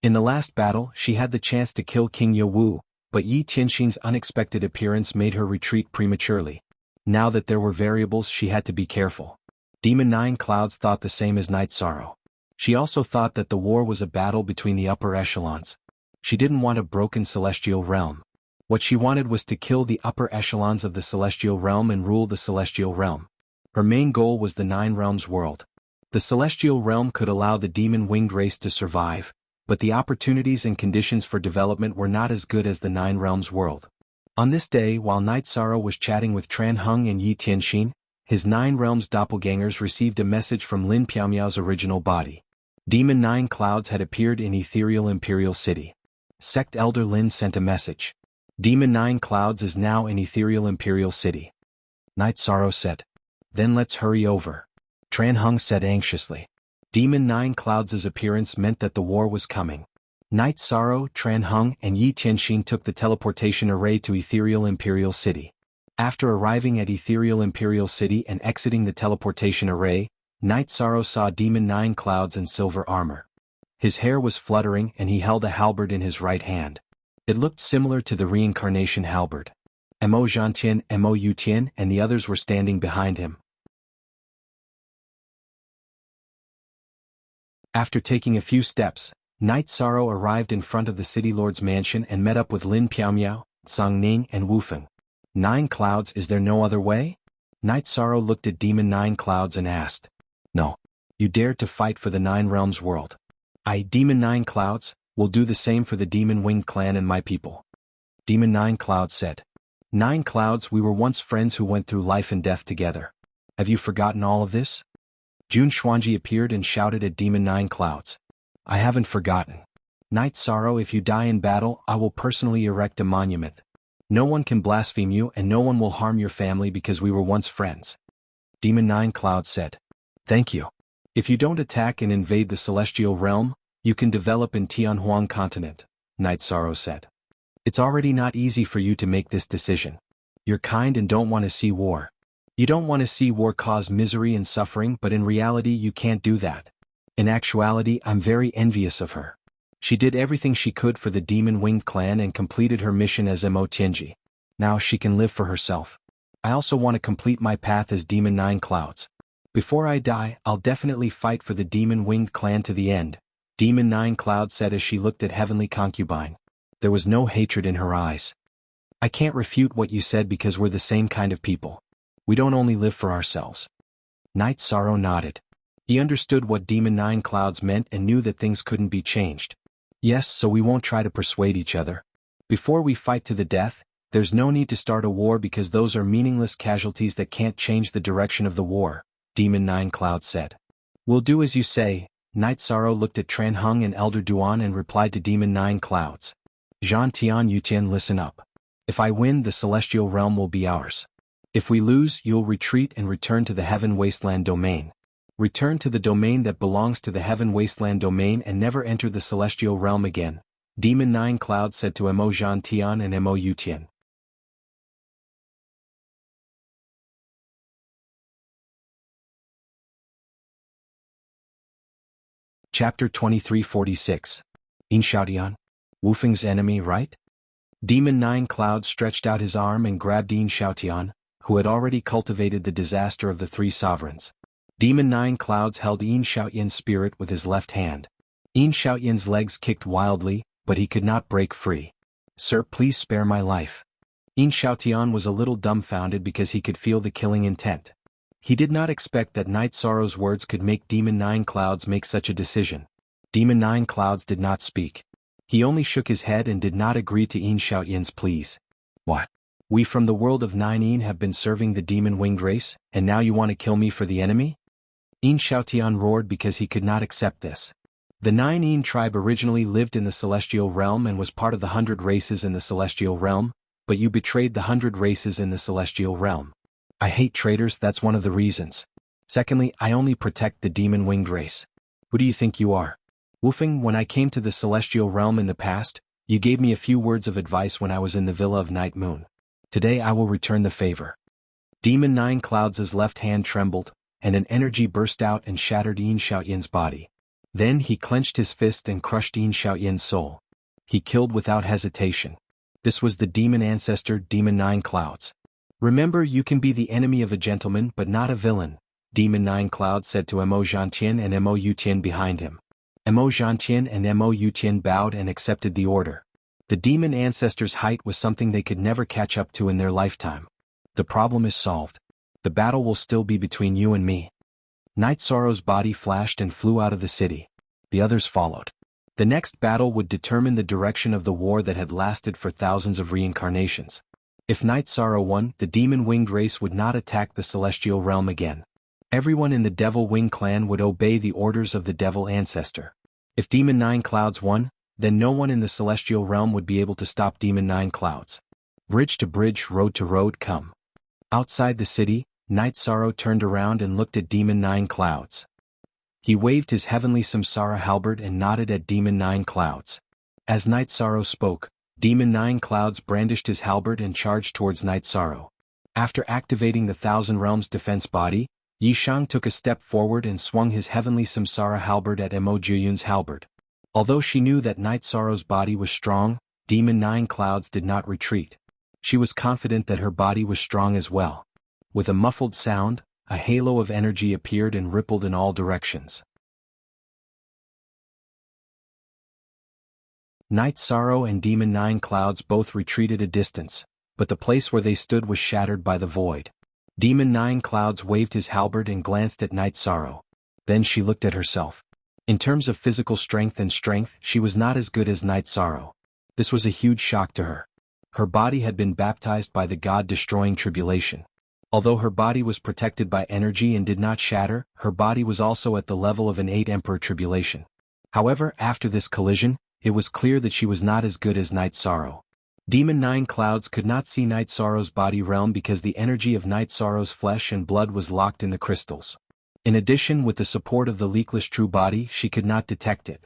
In the last battle, she had the chance to kill King Yewu, but Yi Tianxin's unexpected appearance made her retreat prematurely. Now that there were variables, she had to be careful. Demon Nine Clouds thought the same as Night Sorrow. She also thought that the war was a battle between the upper echelons. She didn't want a broken celestial realm. What she wanted was to kill the upper echelons of the celestial realm and rule the celestial realm. Her main goal was the Nine Realms world. The celestial realm could allow the demon-winged race to survive, but the opportunities and conditions for development were not as good as the Nine Realms world. On this day, while Night Sorrow was chatting with Tranhung and Yi Tianxin, his Nine Realms doppelgangers received a message from Lin Piaomiao's original body. Demon Nine Clouds had appeared in Ethereal Imperial City. Sect Elder Lin sent a message. Demon Nine Clouds is now in Ethereal Imperial City. Night Sorrow said. Then let's hurry over. Tranhung said anxiously. Demon Nine Clouds' appearance meant that the war was coming. Night Sorrow, Tranhung, and Yi Tianxin took the teleportation array to Ethereal Imperial City. After arriving at Ethereal Imperial City and exiting the teleportation array, Night Sorrow saw Demon Nine Clouds in silver armor. His hair was fluttering and he held a halberd in his right hand. It looked similar to the reincarnation halberd. Mo Zhantian, Mo Yutian, and the others were standing behind him. After taking a few steps, Knight Sorrow arrived in front of the city lord's mansion and met up with Lin Piaomiao, Song Ning, and Wu Feng. 9 Clouds, is there no other way? Knight Sorrow looked at Demon 9 Clouds and asked. No. You dared to fight for the 9 Realms world. I, Demon 9 Clouds, will do the same for the Demon Winged clan and my people. Demon 9 Clouds said. 9 Clouds, we were once friends who went through life and death together. Have you forgotten all of this? Jun Xuanji appeared and shouted at Demon 9 Clouds. I haven't forgotten. Knight Sorrow, if you die in battle, I will personally erect a monument. No one can blaspheme you and no one will harm your family because we were once friends. Demon 9 Clouds said. Thank you. If you don't attack and invade the celestial realm, you can develop in Tianhuang continent, Knight Sorrow said. It's already not easy for you to make this decision. You're kind and don't want to see war. You don't want to see war cause misery and suffering, but in reality you can't do that. In actuality, I'm very envious of her. She did everything she could for the Demon Winged clan and completed her mission as Mo Tianji. Now she can live for herself. I also want to complete my path as Demon 9 Clouds. Before I die, I'll definitely fight for the Demon Winged clan to the end, Demon 9 Clouds said as she looked at Heavenly Concubine. There was no hatred in her eyes. I can't refute what you said because we're the same kind of people. We don't only live for ourselves. Knight Sorrow nodded. He understood what Demon 9 Clouds meant and knew that things couldn't be changed. Yes, so we won't try to persuade each other. Before we fight to the death, there's no need to start a war because those are meaningless casualties that can't change the direction of the war, Demon 9 Clouds said. We'll do as you say. Knight Sorrow looked at Tran Hung and Elder Duan and replied to Demon 9 Clouds. Zhan Tian Yutian, listen up. If I win, the celestial realm will be ours. If we lose, you'll retreat and return to the Heaven Wasteland domain. Return to the domain that belongs to the Heaven Wasteland domain and never enter the celestial realm again, Demon 9 Clouds said to Mo Zhan Tian and Mo Yutian. Chapter 2346. Yin Xiaotian? Wu Feng's enemy, right? Demon 9 Clouds stretched out his arm and grabbed Yin Xiaotian, who had already cultivated the disaster of the 3 sovereigns. Demon 9 Clouds held Yin Xiaotian's spirit with his left hand. Yin Xiaotian's legs kicked wildly, but he could not break free. Sir, please spare my life. Yin Xiaotian was a little dumbfounded because he could feel the killing intent. He did not expect that Knight Sorrow's words could make Demon 9 Clouds make such a decision. Demon 9 Clouds did not speak. He only shook his head and did not agree to Yin Xiaotian's pleas. What? We from the world of 9 Yin have been serving the Demon Winged race, and now you want to kill me for the enemy? Yin Xiaotian roared because he could not accept this. The 9 Yin tribe originally lived in the Celestial Realm and was part of the 100 races in the Celestial Realm, but you betrayed the 100 races in the Celestial Realm. I hate traitors, that's one of the reasons. Secondly, I only protect the Demon Winged race. Who do you think you are? Wu Feng, when I came to the Celestial Realm in the past, you gave me a few words of advice when I was in the Villa of Night Moon. Today I will return the favor. Demon 9 Clouds' left hand trembled, and an energy burst out and shattered Yin Xiaotian's body. Then he clenched his fist and crushed Yin Xiaotian's soul. He killed without hesitation. This was the demon ancestor Demon 9 Clouds. Remember, you can be the enemy of a gentleman but not a villain, Demon 9 Clouds said to Mo Zhantian and Mo Yutian behind him. Mo Zhantian and Mo Yutian bowed and accepted the order. The demon ancestor's height was something they could never catch up to in their lifetime. The problem is solved. The battle will still be between you and me. Knight Sorrow's body flashed and flew out of the city. The others followed. The next battle would determine the direction of the war that had lasted for thousands of reincarnations. If Knight Sorrow won, the Demon Winged race would not attack the Celestial Realm again. Everyone in the Devil Wing clan would obey the orders of the Devil Ancestor. If Demon 9 Clouds won, then no one in the Celestial Realm would be able to stop Demon 9 Clouds. Bridge to bridge, road to road, come. Outside the city, Knight Sorrow turned around and looked at Demon 9 Clouds. He waved his heavenly Samsara halberd and nodded at Demon 9 Clouds. As Knight Sorrow spoke, Demon 9 Clouds brandished his halberd and charged towards Knight Sorrow. After activating the Thousand Realms defense body, Yi Shang took a step forward and swung his heavenly Samsara halberd at Mo Juyun's halberd. Although she knew that Knight Sorrow's body was strong, Demon 9 Clouds did not retreat. She was confident that her body was strong as well. With a muffled sound, a halo of energy appeared and rippled in all directions. Night Sorrow and Demon Nine Clouds both retreated a distance, but the place where they stood was shattered by the void. Demon Nine Clouds waved his halberd and glanced at Night Sorrow. Then she looked at herself. In terms of physical strength, she was not as good as Night Sorrow. This was a huge shock to her. Her body had been baptized by the God-destroying tribulation. Although her body was protected by energy and did not shatter, her body was also at the level of an 8 Emperor tribulation. However, after this collision, it was clear that she was not as good as Night Sorrow. Demon Nine Clouds could not see Night Sorrow's body realm because the energy of Night Sorrow's flesh and blood was locked in the crystals. In addition, with the support of the leakless true body, she could not detect it.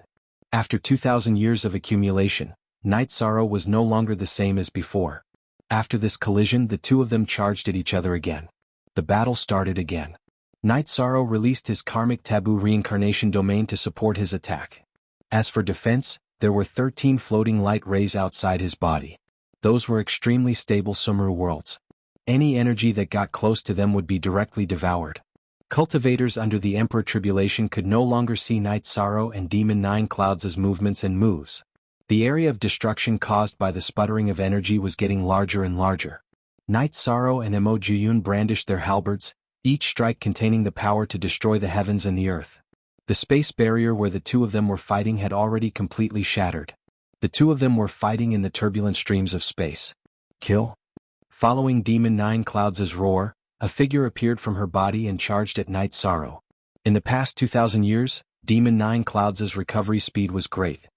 After 2,000 years of accumulation, Night Sorrow was no longer the same as before. After this collision, the two of them charged at each other again. The battle started again. Night Sorrow released his karmic taboo reincarnation domain to support his attack. As for defense, there were 13 floating light rays outside his body. Those were extremely stable Sumeru worlds. Any energy that got close to them would be directly devoured. Cultivators under the Emperor Tribulation could no longer see Night Sorrow and Demon Nine Clouds' movements and moves. The area of destruction caused by the sputtering of energy was getting larger and larger. Night Sorrow and Mo Juyun brandished their halberds, each strike containing the power to destroy the heavens and the earth. The space barrier where the two of them were fighting had already completely shattered. The two of them were fighting in the turbulent streams of space. Kill? Following Demon Nine Clouds' roar, a figure appeared from her body and charged at Night Sorrow. In the past 2,000 years, Demon Nine Clouds' recovery speed was great.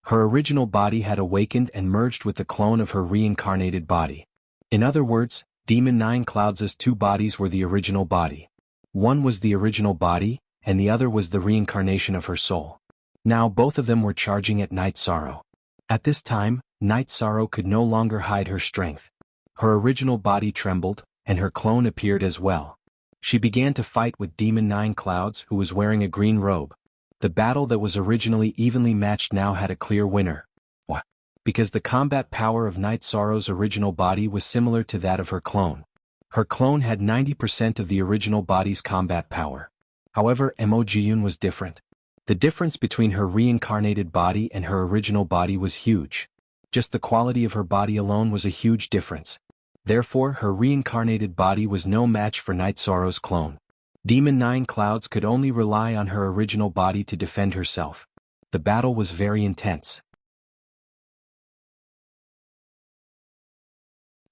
Her original body had awakened and merged with the clone of her reincarnated body. In other words, Demon Nine Clouds' two bodies were the original body. One was the original body, and the other was the reincarnation of her soul. Now both of them were charging at Night Sorrow. At this time, Night Sorrow could no longer hide her strength. Her original body trembled, and her clone appeared as well. She began to fight with Demon Nine Clouds, who was wearing a green robe. The battle that was originally evenly matched now had a clear winner. Why? Because the combat power of Night Sorrow's original body was similar to that of her clone. Her clone had 90% of the original body's combat power. However, Mo Jiyun was different. The difference between her reincarnated body and her original body was huge. Just the quality of her body alone was a huge difference. Therefore, her reincarnated body was no match for Night Sorrow's clone. Demon Nine Clouds could only rely on her original body to defend herself. The battle was very intense.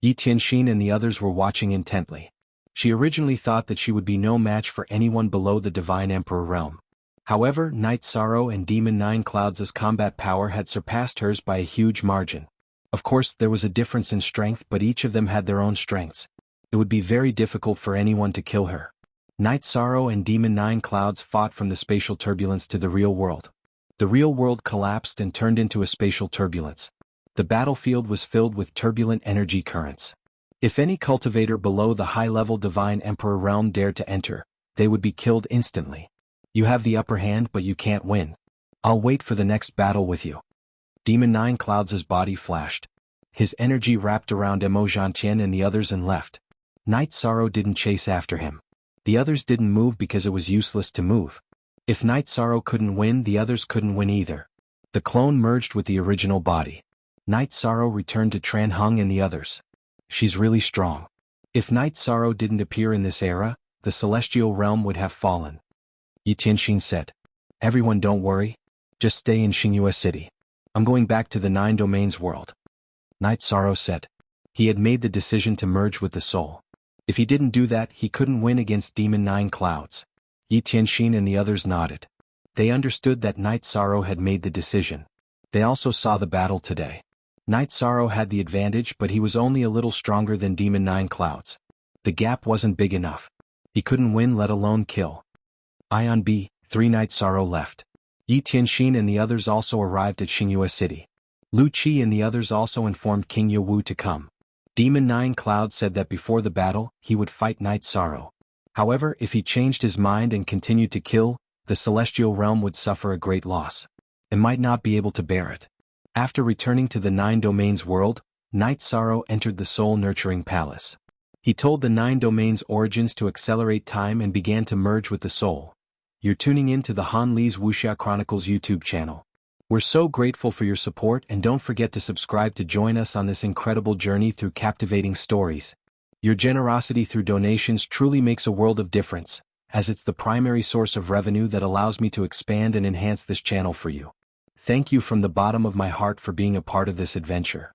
Yi Tianxin and the others were watching intently. She originally thought that she would be no match for anyone below the Divine Emperor realm. However, Night Sorrow and Demon Nine Clouds' combat power had surpassed hers by a huge margin. Of course, there was a difference in strength, but each of them had their own strengths. It would be very difficult for anyone to kill her. Night Sorrow and Demon Nine Clouds fought from the spatial turbulence to the real world. The real world collapsed and turned into a spatial turbulence. The battlefield was filled with turbulent energy currents. If any cultivator below the high-level Divine Emperor realm dared to enter, they would be killed instantly. You have the upper hand, but you can't win. I'll wait for the next battle with you. Demon Nine Clouds' body flashed. His energy wrapped around Mo Zhantian and the others and left. Night Sorrow didn't chase after him. The others didn't move because it was useless to move. If Night Sorrow couldn't win, the others couldn't win either. The clone merged with the original body. Night Sorrow returned to Tran Hung and the others. She's really strong. If Night Sorrow didn't appear in this era, the celestial realm would have fallen. Yi Tianxin said. Everyone don't worry. Just stay in Xingyue City. I'm going back to the Nine Domains world. Night Sorrow said. He had made the decision to merge with the soul. If he didn't do that, he couldn't win against Demon Nine Clouds. Yi Tianxin and the others nodded. They understood that Night Sorrow had made the decision. They also saw the battle today. Night Sorrow had the advantage, but he was only a little stronger than Demon Nine Clouds. The gap wasn't big enough. He couldn't win, let alone kill. Ion B3 Night Sorrow left. Yi Tianxin and the others also arrived at Xingyue City. Lu Qi and the others also informed King Yewu to come. Demon Nine Clouds said that before the battle, he would fight Night Sorrow. However, if he changed his mind and continued to kill, the celestial realm would suffer a great loss. It might not be able to bear it. After returning to the Nine Domains world, Night Sorrow entered the soul-nurturing palace. He told the 9 domains' origins to accelerate time and began to merge with the soul. You're tuning in to the Han Li's Wuxia Chronicles YouTube channel. We're so grateful for your support, and don't forget to subscribe to join us on this incredible journey through captivating stories. Your generosity through donations truly makes a world of difference, as it's the primary source of revenue that allows me to expand and enhance this channel for you. Thank you from the bottom of my heart for being a part of this adventure.